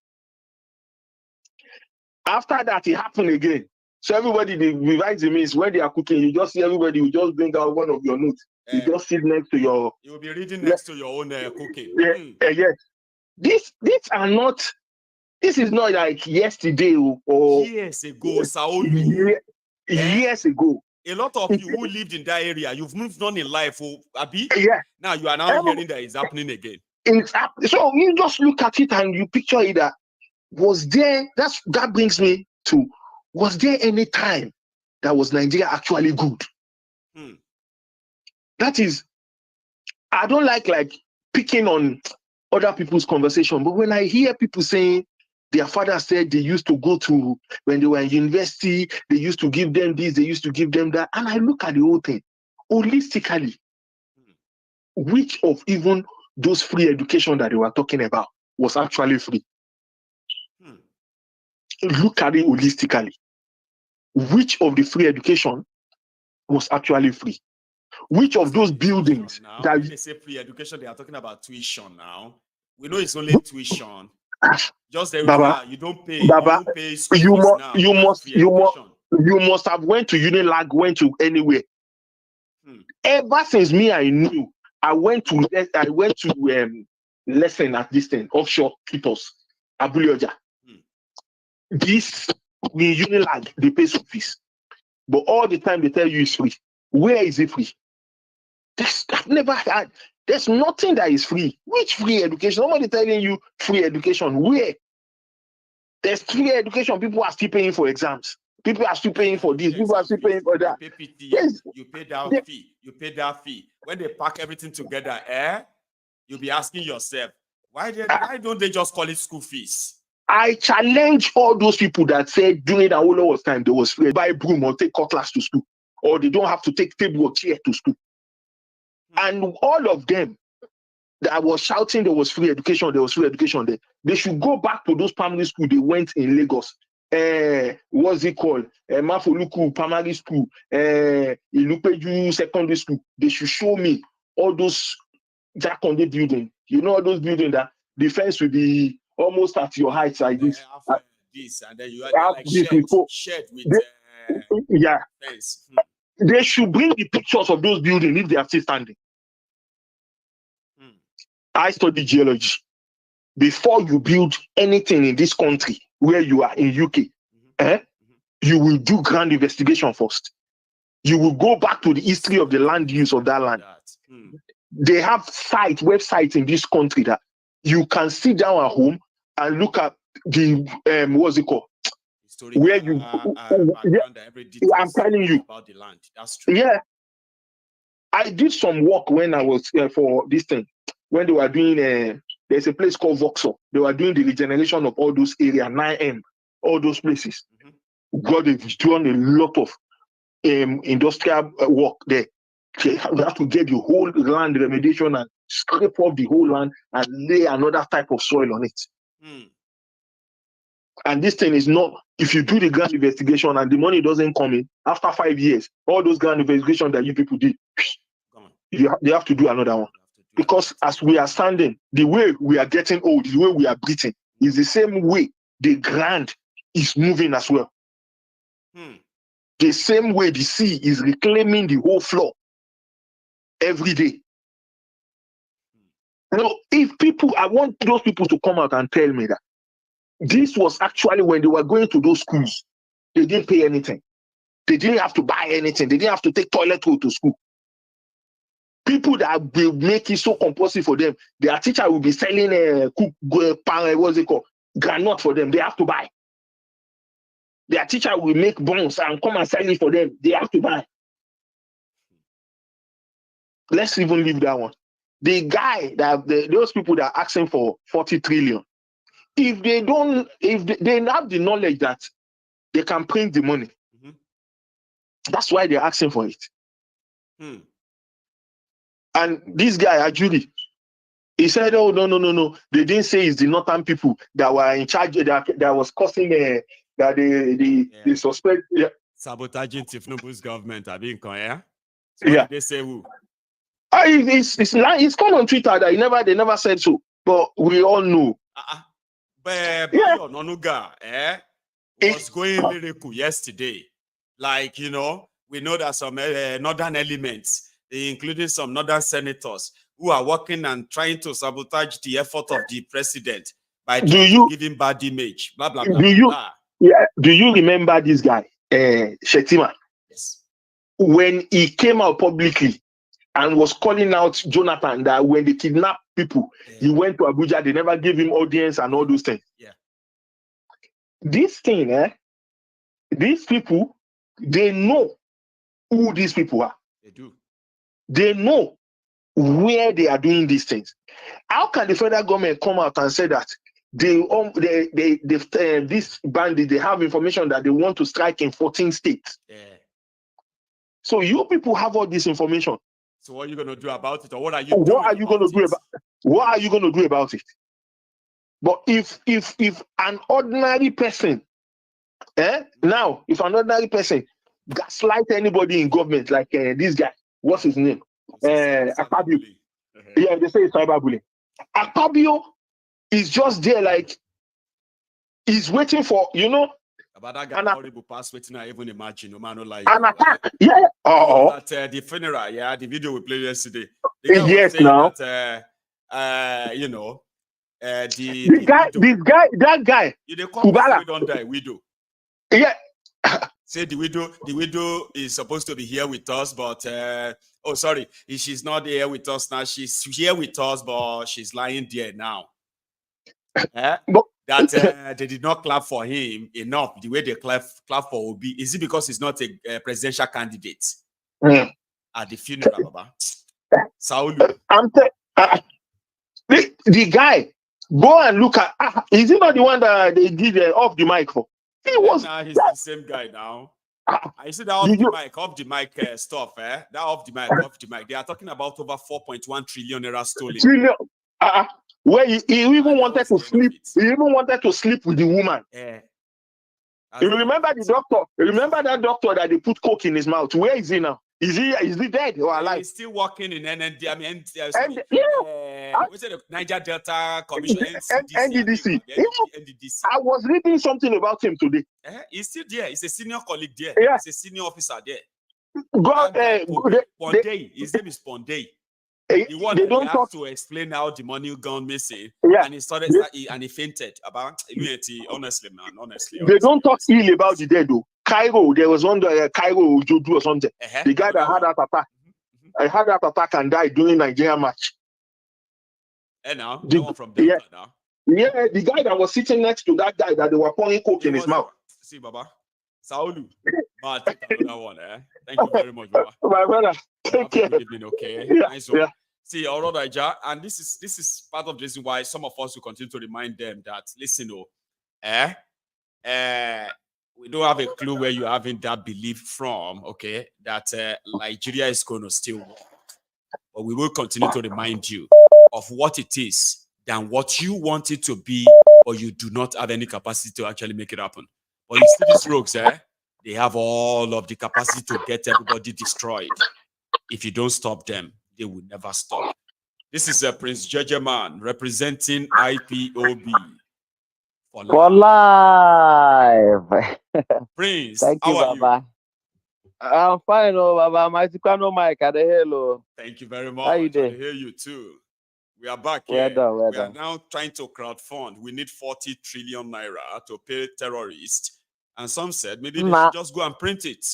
After that, it happened again. So everybody, they revise the means when they are cooking. You just see everybody. You just bring out one of your notes. You just sit next to your. You will be reading next to your own cooking. Yes. These are not. This is not like yesterday or years ago. Years ago. A lot of you who lived in that area, you've moved on in life. Abi? Yeah. Now you are now hearing that it's happening again. So you just look at it and you picture it. That was there. That brings me to. Was there any time that was Nigeria actually good? That is, I don't like picking on other people's conversation, but when I hear people saying their father said they used to go to, when they were in university, they used to give them this, they used to give them that, and I look at the whole thing, holistically, which of even those free education that they were talking about was actually free? Look at it holistically. Which of the free education was actually free? Which of those buildings that when they say free education, they are talking about tuition now. We know it's only tuition. Just Baba, you don't pay. Baba, you don't pay school fees now. You must have went to Unilag, went to anywhere. Ever since me, I knew. I went to lesson at this thing, offshore peoples, Abulioja. This Unilag, they pay school fees, but all the time they tell you it's free. Where is it free? I've never had. There's nothing that is free. Which free education? Somebody telling you free education. Where? There's free education. People are still paying for exams. People are still paying for this. People are still paying for that. You pay PT, you pay that fee. You pay that fee. When they pack everything together, you'll be asking yourself, why don't they just call it school fees? I challenge all those people that said during the whole time there was free. Buy broom or take cutlass to school, or they don't have to take table or chair to school. And all of them that was shouting there was free education there. They should go back to those primary school they went in Lagos. What's it called? Mafoluku primary school, Ilupeju secondary school. They should show me all those Jakonde building. You know all those buildings that the fence will be almost at your height like this. This and then you have like shed with fence. They should bring the pictures of those buildings if they are still standing. I study geology. Before you build anything in this country, where you are in UK, you will do ground investigation first. You will go back to the history of the land use of that land. They have websites in this country that you can sit down at home and look at the what's it called? Where you I'm telling you about the land. That's true. Yeah. I did some work when I was for this thing. When they were doing there's a place called Vauxhall. They were doing the regeneration of all those areas, 9M, all those places. God, they've done a lot of industrial work there. They have to get the whole land remediation and scrape off the whole land and lay another type of soil on it. And this thing is not, if you do the ground investigation and the money doesn't come in, after 5 years, all those ground investigations that you people did, they have to do another one. Because as we are standing, the way we are getting old, the way we are breathing, is the same way the ground is moving as well. The same way the sea is reclaiming the whole floor every day. Now, if people, I want those people to come out and tell me that this was actually when they were going to those schools, they didn't pay anything. They didn't have to buy anything. They didn't have to take toilet roll to school. People that will make it so compulsory for them, their teacher will be selling what's it called? Granite for them. They have to buy. Their teacher will make bones and come and sell it for them. They have to buy. Let's even leave that one. The guy that those people that are asking for 40 trillion, if they don't, if they have the knowledge that they can print the money, that's why they're asking for it. And this guy, Ajuri, he said, oh, no. They didn't say it's the northern people that were in charge, that was causing that they suspect. Yeah. Sabotaging thiefnubu's government. I mean, yeah? So yeah. They say who? It's come on Twitter that they never said so. But we all know. But Nonuga, was going lyrical yesterday. Like, we know that some northern elements, including some northern senators, who are working and trying to sabotage the effort of the president by giving bad image. Blah, blah, blah, blah. Yeah. Do you remember this guy, Shetima? Yes. When he came out publicly and was calling out Jonathan that when they kidnapped people, he went to Abuja, they never gave him audience and all those things. Yeah. This thing, these people, they know who these people are. They do. They know where they are doing these things. How can the federal government come out and say that this bandit, they have information that they want to strike in 14 states? Yeah. So you people have all this information. So what are you going to do about it, or what are you doing? What are you going to do about it? What are you going to do about it? But if an ordinary person, now if an ordinary person gaslight anybody in government, like this guy, what's his name? Akpabio. Yeah, they say it's cyberbullying. Akpabio is just there, like he's waiting for, about that guy, horrible pass waiting. I even imagine, no man, like an attack. Yeah. At the funeral, the video we played yesterday. Yes, now. That, that guy. You they call we don't die, widow. Yeah. Say the widow is supposed to be here with us, but she's not here with us now. She's here with us, but she's lying there now. That they did not clap for him enough. The way they clap for Obi, is it because he's not a presidential candidate at the funeral, Baba? Saulu. The guy, go and look at. Is he not the one that they did off the mic for? He was. Nah, he's the same guy now. I see that off the mic stuff. That off the mic. They are talking about over 4.1 trillion naira stolen. Where he even wanted to sleep. He even wanted to sleep with the woman. Yeah. You remember the doctor? Remember that doctor that they put coke in his mouth? Where is he now? Is he dead or alive? He's still working in NND. I mean, what's it? Niger Delta Commission. NDDC. I was reading something about him today. He's still there. He's a senior colleague there. Yeah. He's a senior officer there. Pondey. His name is Pondey. They don't have to explain how the money gone missing, and he started and he fainted. About honestly, they don't talk ill about the dead though. Cairo, there was one Cairo Jodu or something. The guy that had that attack, I had that attack and died during Nigeria match. And now the one from Delta now. Yeah, the guy that was sitting next to that guy that they were pouring coke in his mouth. See, Baba, Saulu, take another one. Thank you very much, Baba. My brother, take care. Good evening, okay. Nice one. See, all right, and this is part of the reason why some of us will continue to remind them that listen, we don't have a clue where you're having that belief from, okay, that Nigeria is going to still work. But we will continue to remind you of what it is than what you want it to be, or you do not have any capacity to actually make it happen. But you see these rogues, they have all of the capacity to get everybody destroyed. If you don't stop them, they will never stop. This is Prince Jejeman representing IPOB. For life. Prince, Thank you, how are Baba. I'm fine, oh, Baba. My Tikano Mike, at the hello. Thank you very much. How you I doing? hear you too. We are back Well here. done, well We are done. now trying to crowdfund. We need 40 trillion naira to pay terrorists. And some said maybe they should just go and print it.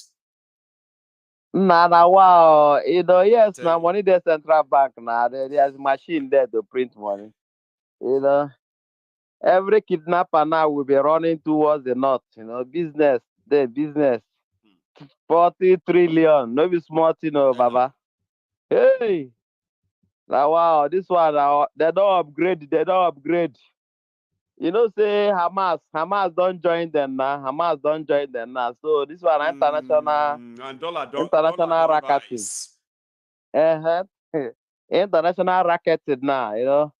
Nah, wow. You know, yes, now money the central bank now. There's machine there to print money. You know, every kidnapper now will be running towards the north. You know, business, the business. 40 trillion. No be smart, you know, Baba. Hey. Now, wow, this one, they don't upgrade. They don't upgrade. You know, say Hamas don't join them now. Hamas don't join them now. So this one international And dollar racketing. International racketing now, you know.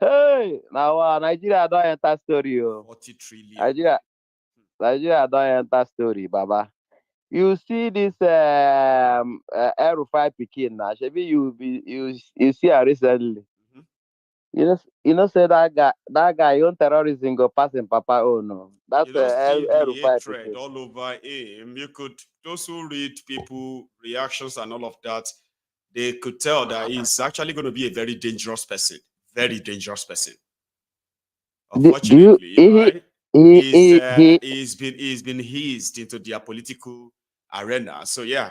Hey, now Nigeria don't enter story. 40 trillion. Nigeria don't enter story, Baba. You see this Aerofy Pekin now. Maybe you see her recently. You know, say that guy own terrorism go pass in Papa. Oh no, that's You don't see the Aerofy hatred Pekin. all over him. You could, those who read people reactions and all of that, they could tell that he's actually going to be a very dangerous person. Very dangerous person. Unfortunately, right? He's been eased into their political arena. So yeah,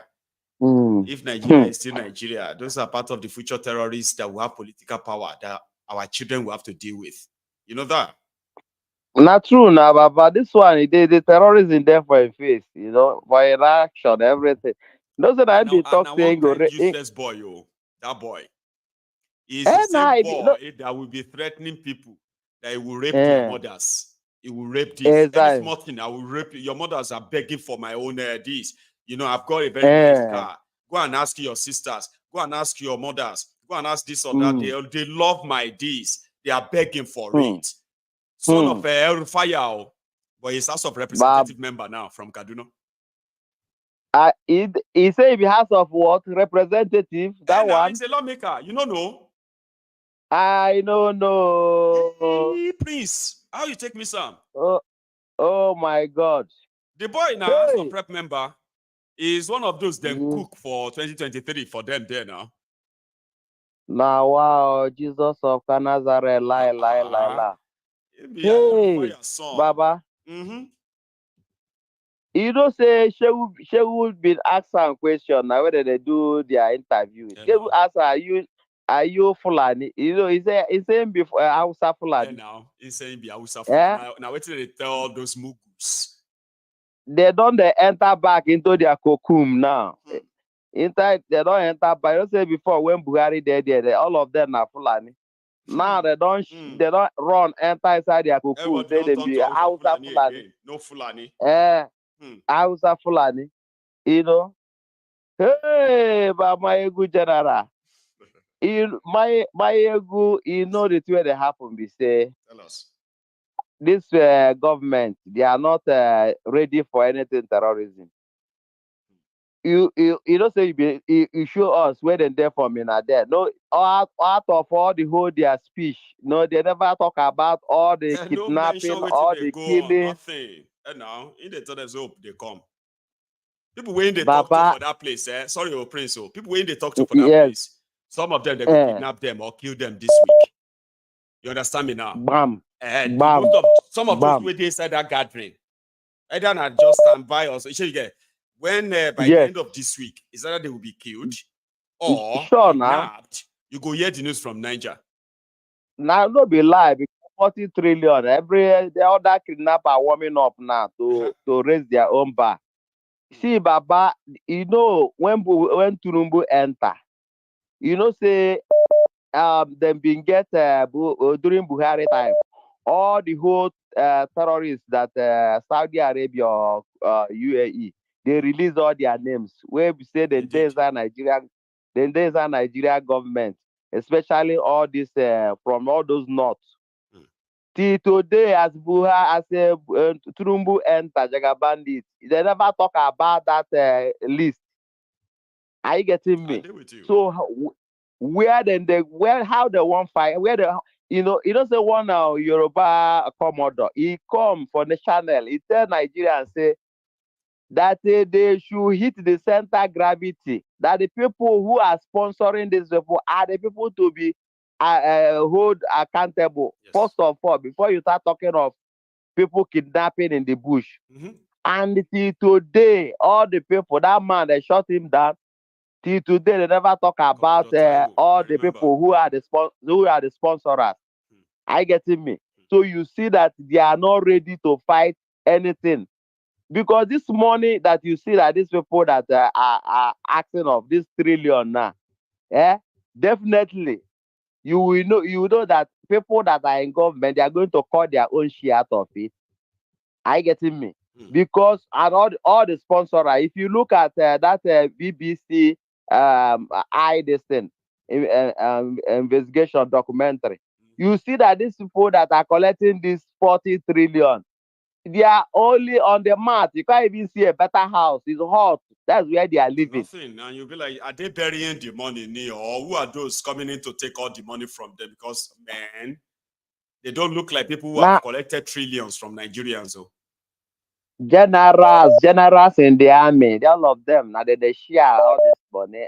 if Nigeria is still Nigeria, those are part of the future terrorists that will have political power that our children will have to deal with. You know that? Not true now, but this one, the terrorism there for a face, you know, for an action, everything. Those that I be talk saying go useless boy, that boy. He's the same boy that will be threatening people that he will rape their mothers. He will rape this. Any small thing, I will rape your mothers are begging for my own this. You know, I've got a very nice car. Go and ask your sisters. Go and ask your mothers. Go and ask this or that. They love my this. They are begging for it. Son of a fire, but he's House of Representative member now from Kaduna. He say he House of what? Representative? That one? He's a lawmaker. You don't know? I don't know. Hey, Prince, how you take me, Sam? Oh my God. The boy now, House of Rep member, is one of those them cook for 2023 for them there now. Now, wow, Jesus of Nazareth, lie. Hey, Baba. You know, say she would be asked some question now whether they do their interview. She would ask her, are you Fulani? You know, he's saying before Hausa Fulani. Now he's saying be Hausa Fulani. Now wait till they tell those mugus. They don't enter back into their cocoon now. Inside they don't enter back. You say before when Buhari there, all of them are Fulani. Now they don't run enter inside their cocoon. Say they be Hausa Fulani. No Fulani. Hausa Fulani. You know. Hey, but my good general. My ego, you know the way they happen. We say, tell us. This government, they are not ready for anything terrorism. You don't say you show us where they there for Minna there. No, out of all the whole their speech, no, they never talk about all the kidnapping, all the killing. Nothing. And now, in the told hope they come. People when they talk to for that place, sorry, Prince. People when they talk to for that place. Some of them, they go kidnap them or kill them this week. You understand me now? Bam. Some of those were inside that gathering. Either not just stand by or so. You get when by the end of this week, is either they will be killed or kidnapped. You go hear the news from Niger. Now, no be lie because 40 trillion. The other kidnapper warming up now to raise their own bar. See, Baba, you know when Tinubu enter. You know, say, them being get during Buhari time, all the whole terrorists that Saudi Arabia or UAE, they release all their names. Where we say the days are Nigeria government, especially all this from all those north. Till today, as Tinubu enter Jaga bandits, they never talk about that list. Are you getting me? So how they want fight, where the you don't say one now Yoruba Commodore. He come for the channel. He tell Nigeria and say that they should hit the center gravity. That the people who are sponsoring this people are the people to be hold accountable. Yes. First of all, before you start talking of people kidnapping in the bush. And till today, all the people, that man, they shot him down. Till today, they never talk about all the people who are the sponsors. I getting me? So you see that they are not ready to fight anything. Because this money that you see that these people that are asking of this trillion now, definitely you will know that people that are in government, they are going to cut their own share out of it. Are you getting me? Because and all the sponsors, if you look at that BBC investigation documentary, you see that these people that are collecting this 40 trillion, they are only on the mat. You can't even see a better house. It's hot. That's where they are living. Nothing. And you'll be like, are they burying the money near, or who are those coming in to take all the money from them? Because, man, they don't look like people who have collected trillions from Nigerians. So. Generals in the army, all of them, now they share all this money.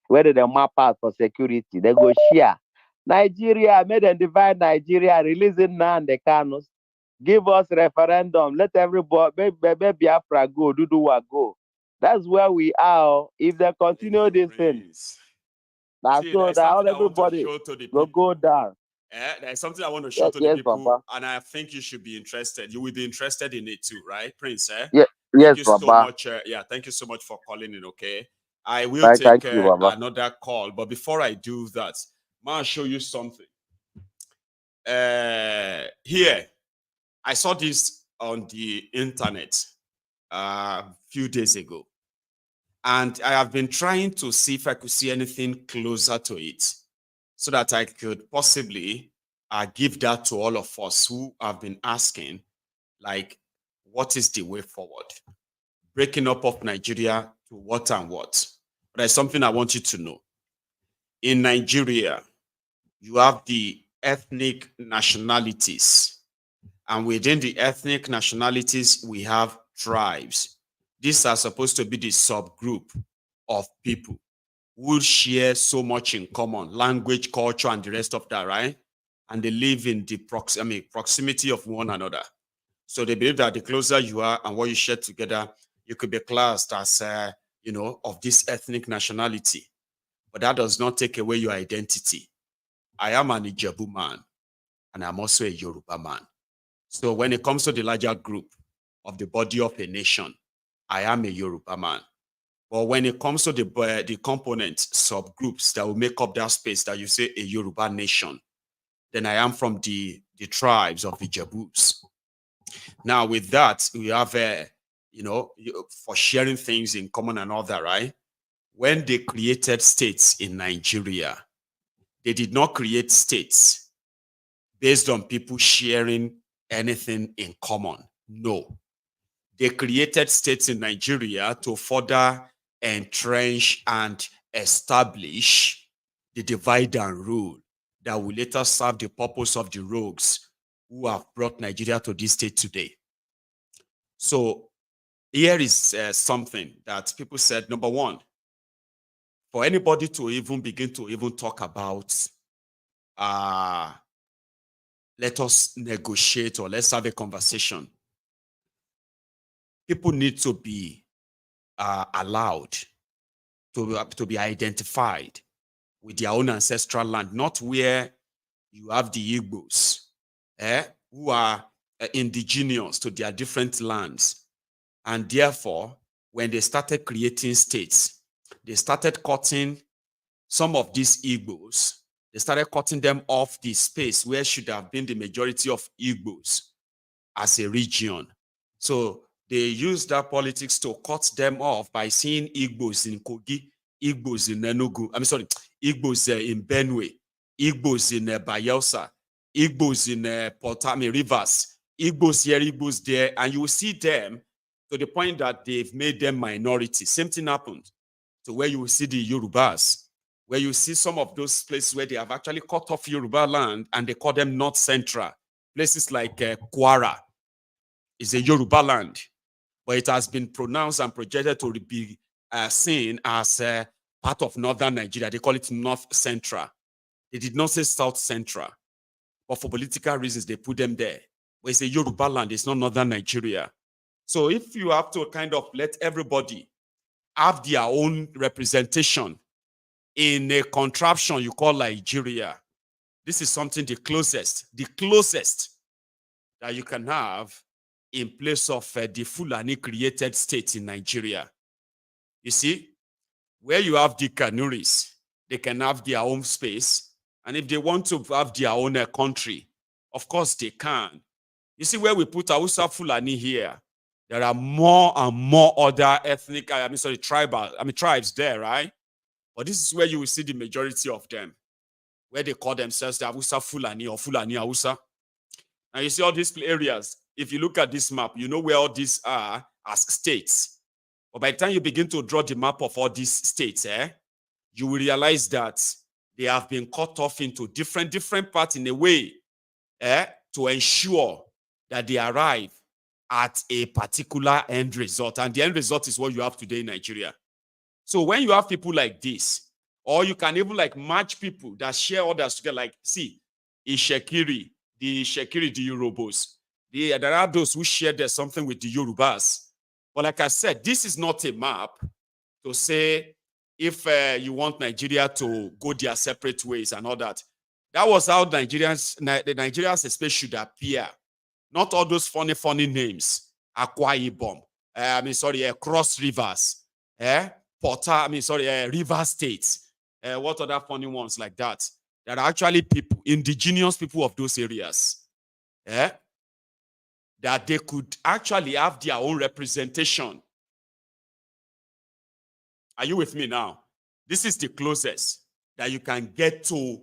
Whether they map out for security, they go share. Nigeria, made them divide Nigeria, releasing now the Kanus. Give us referendum. Let everybody, baby Biafra go, Duduwa go. That's where we are. If they continue this thing, that's so that all everybody will go down. There's something I want to show to the people, Papa. And I think you should be interested. You will be interested in it too, right, Prince? Yes, thank you Papa. So much. Thank you so much for calling in. Okay, I will take another call, but before I do that, I'll show you something. Here, I saw this on the internet a few days ago, and I have been trying to see if I could see anything closer to it, so that I could possibly give that to all of us who have been asking, like, what is the way forward? Breaking up of Nigeria to what and what? But there's something I want you to know. In Nigeria, you have the ethnic nationalities. And within the ethnic nationalities, we have tribes. These are supposed to be the subgroup of people who share so much in common, language, culture, and the rest of that, right? And they live in the proximity of one another. So they believe that the closer you are and what you share together, you could be classed as, of this ethnic nationality. But that does not take away your identity. I am an Ijebu man, and I'm also a Yoruba man. So when it comes to the larger group of the body of a nation, I am a Yoruba man. But when it comes to the component subgroups that will make up that space that you say a Yoruba nation, then I am from the tribes of Ijebus. Now with that, we have, for sharing things in common and all that, right? When they created states in Nigeria, they did not create states based on people sharing anything in common. No. They created states in Nigeria to further entrench and establish the divide and rule that will later serve the purpose of the rogues who have brought Nigeria to this state today. So here is something that people said. Number one, for anybody to even begin to even talk about, let us negotiate or let's have a conversation, people need to be allowed to be identified with their own ancestral land, not where you have the Igbos who are indigenous to their different lands. And therefore, when they started creating states, they started cutting some of these Igbos. They started cutting them off the space where should have been the majority of Igbos. as a region. So they use that politics to cut them off by seeing Igbos in Kogi, Igbos in Enugu, Igbos in Benue, Igbos in Bayelsa, Igbos in Portami Rivers, Igbos here, Igbos there, and you will see them to the point that they've made them minority. Same thing happened to where you will see the Yorubas, where you see some of those places where they have actually cut off Yoruba land and they call them North Central. Places like Kwara is a Yoruba land, but it has been pronounced and projected to be seen as part of Northern Nigeria. They call it North Central. They did not say South Central, but for political reasons, they put them there. But it's a Yoruba land, it's not Northern Nigeria. So if you have to kind of let everybody have their own representation in a contraption you call Nigeria, this is something the closest that you can have in place of the Fulani created state in Nigeria. You see, where you have the Kanuris, they can have their own space. And if they want to have their own country, of course they can. You see, where we put Hausa Fulani here, there are more and more other ethnic, tribes there, right? But this is where you will see the majority of them, where they call themselves the Hausa Fulani or Fulani Hausa. Now you see all these areas. If you look at this map, you know where all these are as states. But by the time you begin to draw the map of all these states, you will realize that they have been cut off into different parts in a way to ensure that they arrive at a particular end result. And the end result is what you have today in Nigeria. So when you have people like this, or you can even like match people that share others together, like, see, the Shekiri, the Yorubos. There are those who share something with the Yorubas. But like I said, this is not a map to say if you want Nigeria to go their separate ways and all that. That was how the Nigerians space should appear. Not all those funny names. Akwa Ibom, Cross Rivers, River States. What other funny ones like that? There are actually people, indigenous people of those areas, that they could actually have their own representation. Are you with me now? This is the closest that you can get to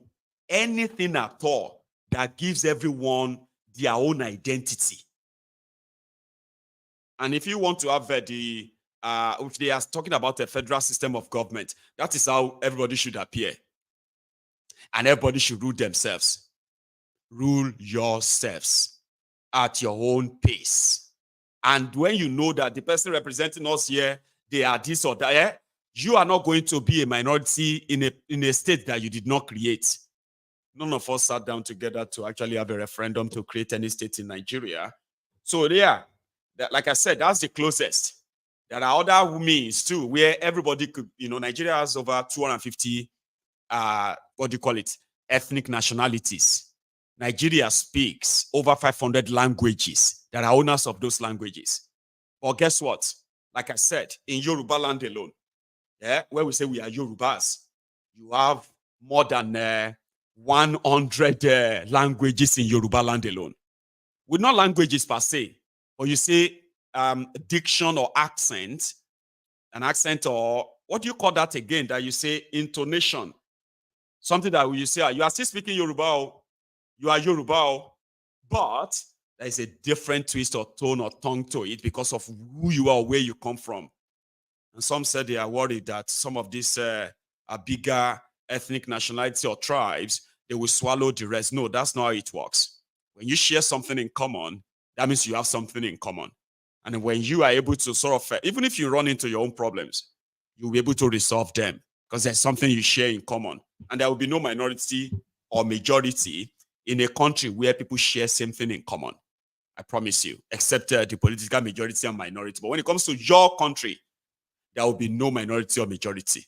anything at all that gives everyone their own identity. And if you want to have if they are talking about a federal system of government, that is how everybody should appear. And everybody should rule themselves. Rule yourselves at your own pace. And when you know that the person representing us here, they are this or that, you are not going to be a minority in a state that you did not create. None of us sat down together to actually have a referendum to create any state in Nigeria. So like I said, that's the closest. There are other means too, where everybody could, Nigeria has over 250, ethnic nationalities. Nigeria speaks over 500 languages. There are owners of those languages. But guess what? Like I said, in Yoruba land alone, where we say we are Yorubas, you have more than 100 languages in Yoruba land alone. With not languages per se, but you say diction or accent, an accent, or what do you call that again? That you say intonation. Something that you say, you are still speaking Yoruba, you are Yoruba, but there is a different twist or tone or tongue to it because of who you are, where you come from. And some said they are worried that some of these are bigger ethnic nationalities or tribes, they will swallow the rest. No, that's not how it works. When you share something in common, that means you have something in common. And when you are able to sort of, even if you run into your own problems, you'll be able to resolve them because there's something you share in common. And there will be no minority or majority in a country where people share something in common. I promise you, except the political majority and minority. But when it comes to your country, there will be no minority or majority.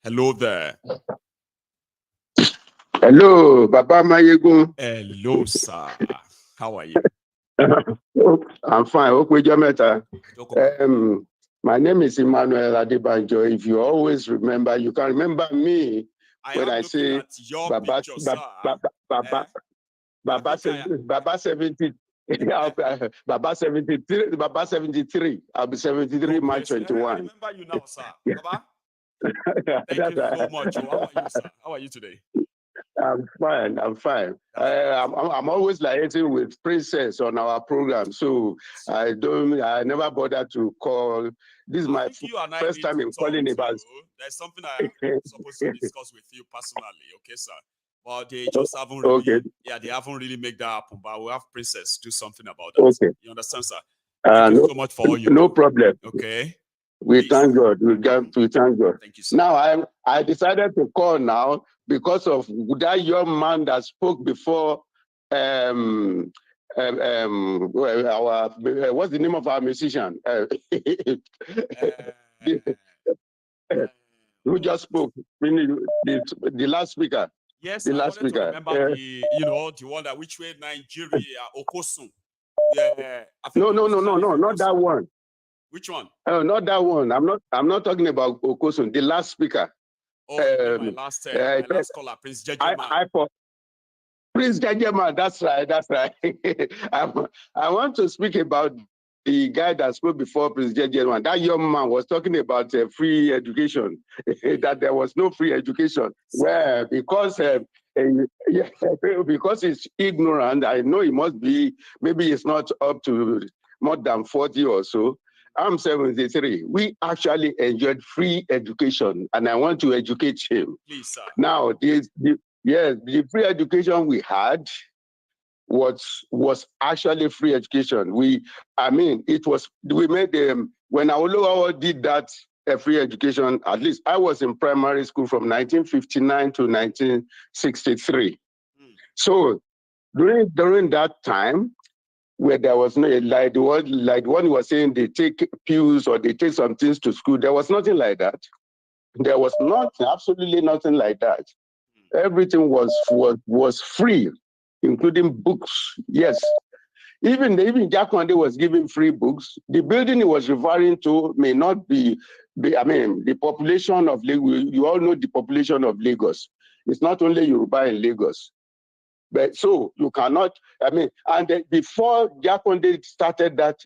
Hello there. Hello, Baba Mayegun. Hello, sir. How are you? I'm fine. My name is Emmanuel Adebanjo. If you always remember, you can remember me when I say Baba 70. Baba 73. Baba 73. I'll be 73 March 21. I remember you now, sir. Baba, thank you so much. How are you, sir? How are you today? I'm fine. I'm fine. I'm always liaising with Princess on our program, so I never bother to call. This is my first time in calling about. There's something I'm supposed to discuss with you personally, okay, sir? But they just haven't really, they haven't really made that happen. But we'll have Princess do something about that. Okay. You understand, sir? Thank you so much for all you do. No problem. Okay. We thank God. We thank God. Thank you, sir. Now I decided to call now because of that young man that spoke before. What's the name of our musician? Who just spoke? The last speaker. Yes, the I last wanted speaker. to remember the one that which way Nigeria, Okosun. Yeah. No, not that one. Which one? Not that one. I'm not talking about Okosun. The last speaker. Oh, my last caller, Prince Jejema. Prince Jejema, that's right. I want to speak about the guy that spoke before Prince Jejema. That young man was talking about free education, that there was no free education. Well, because he's ignorant, I know he must be, maybe he's not up to more than 40 or so. I'm 73. We actually enjoyed free education, and I want to educate him. Please, sir. Now, the free education we had was actually free education. We made them, when Awolowo did that free education, at least I was in primary school from 1959 to 1963. So during that time, where there was no, like the one was saying, they take pews or they take some things to school. There was nothing like that. There was absolutely nothing like that. Everything was free, including books. Yes, even Jakonde was giving free books. The building he was referring to may not be the population of Lagos. You all know the population of Lagos. It's not only Yoruba in Lagos. But so you cannot, and before Jakonde started that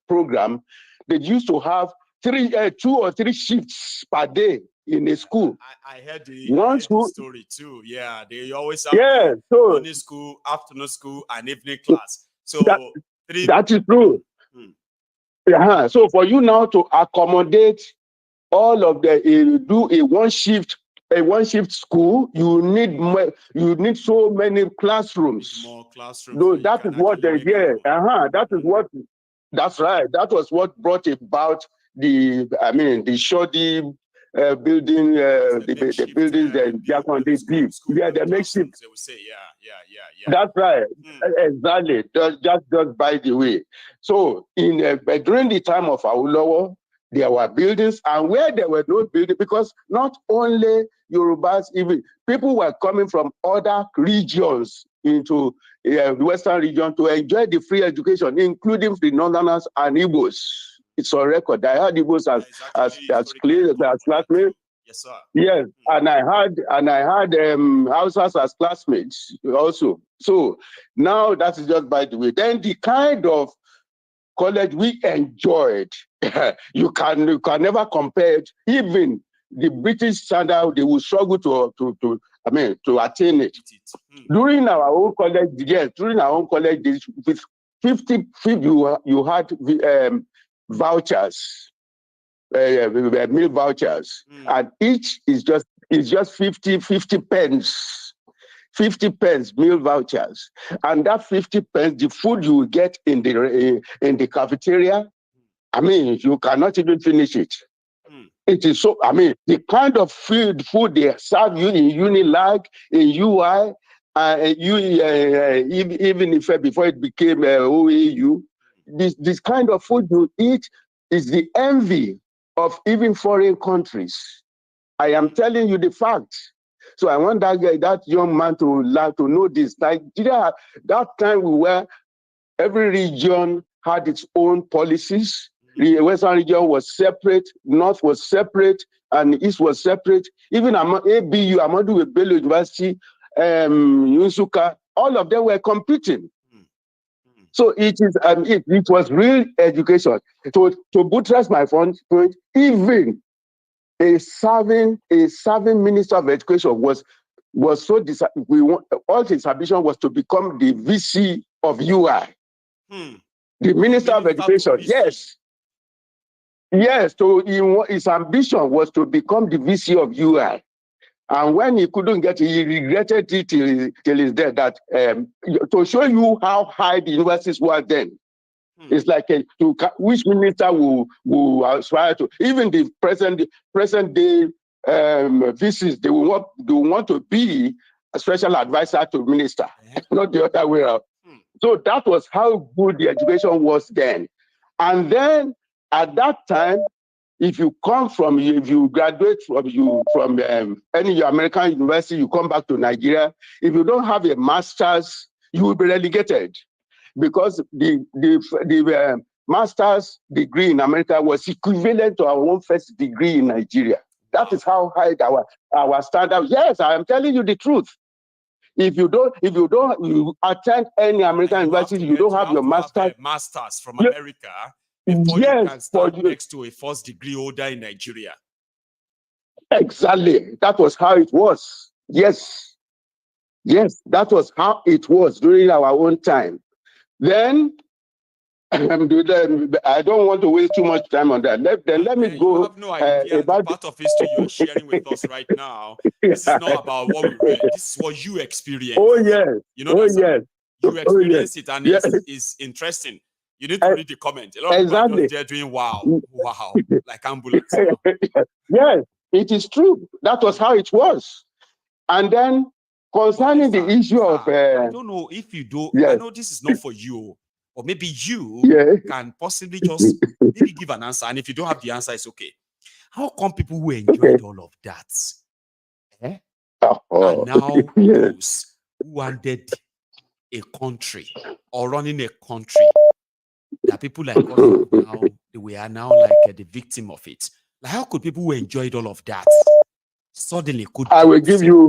program, they used to have 2 or 3 shifts per day in a school. I heard the story too. Yeah, they always have morning school, afternoon school, and evening class. So that is true. So for you now to accommodate all of do a one shift school, you need so many classrooms. More classrooms. So that is what that's right. That was what brought about the shoddy building, the buildings that Jakonde did. Yeah, the makeshift. They will say, yeah. That's right. Exactly. Just by the way. So during the time of Awolowo, there were buildings, and where there were no buildings, because not only Yorubas, even people were coming from other regions into the Western region to enjoy the free education, including the Northerners and Igbos. It's on record. I had Igbos as classmates. Yes, sir. Yes, and I had Hausas as classmates also. So now that is just by the way. Then the kind of college we enjoyed, you can never compare it. Even the British standard, they will struggle to attain it. During our own college, with 50 you had vouchers, meal vouchers, and each is just 50 pence. 50 pence meal vouchers, and that 50 pence, the food you get in the cafeteria, you cannot even finish it. It is so, the kind of food they serve you in Unilag, in UI, even if before it became OAU, this kind of food you eat is the envy of even foreign countries. I am telling you the facts. So I want that young man to know this. Nigeria, that time every region had its own policies. The Western region was separate, North was separate, and East was separate. Even ABU, Ahmadu Bello University, Yusuka, all of them were competing. So it is it was real education. To buttress my point, even a serving minister of education was so all his ambition was to become the VC of UI. The minister of education, yes. Yes, so his ambition was to become the VC of UI. And when he couldn't get it, he regretted it till his death. That to show you how high the universities were then, it's like which minister will aspire to. Even the present day VCs, they will want to be a special advisor to minister, not the other way around. So that was how good the education was then. And then at that time, if you graduate from any American university, you come back to Nigeria, if you don't have a master's, you will be relegated, because the master's degree in America was equivalent to our own first degree in Nigeria. That is how high our standard. Yes, I am telling you the truth. If you attend any American university, you don't have your master's from America before you can start next to a first degree holder in Nigeria. Exactly. That was how it was. Yes. Yes, that was how it was during our own time. Then, I don't want to waste too much time on that. Let me go. You have no idea about the part of history you're sharing with us right now. This is not about what we read. This is what you experienced. Oh, yes. You know, you experience it, and it's interesting. You need to read the comment. A lot of people are just there doing wow, like ambulance. Yes, it is true. That was how it was. And then concerning the issue of I don't know if you do. I know this is not for you, or maybe you can possibly just maybe give an answer. And if you don't have the answer, it's okay. How come people who enjoyed all of that are now those who wanted a country or running a country? There are people like us now, we are now like the victim of it. Like, how could people who enjoyed all of that suddenly could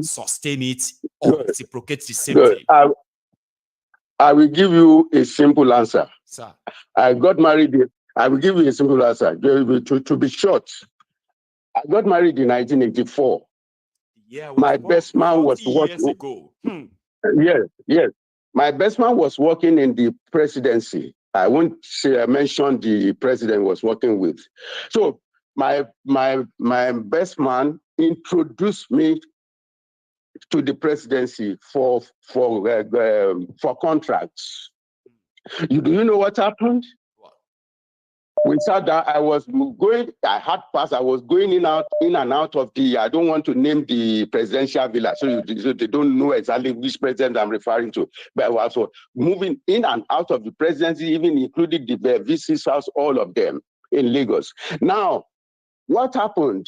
sustain it or reciprocate the same thing? I will give you a simple answer. Sir. I got married. I will give you a simple answer. To be short, I got married in 1984. Yeah, my best man was working. Years ago. Yes. My best man was working in the presidency. I won't mention the president was working with. So my best man introduced me to the presidency for contracts. Do you know what happened? We sat down. I was going in and out of the. I don't want to name the presidential villa, so they don't know exactly which president I'm referring to. But I was moving in and out of the presidency, even including the VC's house, all of them in Lagos. Now, what happened?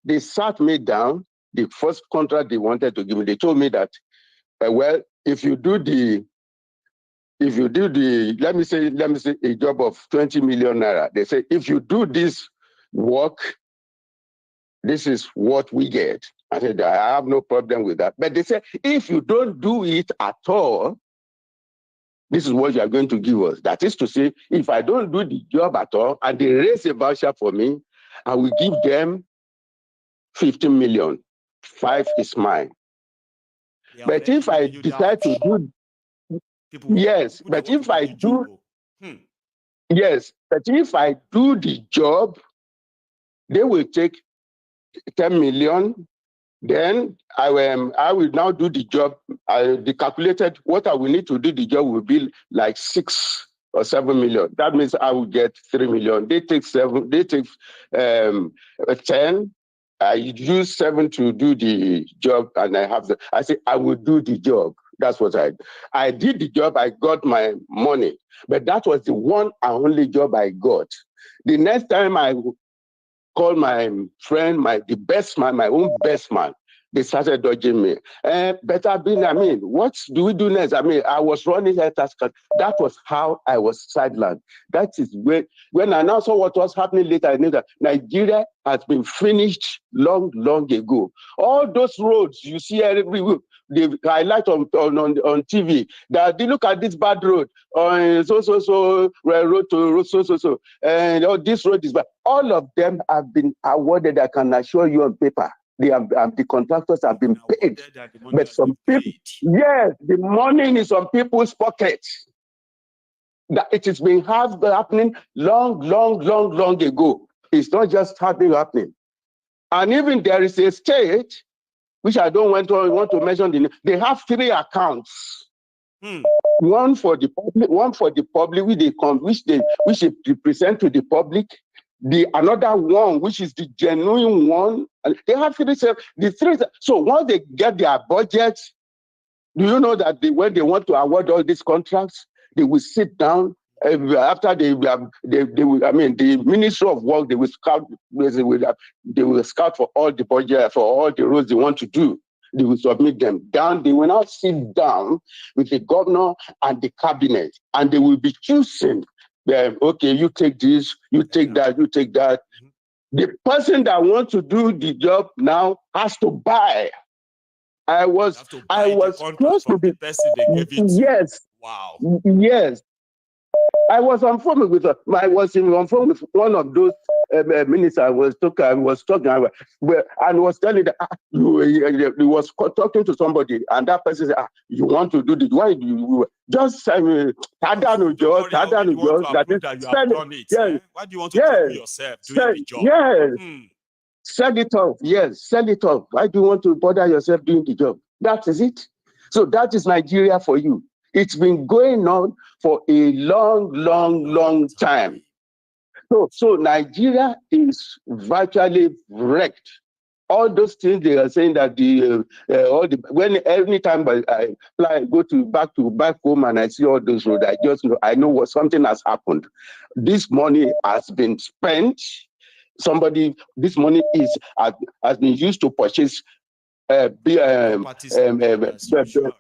They sat me down. The first contract they wanted to give me, they told me that, well, if you do the, let me say a job of 20 million naira, they say, if you do this work, this is what we get. I said, I have no problem with that. But they said, if you don't do it at all, this is what you are going to give us. That is to say, if I don't do the job at all, and they raise a voucher for me, I will give them 15 million. 5 is mine. But if I decide to do, yes, but if I do, yes, but if I do the job, they will take 10 million. Then I will now do the job. The calculated what I will need to do the job will be like 6 or 7 million. That means I will get 3 million. They take 7. They take 10. I use 7 to do the job, and I say I will do the job. That's what I did the job. I got my money, but that was the one and only job I got. The next time I called my friend, my own best man. They started dodging me. But I mean, what do we do next? I mean, I was running health task. That was how I was sidelined. That is when I now saw what was happening later, I knew that Nigeria has been finished long ago. All those roads you see everywhere, they highlight on TV that they look at this bad road, road to road, and this road is bad. All of them have been awarded, I can assure you on paper. The contractors have been paid, but some people, yes, the money is on people's pockets. That it has been happening long ago. It's not just happening. And even there is a state, which I don't want to mention, they have 3 accounts. One for the public, which they present to the public. Another one, which is the genuine one, they have 3. The 3. So once they get their budget, do you know that when they want to award all these contracts, they will sit down after they will. I mean, the Ministry of Work, they will scout for all the budget for all the roads they want to do. They will submit them down. They will now sit down with the governor and the cabinet, and they will be choosing. Okay, you take this, you take that, you take that. The person that wants to do the job now has to buy. I was close to the person they gave it. Yes. Wow. Yes. I was on phone with on phone with one of those ministers. I was talking, and was telling that he was talking to somebody, and that person said, "You want to do this? Why do you just send me? Why do you want to trouble yourself doing the job? Yes. Sell it off. Yes, sell it off. Why do you want to bother yourself doing the job? That is it. So that is Nigeria for you. It's been going on for a long time. So Nigeria is virtually wrecked. All those things they are saying that anytime I go back home and I see all those roads, I know what something has happened. This money has been spent. This money has been used to purchase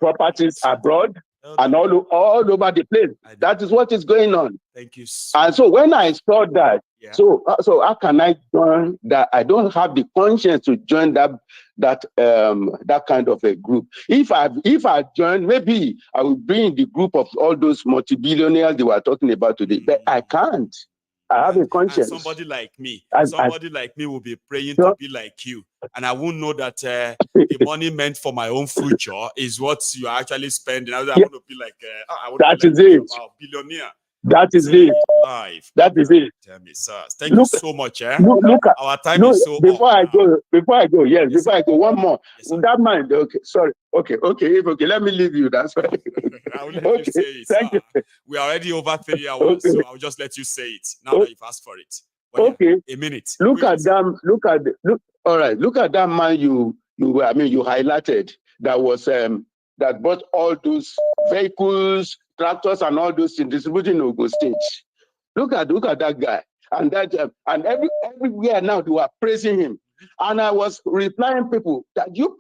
properties abroad and all over the place. That is what is going on. Thank you. And so when I saw that, so how can I join that? I don't have the conscience to join that kind of a group. If I join, maybe I will be in the group of all those multi-billionaires they were talking about today. But I can't. I have a conscience. And somebody like me will be praying to be like you. And I won't know that the money meant for my own future is what you are actually spending. I want to be like, billionaire. That is it. Live. That is it. Tell me, sir. Thank you so much. Our time is so before I go, one more. Yes, that mind, okay, sorry. Okay, let me leave you. That's right. I will let you say it. Thank you. We are already over 3 hours, so I'll just let you say it now that you've asked for it. But a minute. Look at that man you highlighted that was that bought all those vehicles, tractors, and all those things distributing in Ogun State. Look at that guy, and everywhere now they were praising him. And I was replying people that you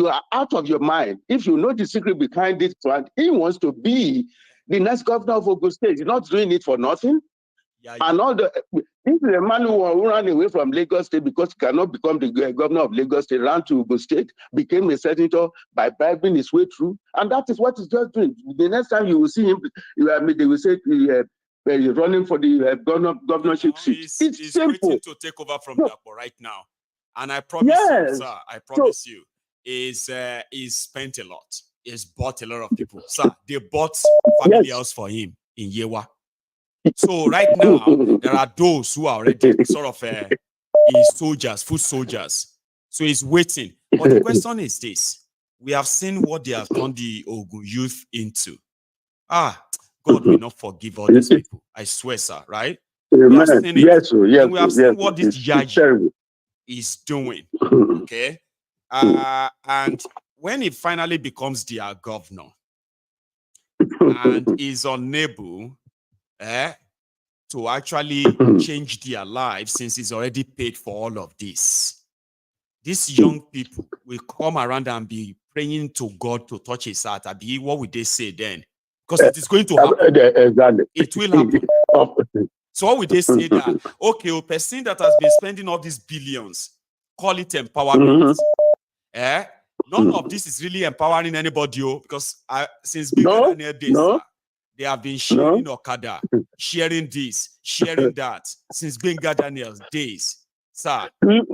are out of your mind. If you know the secret behind this one, he wants to be the next governor of Ogun State. He's not doing it for nothing. And this is a man who ran away from Lagos State because he cannot become the governor of Lagos State, ran to Ogun State, became a senator by bribing his way through, and that is what he's just doing. The next time you will see him, they will say he's running for the governorship seat. It's simple. Waiting to take over from Dapo right now, and I promise you, sir, I promise you, he's spent a lot. He's bought a lot of people, sir. They bought family house for him in Yewa. So right now, there are those who are already sort of soldiers, foot soldiers. So he's waiting. But the question is this. We have seen what they have turned the Ogun youth into. God will not forgive all these people. I swear, sir, right? We have seen it. Yes, and we have seen what this Yaji is doing. Okay? And when he finally becomes their governor and is unable to actually change their lives, since he's already paid for all of this, these young people will come around and be praying to God to touch his heart. What would they say then? Because it is going to happen. Exactly. It will happen. So what would they say that, okay, a person that has been spending all these billions, call it empowerment. None of this is really empowering anybody, because since big days, they have been sharing Okada, sharing this, sharing that, since Benga Daniel's days. Sir,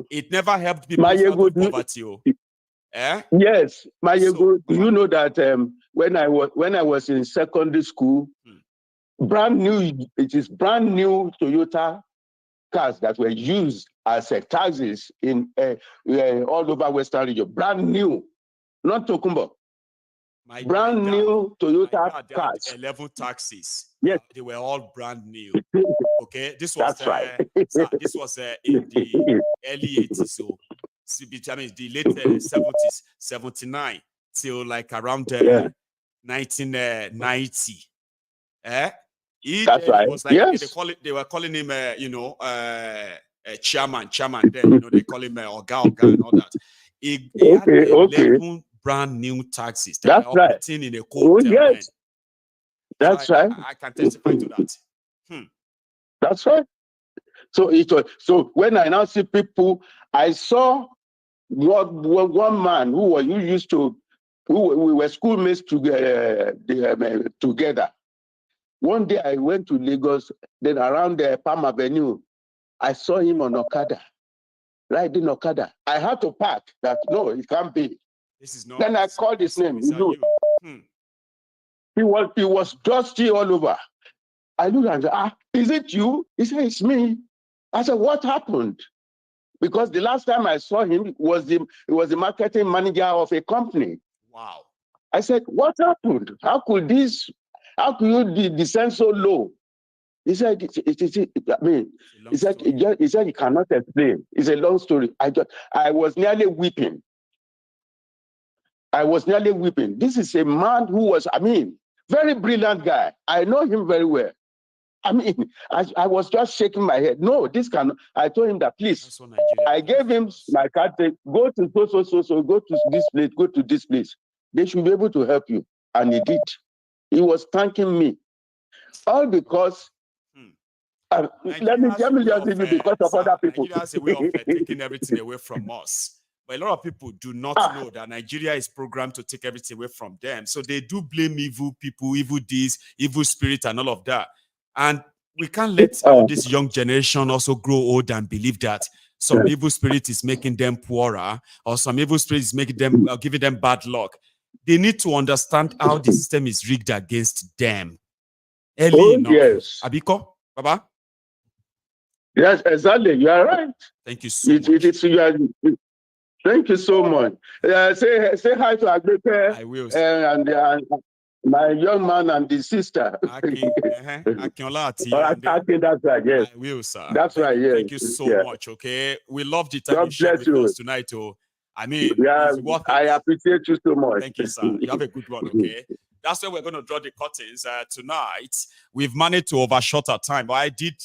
it never helped people out of poverty. Yes, do you know that when I was in secondary school, it is brand new Toyota cars that were used as taxis in all over Western region. Brand new, not Tokumbo. Brand new Toyota cars. 11 taxis. Yes, they were all brand new. Okay, this was this was in the early 80s, so I mean the late 70s, 79 till like around 1990. That's right. Was like, yes. they were calling him chairman then, they call him Oga and all that. He had 11 brand new taxis that were operating in a cold yes. That's right. I can testify to that. That's right. So when I now see people, I saw one man who we were schoolmates together. One day I went to Lagos, then around the Palm Avenue, I saw him on Okada, riding Okada. I had to park that, no, it can't be. This is not. Then I called his name. He was dusty all over. I looked and said, is it you? He said, it's me. I said, what happened? Because the last time I saw him, he was the marketing manager of a company. Wow. I said, what happened? How could you descend so low? He said, he said he cannot explain. It's a long story. I was nearly weeping. This is a man who was, very brilliant guy. I know him very well. I was just shaking my head. No, this cannot. I told him that, please. I gave him my card. Go to go to this place, go to this place. They should be able to help you. And he did. He was thanking me. All because, let me just leave you because of other people. Nigeria has a way of taking everything away from us. But a lot of people do not know that Nigeria is programmed to take everything away from them. So they do blame evil people, evil deeds, evil spirit, and all of that. And we can't let this young generation also grow old and believe that some evil spirit is making them poorer, or some evil spirit is making them giving them bad luck. They need to understand how the system is rigged against them. Early enough. Yes. Abiko, Baba? Yes, exactly. You are right. Thank you so much. Thank you so much. Say hi to Agbepe. I will. And my young man and the sister. Akinola, that's right, yes. I will, sir. That's right, yes. Thank you so much, okay? We love the time you shared with us tonight, I appreciate you so much. Thank you, sir. You have a good one, okay? That's where we're going to draw the curtains tonight. We've managed to overshot our time, but I did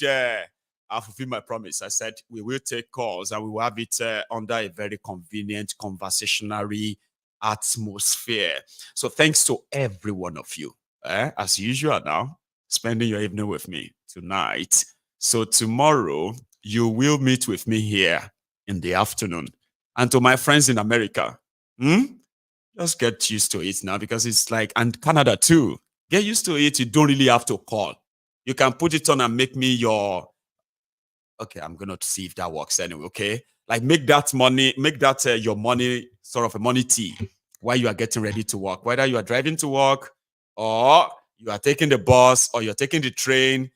fulfill my promise. I said we will take calls and we will have it under a very convenient conversationary atmosphere. So thanks to every one of you, as usual now, spending your evening with me tonight. So tomorrow, you will meet with me here in the afternoon. And to my friends in America, just get used to it now, because it's like, and Canada too, get used to it. You don't really have to call. You can put it on and make me your, okay, I'm going to see if that works anyway, okay? Like make that your money, sort of a money tea while you are getting ready to work. Whether you are driving to work or you are taking the bus or you're taking the train.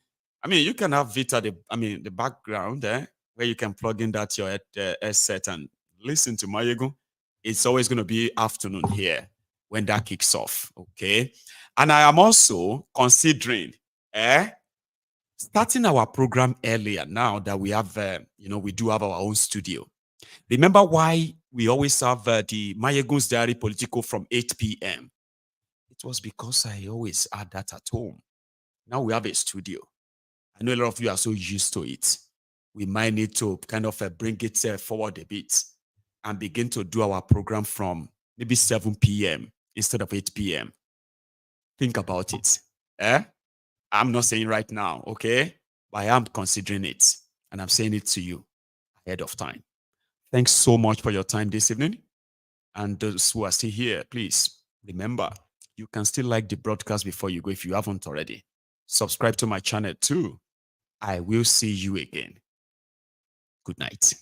You can have it at the background where you can plug in that your headset and listen to Mayego. It's always going to be afternoon here when that kicks off, okay? And I am also considering starting our program earlier now that we have, we do have our own studio. Remember why we always have the Mayegun's Diary Political from 8 p.m.? It was because I always had that at home. Now we have a studio. I know a lot of you are so used to it. We might need to kind of bring it forward a bit. and begin to do our program from maybe 7 p.m. instead of 8 p.m. Think about it. I'm not saying right now, okay? But I am considering it, and I'm saying it to you ahead of time. Thanks so much for your time this evening. And those who are still here, please remember, you can still like the broadcast before you go if you haven't already. Subscribe to my channel too. I will see you again. Good night.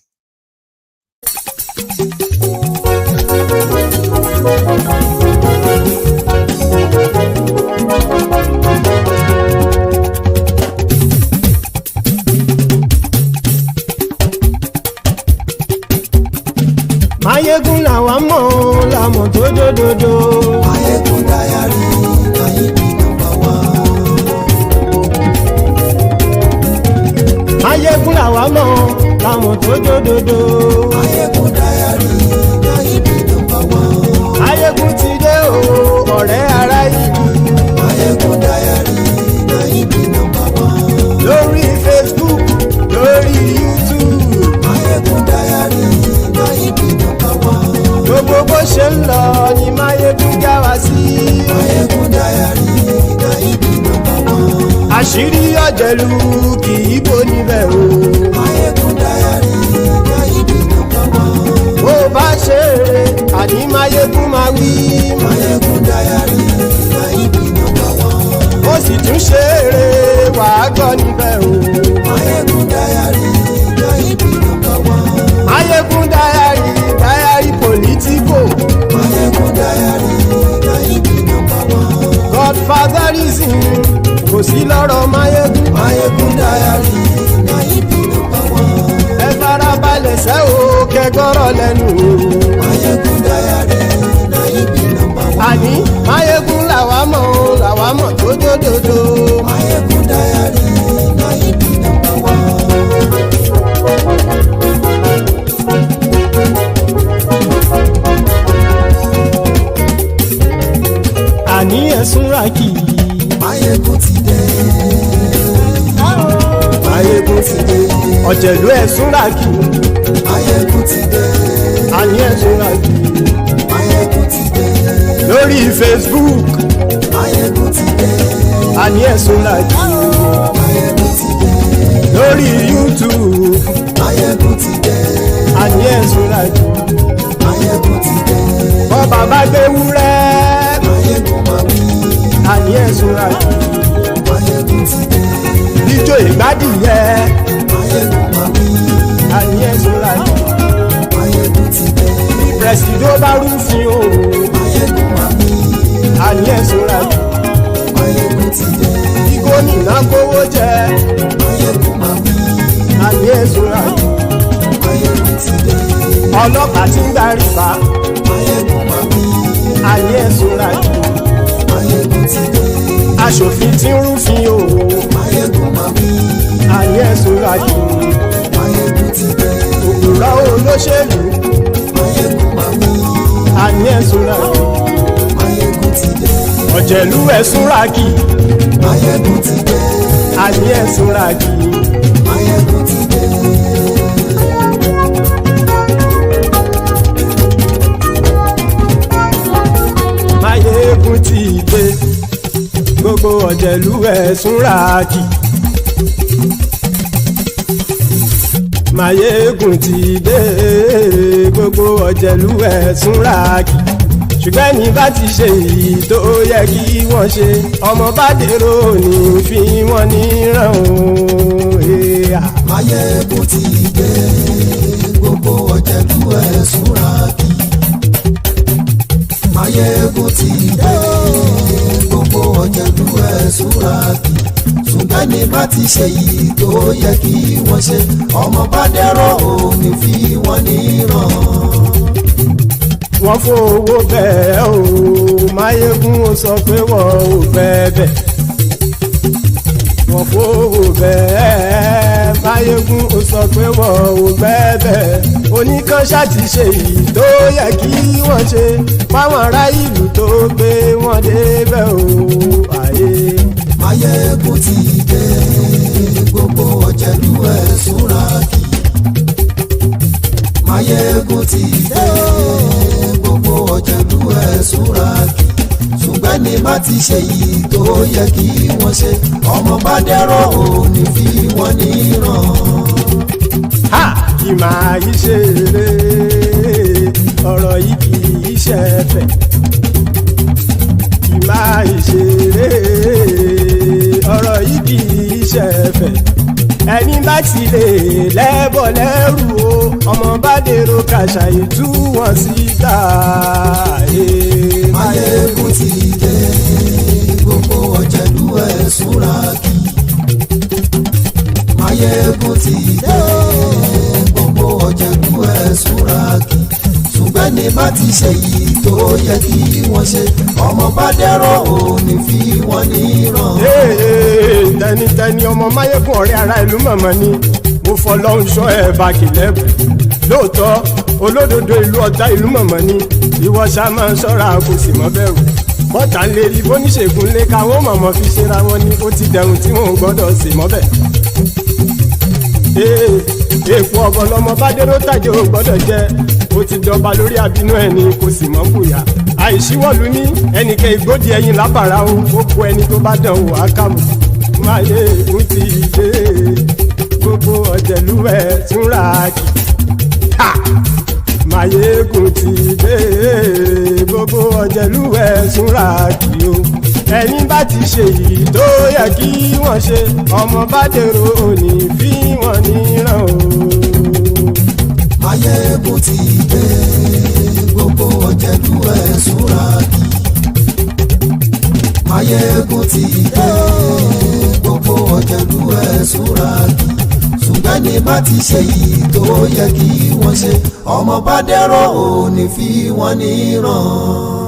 Mayegun làwa mọ̀ làmọ̀ tó dòdòdò. Mayegun dayari Nayibi number one. Mayegun làwa mọ̀ làmọ̀ tó dòdòdò. Mayegun dayari Nayibi number one. Mayegun ti dé o ọ̀rẹ́ ara ìlú. Mayegun dayari Nayibi number one. Lórí Facebook lórí YouTube. Mayegun dayari Nayibi number one. Gbogbo bó ṣe ń lọ ni Mayegun já wa sí. Mayegun dayari Nayibi number one. Àṣírí ọ̀jẹ̀lú kì í bò níbẹ̀ o. Mayegun dayari Nayibi number one. Bó bá ṣe eré àní Mayegun máa wí. Mayegun dayari Nayibi number one. Ó sì tún ṣe eré wàá gbọ́ níbẹ̀ o. Mayegun dayari Nayibi number one. Mayegun dayari politico. Mayegun dayari Nayibi number one. Godfatherism kò sí lọ́rọ̀ Mayegun. Mayegun dayari Nayibi number one. Ẹ farabalẹ̀ sẹ́ o kẹgọ́rọ̀ lẹ́nu o. Mayegun dayari Nayibi number one. Àní Mayegun làwa mọ̀ tó dòdòdò. Mayegun dayari Nayibi number one. Àní ẹ̀sùn ràkì. Mayegun ti dé. Mayegun ti dé. Ọ̀jẹ̀lú ẹ̀sùn ràkì. Mayegun ti dé. Àní ẹ̀sùn ràkì. Mayegun ti dé. Lórí Facebook. Mayegun ti dé. Àní ẹ̀sùn ràkì. Mayegun ti dé. Lórí YouTube. Mayegun ti dé. Àní ẹ̀sùn ràkì. Mayegun ti dé. Bọ́ bàbá gbé wúrẹ́. Mayegun máa wí. Àní ẹ̀sùn ràkì. Mayegun ti dé. Ijó ìgbádìyẹ. Mayegun máa wí. Àní ẹ̀sùn ràkì. Mayegun ti dé. Pẹ̀sìdó bá rúfin o. Mayegun máa wí. Àní ẹ̀sùn ràkì. Mayegun ti dé. Bí gómìnà gbówó jẹ. Mayegun máa wí. Àní ẹ̀sùn ràkì. Mayegun ti dé. Ọlọ́pàá ti ń gba rìbá. Mayegun máa wí. Àní ẹ̀sùn ràkì. Mayegun ti dé. Aṣòfin tí ń rúfin o. Mayegun máa wí. Àní ẹ̀sùn ràkì. Mayegun ti dé. Òpùrọ́ olóṣèlú. Mayegun máa wí. Àní ẹ̀sùn ràkì. Mayegun ti dé. Ọ̀jẹ̀lú ẹ̀sùn ràkì. Mayegun ti dé. Àní ẹ̀sùn ràkì. Mayegun ti dé. Mayegun ti dé. Gbogbo ọ̀jẹ̀lú ẹ̀sùn ràkì. Mayegun ti dé. Gbogbo ọ̀jẹ̀lú ẹ̀sùn ràkì. Ṣùgbọ́n ní bá ti ṣe èyí tó yẹ kí wọ́n ṣe, ọmọ bá dèrò ní fi wọ́n níran o. Mayegun ti dé. Gbogbo ọ̀jẹ̀lú ẹ̀sùn ràkì. Mayegun ti dé. Gbogbo ọ̀jẹ̀lú ẹ̀sùn ràkì. Ṣùgbọ́n ní bá ti ṣe èyí tó yẹ kí wọ́n ṣe, ọmọ bá dèrò ní fi wọ́n níran. Wọ́n fowó bẹ́ẹ̀ o. Mayegun ó sọ pé wọ́n ò fẹ́ bẹ̀. Wọ́n fowó bẹ́ẹ̀. Mayegun ó sọ pé wọ́n ò fẹ́ bẹ̀. Oníkan ṣáàtì ṣe èyí tó yẹ kí wọ́n ṣe fáwọn ará ìlú tó gbé wọn débẹ̀ o. Mayegun ti dé. Gbogbo ọ̀jẹ̀lú ẹ̀sùn ràkì. Máyégún ti dé gbogbo ọ̀jẹ̀lú ẹ̀ súnra kì ṣùgbọ́n ní bá ti ṣe yìí tó yẹ kí wọ́n ṣe ọmọ bá dẹ́rọ̀ ò ní fi wọ́n níran. Kì máa yí ṣe eré ọ̀rọ̀ yìí kì í ṣe ẹ̀fẹ̀. Kì máa yí ṣe eré ọ̀rọ̀ yìí kì í ṣe ẹ̀fẹ̀. Ẹni bá ti lè lẹ́bọ̀ lẹ́rù o ọmọ bá dèrò kàṣàyè tú wọn síta. Máyégún ti dé gbogbo ọ̀jẹ̀lú ẹ̀ súnra kì. Máyégún ti dé gbogbo ọ̀jẹ̀lú ẹ̀ súnra kì ṣùgbọ́n ní bá ti ṣe yìí tó yẹ kí wọ́n ṣe ọmọ bá dẹ́rọ̀ ò ní fi wọ́n níran. Tẹnitẹni ọmọ Máyégún ọ̀rẹ́ ara ìlú mọ̀mọ́ ni mo fọlọ́run ṣọ́ ẹ̀ bá kìlẹ́bù lóòótọ́ olódodo ìlú Ọ̀tá ìlú mọ̀mọ́ ni ìwọ ṣá máa ń ṣọ́ra kò sì mọ́ bẹ̀rù bọ́tà ń lè rí bóníṣègùn lé káwọn mọ̀mọ́ fi ṣera wọn ni ó ti dẹ̀rùn tí wọn ò gbọ́dọ̀ sì mọ́ bẹ̀. Èèpo ọ̀bọ lọmọ bá dérò tàjẹ́ ò gbọ́dọ̀ jẹ́ ó ti jọba lórí àbínú ẹni kò sì mọ́ bùyà àìsíwọ́lu ní ẹnìkẹ́ ìgbódì ẹyin lábàrá o ó kó ẹni tó bá dán wò á kàmù. Máyégún ti dé gbogbo ọ̀jẹ̀lú ẹ̀ túnra kì. Máyégún ti dé gbogbo ọ̀jẹ̀lú ẹ̀ túnra kì o. Ẹni bá ti ṣe yìí tó yẹ kí wọ́n ṣe ọmọ bá dèrò òní fi wọ́n níran o. Máyégún ti dé gbogbo ọ̀jẹ̀lú ẹ̀ súnra kì. Máyégún ti dé gbogbo ọ̀jẹ̀lú ẹ̀ súnra kì ṣùgbọ́n ní bá ti ṣe yìí tó yẹ kí wọ́n ṣe ọmọ bá dẹ́rọ̀ ò ní fi wọ́n níran.